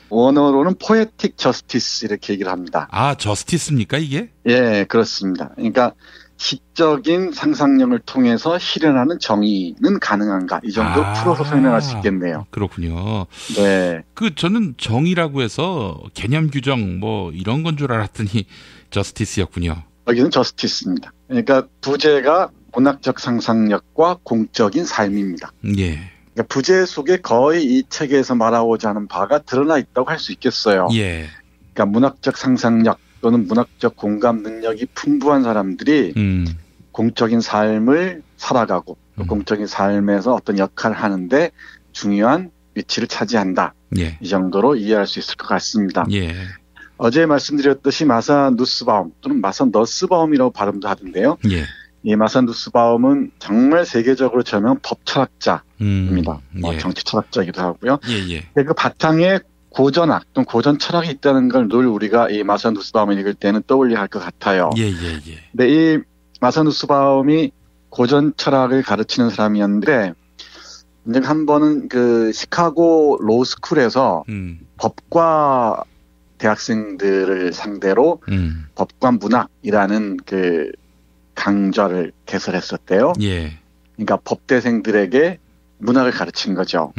Speaker 17: 원어로는 포에틱 저스티스 이렇게 얘기를 합니다.
Speaker 1: 아, 저스티스입니까 이게?
Speaker 17: 예, 그렇습니다. 그러니까 시적인 상상력을 통해서 실현하는 정의는 가능한가? 이 정도 풀어서 설명할 수 있겠네요.
Speaker 1: 그렇군요.
Speaker 17: 네.
Speaker 1: 저는 정의라고 해서 개념 규정 뭐 이런 건 줄 알았더니 저스티스였군요.
Speaker 17: 여기는 저스티스입니다. 그러니까 부제가 문학적 상상력과 공적인 삶입니다.
Speaker 1: 예.
Speaker 17: 그러니까 부제 속에 거의 이 책에서 말하고자 하는 바가 드러나 있다고 할 수 있겠어요.
Speaker 1: 예.
Speaker 17: 그러니까 문학적 상상력 또는 문학적 공감 능력이 풍부한 사람들이 공적인 삶을 살아가고 공적인 삶에서 어떤 역할을 하는데 중요한 위치를 차지한다.
Speaker 1: 예.
Speaker 17: 이 정도로 이해할 수 있을 것 같습니다.
Speaker 1: 예.
Speaker 17: 어제 말씀드렸듯이 마사 누스바움 또는 마사 너스바움이라고 발음도 하던데요.
Speaker 1: 예.
Speaker 17: 이 마사 누스바움은 정말 세계적으로 저명 법철학자입니다.
Speaker 1: 예.
Speaker 17: 정치 철학자이기도 하고요.
Speaker 1: 예.
Speaker 17: 그 바탕에 고전학 또는 고전 철학이 있다는 걸 늘 우리가 이 마사 누스바움을 읽을 때는 떠올려야 할 것 같아요.
Speaker 1: 예.
Speaker 17: 근데 이 마사 누스바움이 고전 철학을 가르치는 사람이었는데 한 번은 그 시카고 로스쿨에서 법과 대학생들을 상대로 법과 문학이라는 그 강좌를 개설했었대요.
Speaker 1: 예.
Speaker 17: 그러니까 법대생들에게 문학을 가르친 거죠.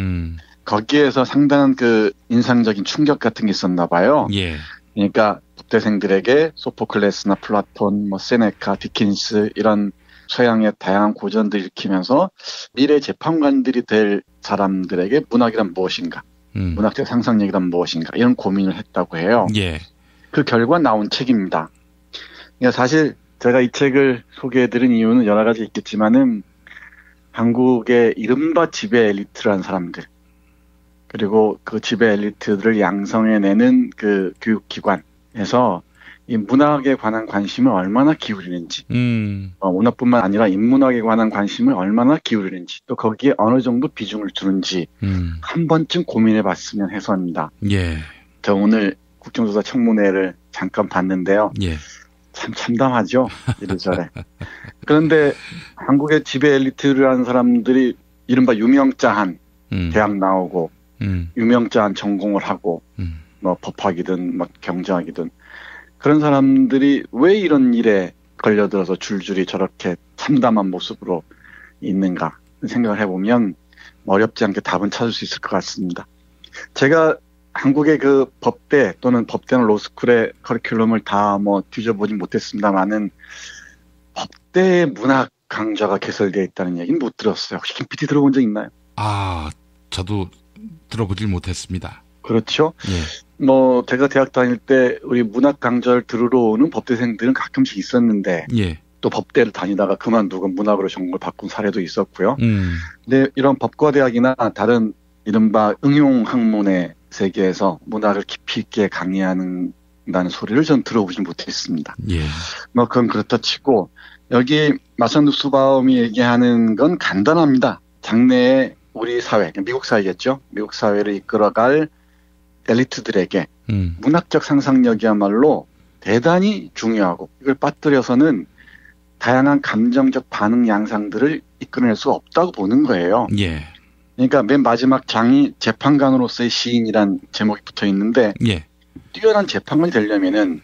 Speaker 17: 거기에서 상당한 그 인상적인 충격 같은 게 있었나 봐요.
Speaker 1: 예.
Speaker 17: 그러니까 법대생들에게 소포클레스나 플라톤, 뭐 세네카, 디킨스 이런 서양의 다양한 고전들 읽히면서 미래 재판관들이 될 사람들에게 문학이란 무엇인가, 문학적 상상력이란 무엇인가 이런 고민을 했다고 해요.
Speaker 1: 예.
Speaker 17: 그 결과 나온 책입니다. 그러니까 사실 제가 이 책을 소개해드린 이유는 여러 가지 있겠지만은 한국의 이른바 지배 엘리트라는 사람들 그리고 그 지배 엘리트들을 양성해내는 그 교육기관에서 이 문학에 관한 관심을 얼마나 기울이는지, 문학뿐만 아니라 인문학에 관한 관심을 얼마나 기울이는지, 또 거기에 어느 정도 비중을 두는지 한 번쯤 고민해봤으면 해서입니다.
Speaker 1: 예.
Speaker 17: 저 오늘 국정조사 청문회를 잠깐 봤는데요.
Speaker 1: 예.
Speaker 17: 참 참담하죠. 이래저래. 그런데 한국의 지배 엘리트를 하는 사람들이 이른바 유명자한 대학 나오고 유명자한 전공을 하고 뭐 법학이든 뭐 경제학이든 그런 사람들이 왜 이런 일에 걸려들어서 줄줄이 저렇게 참담한 모습으로 있는가 생각을 해보면 어렵지 않게 답은 찾을 수 있을 것 같습니다. 제가 한국의 그 법대 또는 법대나 로스쿨의 커리큘럼을 다 뭐 뒤져보진 못했습니다만은 법대에 문학 강좌가 개설되어 있다는 얘기는 못 들었어요. 혹시 김PD 들어본 적 있나요?
Speaker 1: 저도 들어보질 못했습니다.
Speaker 17: 그렇죠.
Speaker 1: 예.
Speaker 17: 뭐 제가 대학 다닐 때 우리 문학 강좌를 들으러 오는 법대생들은 가끔씩 있었는데
Speaker 1: 예.
Speaker 17: 또 법대를 다니다가 그만두고 문학으로 전공을 바꾼 사례도 있었고요. 근데 이런 법과대학이나 다른 이른바 응용 학문의 세계에서 문학을 깊이 있게 강의한다는 소리를 전 들어보지 못했습니다.
Speaker 1: 예.
Speaker 17: 뭐 그건 그렇다 치고 여기 마산두 수바움이 얘기하는 건 간단합니다. 장래의 우리 사회, 미국 사회겠죠. 미국 사회를 이끌어갈 엘리트들에게 문학적 상상력이야말로 대단히 중요하고 이걸 빠뜨려서는 다양한 감정적 반응 양상들을 이끌어낼 수 없다고 보는 거예요.
Speaker 1: 예.
Speaker 17: 그러니까 맨 마지막 장이 재판관으로서의 시인이란 제목이 붙어 있는데
Speaker 1: 예.
Speaker 17: 뛰어난 재판관이 되려면은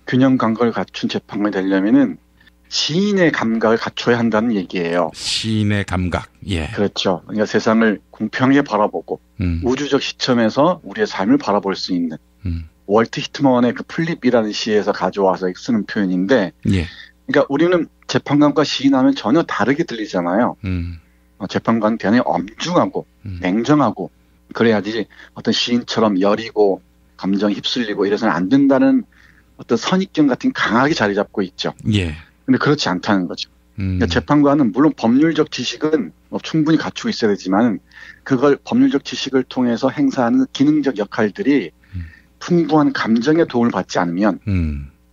Speaker 17: 균형 감각을 갖춘 재판관이 되려면은 시인의 감각을 갖춰야 한다는 얘기예요.
Speaker 1: 시인의 감각. 예.
Speaker 17: 그렇죠. 그러니까 세상을 공평하게 바라보고 우주적 시점에서 우리의 삶을 바라볼 수 있는 월트 히트먼의 그 플립이라는 시에서 가져와서 쓰는 표현인데
Speaker 1: 예.
Speaker 17: 그러니까 우리는 재판관과 시인하면 전혀 다르게 들리잖아요. 재판관은 대단히 엄중하고 냉정하고 그래야지 어떤 시인처럼 여리고 감정이 휩쓸리고 이래서는 안 된다는 어떤 선입견 같은 강하게 자리 잡고 있죠.
Speaker 1: 예.
Speaker 17: 근데 그렇지 않다는 거죠. 그러니까 재판관은 물론 법률적 지식은 충분히 갖추고 있어야 되지만 그걸 법률적 지식을 통해서 행사하는 기능적 역할들이 풍부한 감정의 도움을 받지 않으면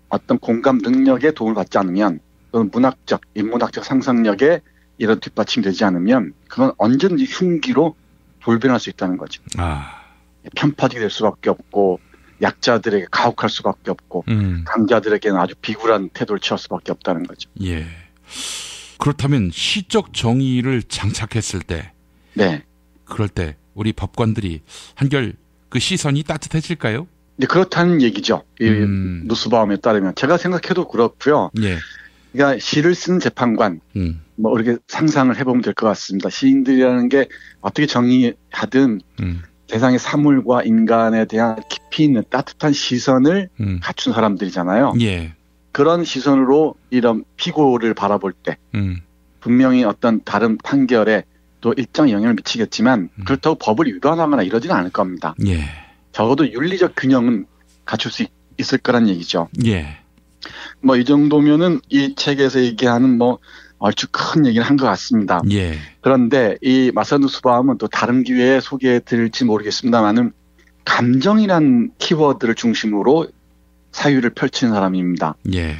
Speaker 17: 어떤 공감 능력에 도움을 받지 않으면 또는 문학적, 인문학적 상상력에 이런 뒷받침이 되지 않으면 그건 언제든지 흉기로 돌변할 수 있다는 거죠. 편파적이 될 수밖에 없고 약자들에게 가혹할 수밖에 없고 강자들에게는 아주 비굴한 태도를 취할 수밖에 없다는 거죠.
Speaker 1: 예. 그렇다면 시적 정의를 장착했을 때
Speaker 17: 네.
Speaker 1: 그럴 때 우리 법관들이 한결 그 시선이 따뜻해질까요?
Speaker 17: 네, 그렇다는 얘기죠. 이 누스바움에 따르면 제가 생각해도 그렇고요.
Speaker 1: 예.
Speaker 17: 그러니까 시를 쓰는 재판관 뭐 이렇게 상상을 해보면 될 것 같습니다. 시인들이라는 게 어떻게 정의하든 세상의 사물과 인간에 대한 깊이 있는 따뜻한 시선을 갖춘 사람들이잖아요.
Speaker 1: 예.
Speaker 17: 그런 시선으로 이런 피고를 바라볼 때 분명히 어떤 다른 판결에 또 일정 영향을 미치겠지만 그렇다고 법을 위반하거나 이러지는 않을 겁니다.
Speaker 1: 예.
Speaker 17: 적어도 윤리적 균형은 갖출 수 있을 거란 얘기죠.
Speaker 1: 예.
Speaker 17: 뭐 이 정도면은 이 책에서 얘기하는 뭐 얼추 큰 얘기를 한 것 같습니다.
Speaker 1: 예.
Speaker 17: 그런데 이 마산두 수바움은 또 다른 기회에 소개해 드릴지 모르겠습니다만은 감정이란 키워드를 중심으로 사유를 펼치는 사람입니다.
Speaker 1: 예.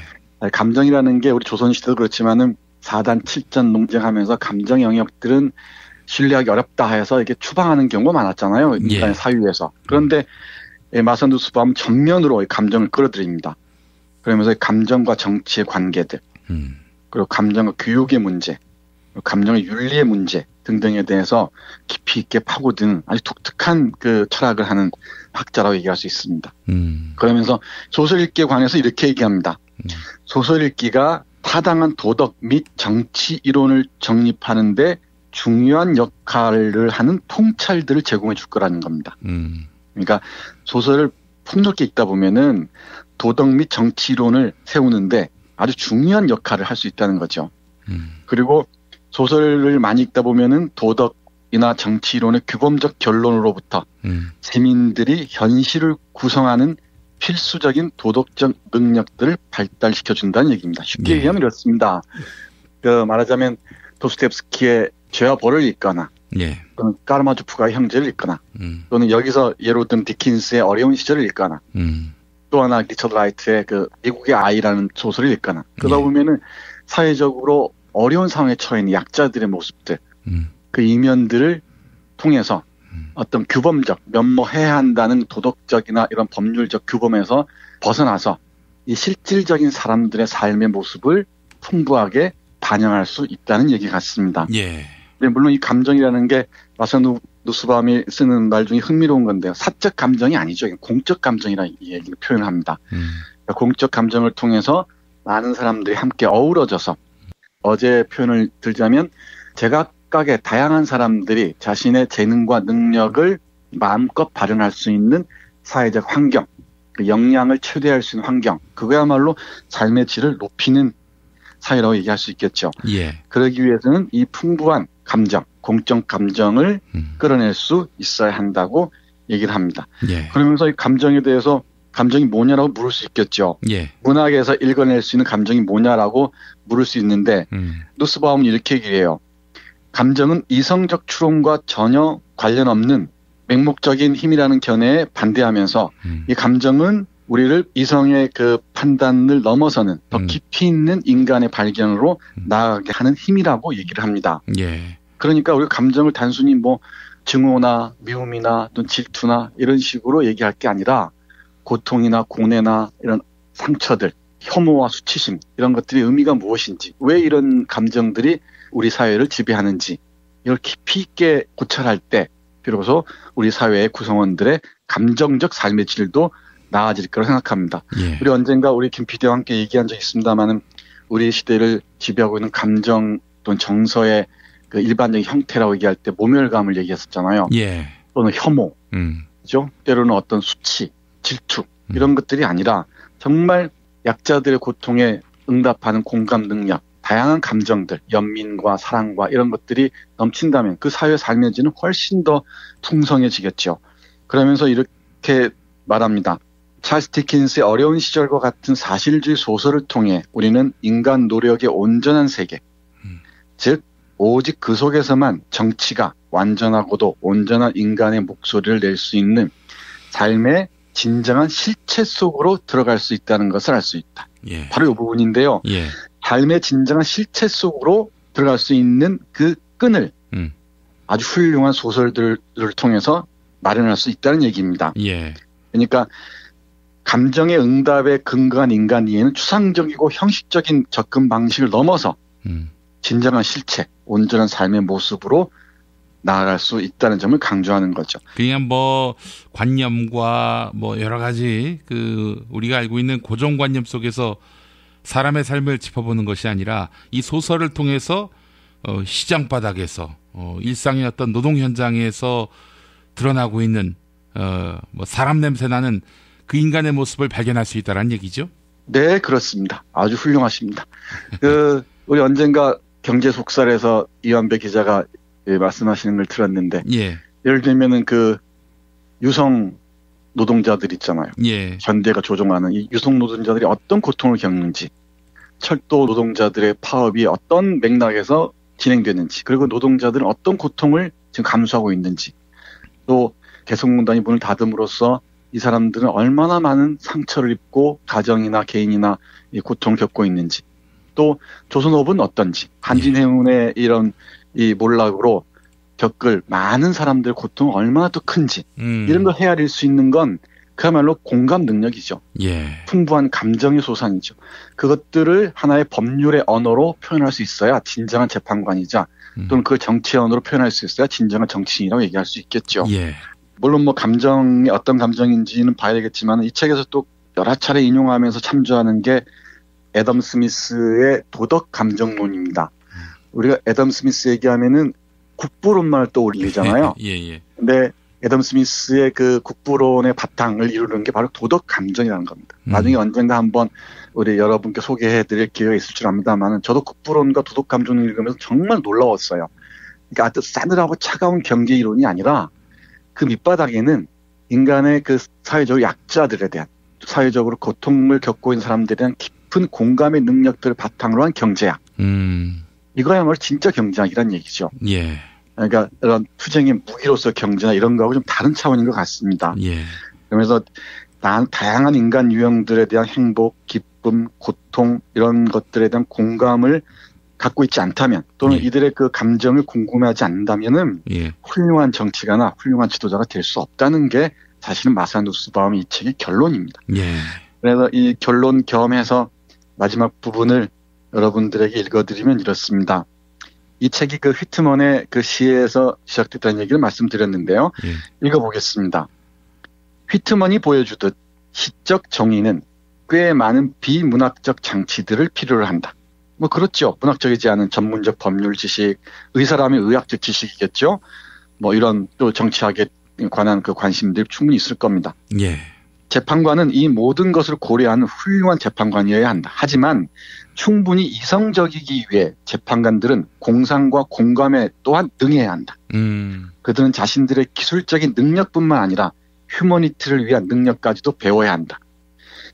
Speaker 17: 감정이라는 게 우리 조선시대도 그렇지만은 4단 7전 논쟁하면서 감정 영역들은 신뢰하기 어렵다 해서 이렇게 추방하는 경우가 많았잖아요. 인간의 사유에서. 그런데 마산두 수바움은 전면으로 감정을 끌어들입니다. 그러면서 감정과 정치의 관계들, 그리고 감정과 교육의 문제, 감정의 윤리의 문제 등등에 대해서 깊이 있게 파고드는 아주 독특한 그 철학을 하는 학자라고 얘기할 수 있습니다. 그러면서 소설 읽기에 관해서 이렇게 얘기합니다. 소설 읽기가 타당한 도덕 및 정치 이론을 정립하는데 중요한 역할을 하는 통찰들을 제공해 줄 거라는 겁니다. 그러니까 소설을 폭넓게 읽다 보면은 도덕 및 정치 이론을 세우는데 아주 중요한 역할을 할 수 있다는 거죠. 그리고 소설을 많이 읽다 보면은 도덕이나 정치 이론의 규범적 결론으로부터 시민들이 현실을 구성하는 필수적인 도덕적 능력들을 발달시켜 준다는 얘기입니다. 쉽게 얘기하면 이렇습니다. 그 말하자면 도스토옙스키의 죄와 벌을 읽거나
Speaker 1: 예.
Speaker 17: 또는 까르마조프가의 형제를 읽거나 또는 여기서 예로 든 디킨스의 어려운 시절을 읽거나 또 하나 리처드 라이트의 그 미국의 아이라는 소설을 읽거나 그러다 보면은 사회적으로 어려운 상황에 처해 있는 약자들의 모습들, 그 이면들을 통해서 어떤 규범적, 면모해야 한다는 도덕적이나 이런 법률적 규범에서 벗어나서 이 실질적인 사람들의 삶의 모습을 풍부하게 반영할 수 있다는 얘기 같습니다.
Speaker 4: 예.
Speaker 17: 네, 물론 이 감정이라는 게 마르셀 누스바움이 쓰는 말 중에 흥미로운 건데요. 사적 감정이 아니죠. 공적 감정이라는 얘기를 표현합니다. 그러니까 공적 감정을 통해서 많은 사람들이 함께 어우러져서 어제 표현을 들자면 제각각의 다양한 사람들이 자신의 재능과 능력을 마음껏 발현할 수 있는 사회적 환경, 그 역량을 최대화할 수 있는 환경, 그거야말로 삶의 질을 높이는 사회라고 얘기할 수 있겠죠.
Speaker 4: 예.
Speaker 17: 그러기 위해서는 이 풍부한 감정, 공적 감정을 끌어낼 수 있어야 한다고 얘기를 합니다.
Speaker 4: 예.
Speaker 17: 그러면서 이 감정에 대해서 감정이 뭐냐라고 물을 수 있겠죠.
Speaker 4: 예.
Speaker 17: 문학에서 읽어낼 수 있는 감정이 뭐냐라고 물을 수 있는데 누스바움은 이렇게 얘기해요. 감정은 이성적 추론과 전혀 관련 없는 맹목적인 힘이라는 견해에 반대하면서 이 감정은 우리를 이성의 그 판단을 넘어서는 더 깊이 있는 인간의 발견으로 나아가게 하는 힘이라고 얘기를 합니다.
Speaker 4: 예.
Speaker 17: 그러니까 우리가 감정을 단순히 뭐 증오나 미움이나 또는 질투나 이런 식으로 얘기할 게 아니라 고통이나 고뇌나 이런 상처들, 혐오와 수치심 이런 것들의 의미가 무엇인지, 왜 이런 감정들이 우리 사회를 지배하는지 이걸 깊이 있게 고찰할 때 비로소 우리 사회의 구성원들의 감정적 삶의 질도 나아질 거라고 생각합니다.
Speaker 4: 예.
Speaker 17: 우리 언젠가 우리 김 PD와 함께 얘기한 적이 있습니다만은 우리 시대를 지배하고 있는 감정 또는 정서의 그 일반적인 형태라고 얘기할 때 모멸감을 얘기했었잖아요.
Speaker 4: 예.
Speaker 17: 또는 혐오, 그죠? 때로는 어떤 수치, 질투 이런 것들이 아니라 정말 약자들의 고통에 응답하는 공감 능력, 다양한 감정들, 연민과 사랑과 이런 것들이 넘친다면 그 사회 삶의 질은 훨씬 더 풍성해지겠죠. 그러면서 이렇게 말합니다. 찰스 디킨스의 어려운 시절과 같은 사실주의 소설을 통해 우리는 인간 노력의 온전한 세계, 즉 오직 그 속에서만 정치가 완전하고도 온전한 인간의 목소리를 낼 수 있는 삶의 진정한 실체 속으로 들어갈 수 있다는 것을 알 수 있다.
Speaker 4: 예.
Speaker 17: 바로 이 부분인데요.
Speaker 4: 예.
Speaker 17: 삶의 진정한 실체 속으로 들어갈 수 있는 그 끈을 아주 훌륭한 소설들을 통해서 마련할 수 있다는 얘기입니다.
Speaker 4: 예.
Speaker 17: 그러니까 감정의 응답에 근거한 인간 이해는 추상적이고 형식적인 접근 방식을 넘어서 진정한 실체, 온전한 삶의 모습으로 나아갈 수 있다는 점을 강조하는 거죠.
Speaker 4: 그냥 뭐 관념과 뭐 여러 가지 그 우리가 알고 있는 고정관념 속에서 사람의 삶을 짚어보는 것이 아니라 이 소설을 통해서 시장 바닥에서 일상의 어떤 노동 현장에서 드러나고 있는 뭐 사람 냄새 나는 그 인간의 모습을 발견할 수 있다는 얘기죠.
Speaker 17: 네, 그렇습니다. 아주 훌륭하십니다. 우리 언젠가 경제 속설에서 이완배 기자가 말씀하시는 걸 들었는데,
Speaker 4: 예.
Speaker 17: 예를 들면은 그 유성 노동자들 있잖아요.
Speaker 4: 예.
Speaker 17: 현대가 조종하는 이 유성 노동자들이 어떤 고통을 겪는지, 철도 노동자들의 파업이 어떤 맥락에서 진행되는지, 그리고 노동자들은 어떤 고통을 지금 감수하고 있는지, 또 개성공단이 문을 닫음으로써 이 사람들은 얼마나 많은 상처를 입고 가정이나 개인이나 이 고통을 겪고 있는지, 또 조선업은 어떤지, 한진해운의 이런 이 몰락으로 겪을 많은 사람들의 고통은 얼마나 더 큰지 이런 걸 헤아릴 수 있는 건 그야말로 공감 능력이죠.
Speaker 4: 예.
Speaker 17: 풍부한 감정의 소산이죠. 그것들을 하나의 법률의 언어로 표현할 수 있어야 진정한 재판관이자 또는 그걸 정치의 언어로 표현할 수 있어야 진정한 정치인이라고 얘기할 수 있겠죠.
Speaker 4: 예.
Speaker 17: 물론 뭐 감정이 어떤 감정인지는 봐야 되겠지만 이 책에서 또 여러 차례 인용하면서 참조하는 게 애덤 스미스의 도덕 감정론입니다. 우리가 애덤 스미스 얘기하면은 국부론만을 떠올리잖아요.
Speaker 4: 예.
Speaker 17: 근데 애덤 스미스의 그 국부론의 바탕을 이루는 게 바로 도덕 감정이라는 겁니다. 나중에 언젠가 한번 우리 여러분께 소개해드릴 기회가 있을 줄 압니다만 저도 국부론과 도덕 감정을 읽으면서 정말 놀라웠어요. 그러니까 아주 싸늘하고 차가운 경제 이론이 아니라 그 밑바닥에는 인간의 그 사회적 약자들에 대한 사회적으로 고통을 겪고 있는 사람들에 대한 깊은 공감의 능력들을 바탕으로 한 경제학. 이거야말로 진짜 경제학이란 얘기죠.
Speaker 4: 예.
Speaker 17: 그러니까 이런 투쟁의 무기로서 경제나 이런 거하고 좀 다른 차원인 것 같습니다.
Speaker 4: 예.
Speaker 17: 그러면서 다양한 인간 유형들에 대한 행복, 기쁨, 고통 이런 것들에 대한 공감을 갖고 있지 않다면 또는 이들의 그 감정을 궁금해하지 않는다면은 훌륭한 정치가나 훌륭한 지도자가 될 수 없다는 게 사실은 마사 누스바움의 이 책의 결론입니다. 그래서 이 결론 겸해서 마지막 부분을 여러분들에게 읽어드리면 이렇습니다. 이 책이 그 휘트먼의 그 시에서 시작됐다는 얘기를 말씀드렸는데요. 읽어보겠습니다. 휘트먼이 보여주듯 시적 정의는 꽤 많은 비문학적 장치들을 필요로 한다. 뭐 그렇죠. 문학적이지 않은 전문적 법률 지식, 의사라면 의학적 지식이겠죠. 뭐 이런 또 정치학에 관한 그 관심들이 충분히 있을 겁니다. 재판관은 이 모든 것을 고려하는 훌륭한 재판관이어야 한다. 하지만 충분히 이성적이기 위해 재판관들은 공상과 공감에 또한 능해야 한다. 그들은 자신들의 기술적인 능력뿐만 아니라 휴머니티를 위한 능력까지도 배워야 한다.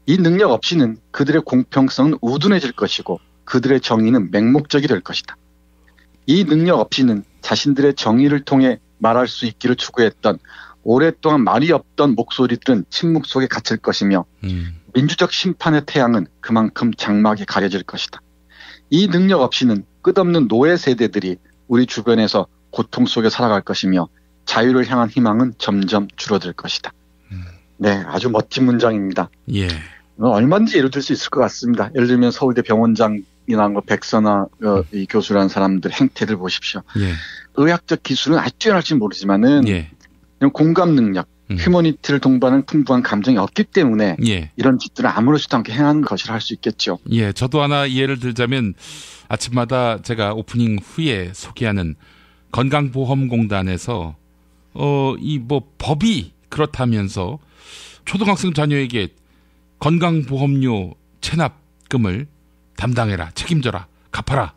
Speaker 17: 이 능력 없이는 그들의 공평성은 우둔해질 것이고 그들의 정의는 맹목적이 될 것이다. 이 능력 없이는 자신들의 정의를 통해 말할 수 있기를 추구했던 오랫동안 말이 없던 목소리들은 침묵 속에 갇힐 것이며 민주적 심판의 태양은 그만큼 장막에 가려질 것이다. 이 능력 없이는 끝없는 노예 세대들이 우리 주변에서 고통 속에 살아갈 것이며 자유를 향한 희망은 점점 줄어들 것이다. 네, 아주 멋진 문장입니다. 얼마든지 예를 들 수 있을 것 같습니다. 예를 들면 서울대 병원장이나 백선아 이 교수라는 사람들 행태들 보십시오. 의학적 기술은 아주 뛰어날지 모르지만은 공감 능력, 휴머니티를 동반하는 풍부한 감정이 없기 때문에 이런 짓들을 아무렇지도 않게 행하는 것이라 할 수 있겠죠.
Speaker 1: 저도 하나 예를 들자면 아침마다 제가 오프닝 후에 소개하는 건강보험공단에서 이 뭐 법이 그렇다면서 초등학생 자녀에게 건강보험료 체납금을 담당해라, 책임져라, 갚아라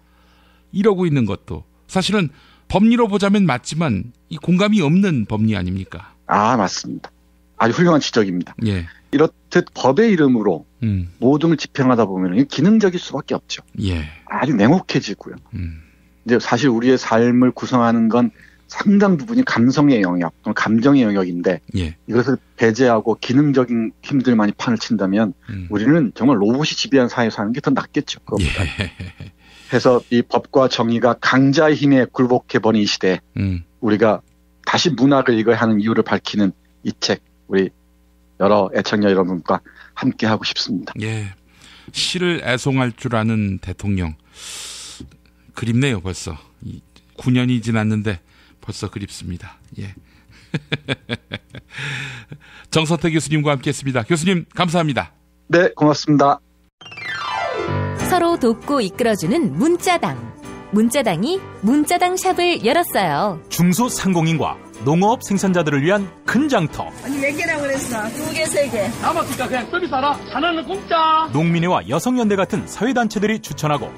Speaker 1: 이러고 있는 것도 사실은 법리로 보자면 맞지만 이 공감이 없는 법리 아닙니까?
Speaker 17: 맞습니다. 아주 훌륭한 지적입니다. 이렇듯 법의 이름으로 모든 걸 집행하다 보면 기능적일 수밖에 없죠. 아주 냉혹해지고요. 이제 사실 우리의 삶을 구성하는 건 상당 부분이 감성의 영역, 또는 감정의 영역인데 이것을 배제하고 기능적인 힘들만이 판을 친다면 우리는 정말 로봇이 지배한 사회에 사는 게 더 낫겠죠. 그것보다. 해서 이 법과 정의가 강자의 힘에 굴복해버린 이 시대에 우리가 다시 문학을 읽어야 하는 이유를 밝히는 이 책 우리 여러 애청자 여러분과 함께하고 싶습니다.
Speaker 1: 시를 애송할 줄 아는 대통령 그립네요. 벌써 9년이 지났는데 벌써 그립습니다. 정선태 교수님과 함께했습니다. 교수님 감사합니다.
Speaker 17: 네, 고맙습니다.
Speaker 8: 서로 돕고 이끌어주는 문자당. 문자당이 문자당 샵을 열었어요.
Speaker 14: 중소상공인과 농업 생산자들을 위한 큰 장터.
Speaker 2: 아니 몇 개라고 그랬어? 2개, 3개.
Speaker 19: 남았으니까 그냥 서비스 하라. 하나는 공짜.
Speaker 14: 농민회와 여성연대 같은 사회단체들이 추천하고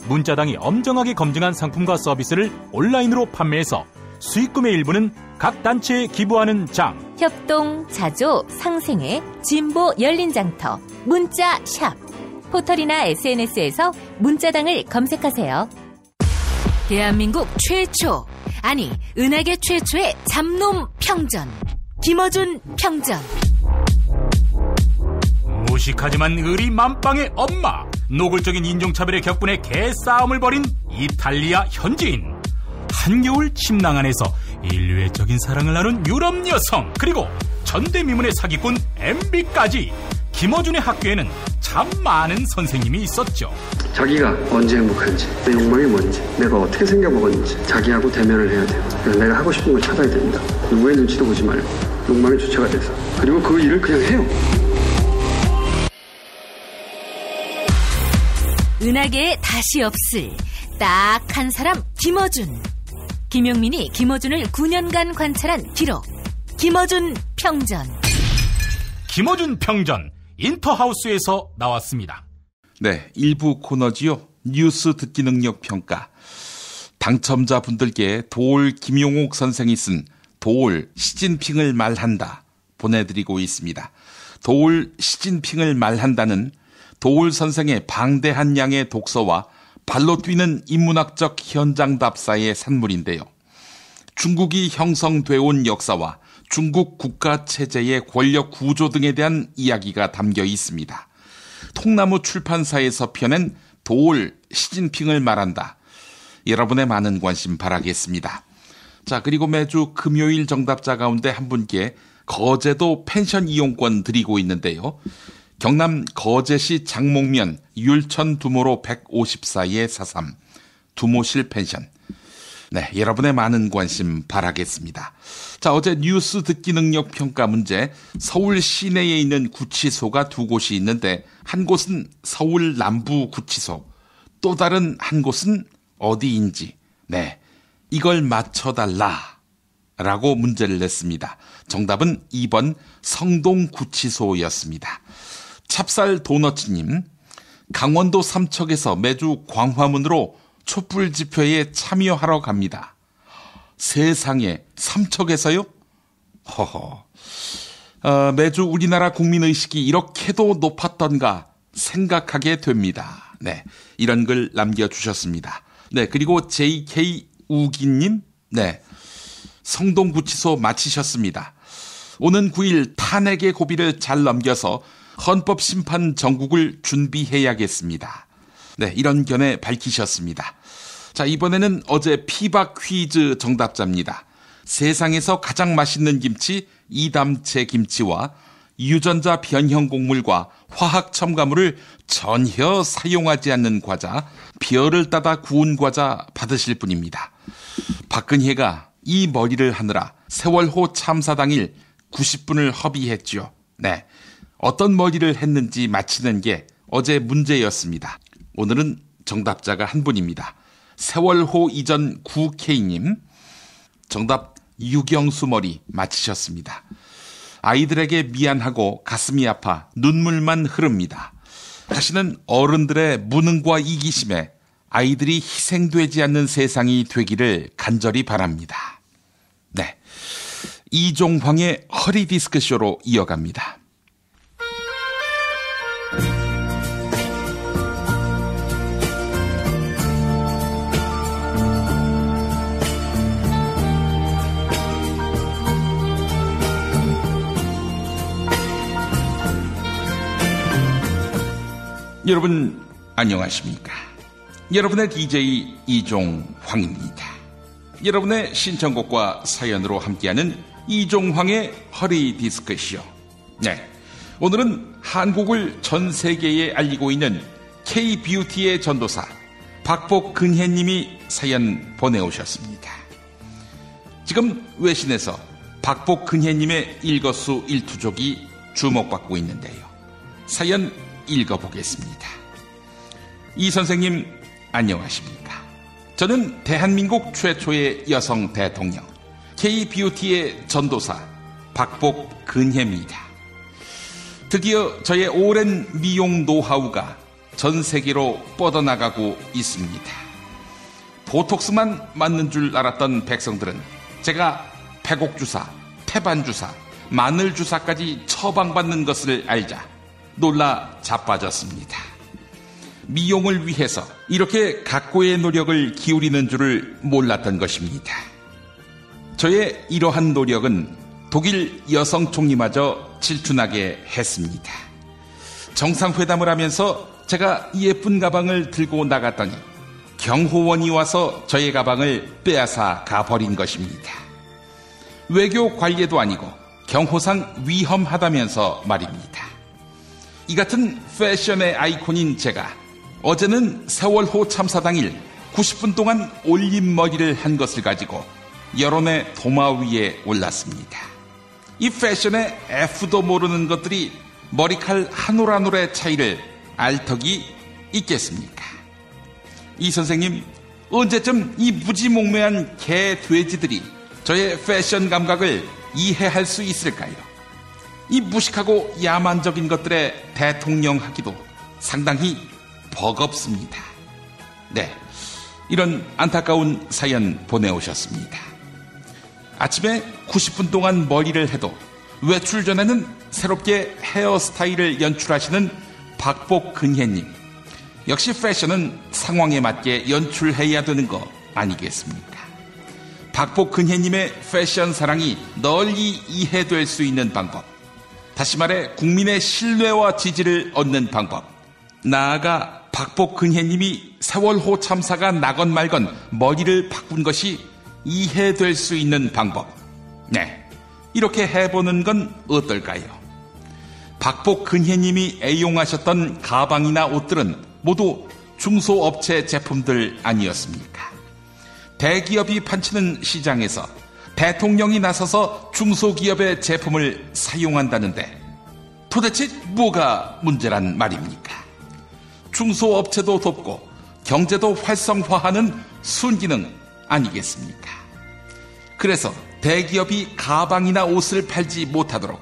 Speaker 14: 문자당이 엄정하게 검증한 상품과 서비스를 온라인으로 판매해서 수익금의 일부는 각 단체에 기부하는 장.
Speaker 8: 협동, 자조, 상생회, 진보 열린 장터, 문자샵. 포털이나 SNS에서 문자당을 검색하세요. 대한민국 최초, 아니 은하계 최초의 잡놈 평전. 김어준 평전.
Speaker 7: 무식하지만 의리 만빵의 엄마. 노골적인 인종차별의 격분에 개싸움을 벌인 이탈리아 현지인.
Speaker 14: 한겨울 침낭 안에서 인류애적인 사랑을 나눈 유럽 여성, 그리고 전대미문의 사기꾼 MB까지. 김어준의 학교에는 참 많은 선생님이 있었죠.
Speaker 20: 자기가 언제 행복한지, 내 욕망이 뭔지, 내가 어떻게 생겨먹었는지 자기하고 대면을 해야 돼요. 그래서 내가 하고 싶은 걸 찾아야 됩니다. 누구의 눈치도 보지 말고 욕망의 주체가 돼서. 그리고 그 일을 그냥 해요.
Speaker 8: 은하계에 다시 없을 딱 한 사람, 김어준. 김용민이 김어준을 9년간 관찰한 기록. 김어준 평전.
Speaker 7: 김어준 평전 인터하우스에서 나왔습니다.
Speaker 1: 네, 일부 코너지요. 뉴스 듣기 능력 평가. 당첨자분들께 도올 김용옥 선생이 쓴 도올 시진핑을 말한다 보내드리고 있습니다. 도올 시진핑을 말한다는 도올 선생의 방대한 양의 독서와 발로 뛰는 인문학적 현장 답사의 산물인데요. 중국이 형성돼 온 역사와 중국 국가 체제의 권력 구조 등에 대한 이야기가 담겨 있습니다. 통나무 출판사에서 펴낸 도올 시진핑을 말한다. 여러분의 많은 관심 바라겠습니다. 자, 그리고 매주 금요일 정답자 가운데 한 분께 거제도 펜션 이용권 드리고 있는데요. 경남 거제시 장목면 율천 두모로 154-43 두모실 펜션. 네, 여러분의 많은 관심 바라겠습니다. 자, 어제 뉴스 듣기 능력 평가 문제, 서울 시내에 있는 구치소가 두 곳이 있는데 한 곳은 서울 남부 구치소, 또 다른 한 곳은 어디인지, 네, 이걸 맞춰달라 라고 문제를 냈습니다. 정답은 2번 성동구치소였습니다. 찹쌀 도너츠님, 강원도 삼척에서 매주 광화문으로 촛불 집회에 참여하러 갑니다. 세상에, 삼척에서요? 허허. 매주 우리나라 국민의식이 이렇게도 높았던가 생각하게 됩니다. 네, 이런 글 남겨주셨습니다. 네, 그리고 JK 우기님, 네, 성동구치소 마치셨습니다. 오는 9일 탄핵의 고비를 잘 넘겨서 헌법심판 정국을 준비해야겠습니다. 네, 이런 견해 밝히셨습니다. 자, 이번에는 어제 피박 퀴즈 정답자입니다. 세상에서 가장 맛있는 김치 이담채 김치와 유전자 변형 곡물과 화학 첨가물을 전혀 사용하지 않는 과자, 별을 따다 구운 과자 받으실 분입니다. 박근혜가 이 머리를 하느라 세월호 참사 당일 90분을 허비했죠. 네, 어떤 머리를 했는지 맞히는 게 어제 문제였습니다. 오늘은 정답자가 한 분입니다. 세월호 이전 9K님, 정답 유경수 머리 맞히셨습니다. 아이들에게 미안하고 가슴이 아파 눈물만 흐릅니다. 다시는 어른들의 무능과 이기심에 아이들이 희생되지 않는 세상이 되기를 간절히 바랍니다. 네, 이종황의 허리 디스크쇼로 이어갑니다. 여러분 안녕하십니까? 여러분의 DJ 이종황입니다. 여러분의 신청곡과 사연으로 함께하는 이종황의 허리 디스크쇼. 네, 오늘은 한국을 전 세계에 알리고 있는 K-뷰티의 전도사 박복근혜님이 사연 보내오셨습니다. 지금 외신에서 박복근혜님의 일거수일투족이 주목받고 있는데요. 사연 읽어보겠습니다. 이 선생님 안녕하십니까? 저는 대한민국 최초의 여성 대통령 K-뷰티의 전도사 박복근혜입니다. 드디어 저의 오랜 미용 노하우가 전 세계로 뻗어나가고 있습니다. 보톡스만 맞는 줄 알았던 백성들은 제가 패곡주사, 태반주사, 마늘주사까지 처방받는 것을 알자 놀라 자빠졌습니다. 미용을 위해서 이렇게 각고의 노력을 기울이는 줄을 몰랐던 것입니다. 저의 이러한 노력은 독일 여성 총리마저 질투나게 했습니다. 정상회담을 하면서 제가 예쁜 가방을 들고 나갔더니 경호원이 와서 저의 가방을 빼앗아 가버린 것입니다. 외교 관례도 아니고 경호상 위험하다면서 말입니다. 이 같은 패션의 아이콘인 제가 어제는 세월호 참사 당일 90분 동안 올림머리를 한 것을 가지고 여론의 도마 위에 올랐습니다. 이 패션의 F도 모르는 것들이 머리칼 한 올 한 올의 차이를 알 턱이 있겠습니까? 이 선생님, 언제쯤 이 무지몽매한 개 돼지들이 저의 패션 감각을 이해할 수 있을까요? 이 무식하고 야만적인 것들의 대통령하기도 상당히 버겁습니다. 네, 이런 안타까운 사연 보내오셨습니다. 아침에 90분 동안 머리를 해도 외출 전에는 새롭게 헤어스타일을 연출하시는 박복근혜님. 역시 패션은 상황에 맞게 연출해야 되는 거 아니겠습니까? 박복근혜님의 패션 사랑이 널리 이해될 수 있는 방법, 다시 말해 국민의 신뢰와 지지를 얻는 방법, 나아가 박복근혜님이 세월호 참사가 나건 말건 머리를 바꾼 것이 이해될 수 있는 방법, 네, 이렇게 해보는 건 어떨까요? 박복근혜님이 애용하셨던 가방이나 옷들은 모두 중소업체 제품들 아니었습니까? 대기업이 판치는 시장에서 대통령이 나서서 중소기업의 제품을 사용한다는데 도대체 뭐가 문제란 말입니까? 중소업체도 돕고 경제도 활성화하는 순기능 아니겠습니까? 그래서 대기업이 가방이나 옷을 팔지 못하도록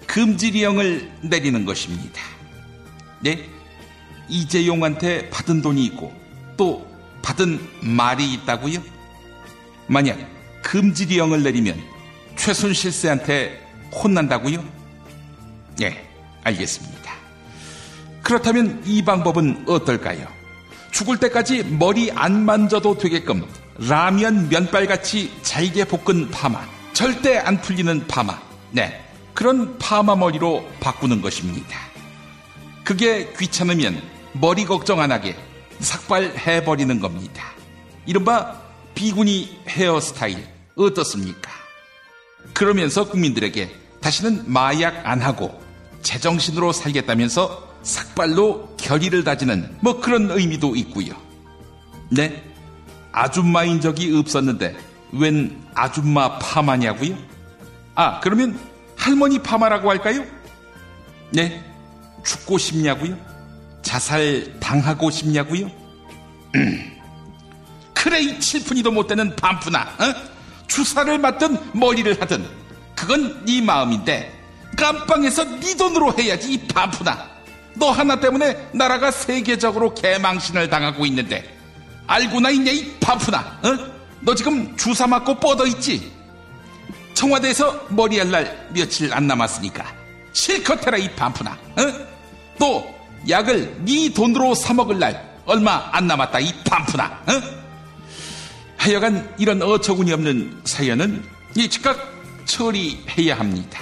Speaker 1: 금지령을 내리는 것입니다. 네? 이재용한테 받은 돈이 있고 또 받은 말이 있다고요? 만약 금지령을 내리면 최순실 씨한테 혼난다고요? 네, 알겠습니다. 그렇다면 이 방법은 어떨까요? 죽을 때까지 머리 안 만져도 되게끔 라면 면발같이 잘게 볶은 파마, 절대 안 풀리는 파마, 네, 그런 파마 머리로 바꾸는 것입니다. 그게 귀찮으면 머리 걱정 안 하게 삭발해버리는 겁니다. 이른바 비구니 헤어스타일 어떻습니까? 그러면서 국민들에게 다시는 마약 안 하고 제정신으로 살겠다면서 삭발로 결의를 다지는 뭐 그런 의미도 있고요. 네, 아줌마인 적이 없었는데 웬 아줌마 파마냐고요? 아, 그러면 할머니 파마라고 할까요? 네, 죽고 싶냐고요? 자살 당하고 싶냐고요? 그래, 이 칠푼이도 못 되는 반푼아, 주사를 맞든 머리를 하든 그건 네 마음인데 깜빵에서 네 돈으로 해야지, 이 반푼아. 너 하나 때문에 나라가 세계적으로 개망신을 당하고 있는데 알고나 있냐, 이 반푼아? 너 지금 주사 맞고 뻗어있지? 청와대에서 머리할 날 며칠 안 남았으니까 실컷 해라, 이 반푼아. 또 약을 네 돈으로 사 먹을 날 얼마 안 남았다, 이 반푼아. 하여간 이런 어처구니 없는 사연은 즉각 처리해야 합니다.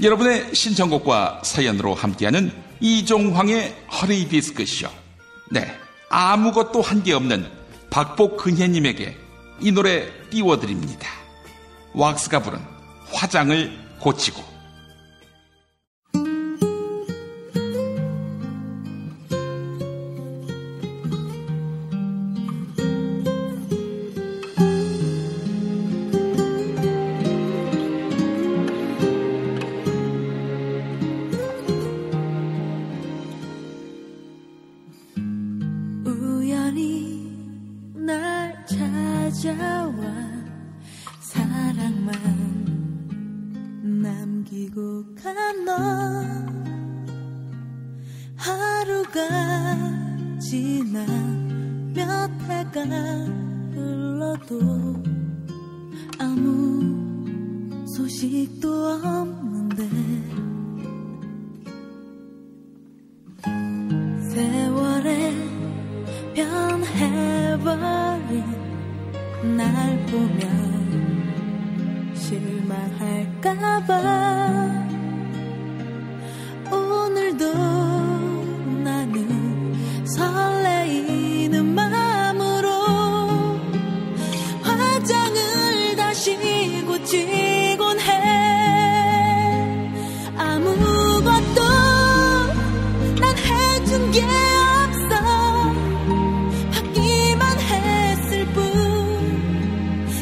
Speaker 1: 여러분의 신청곡과 사연으로 함께하는 이종황의 허리디스크쇼. 네, 아무것도 한 게 없는 박복근혜님에게 이 노래 띄워드립니다. 왁스가 부른 화장을 고치고.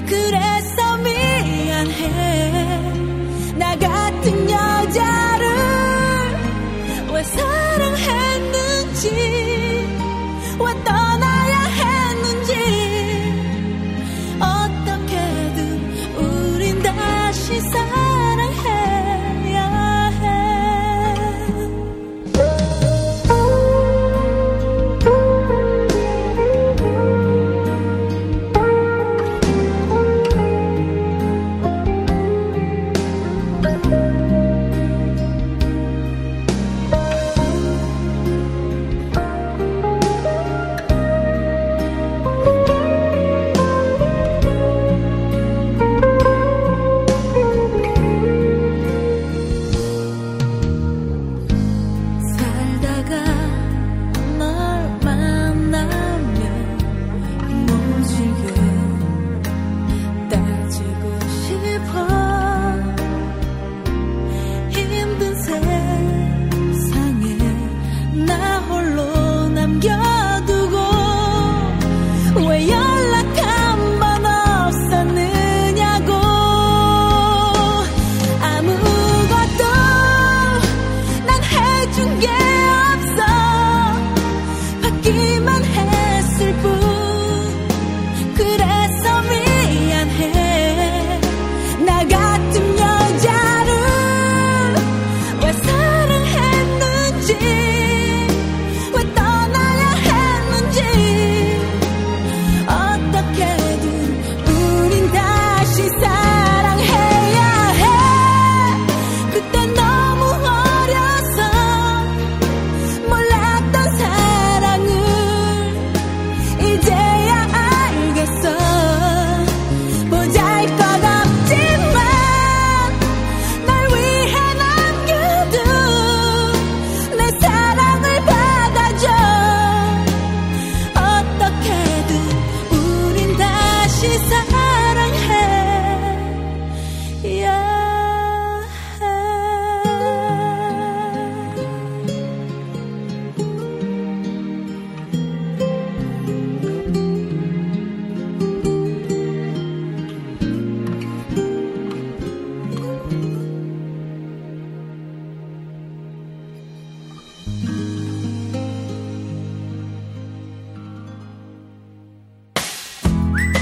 Speaker 3: 그래서 미안해, 나 같은 여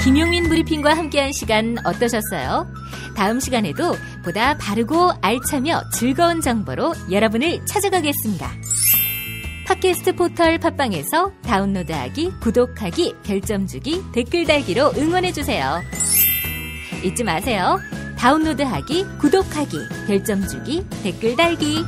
Speaker 8: 김용민 브리핑과 함께한 시간 어떠셨어요? 다음 시간에도 보다 바르고 알차며 즐거운 정보로 여러분을 찾아가겠습니다. 팟캐스트 포털 팟빵에서 다운로드하기, 구독하기, 별점 주기, 댓글 달기로 응원해주세요. 잊지 마세요. 다운로드하기, 구독하기, 별점 주기, 댓글 달기.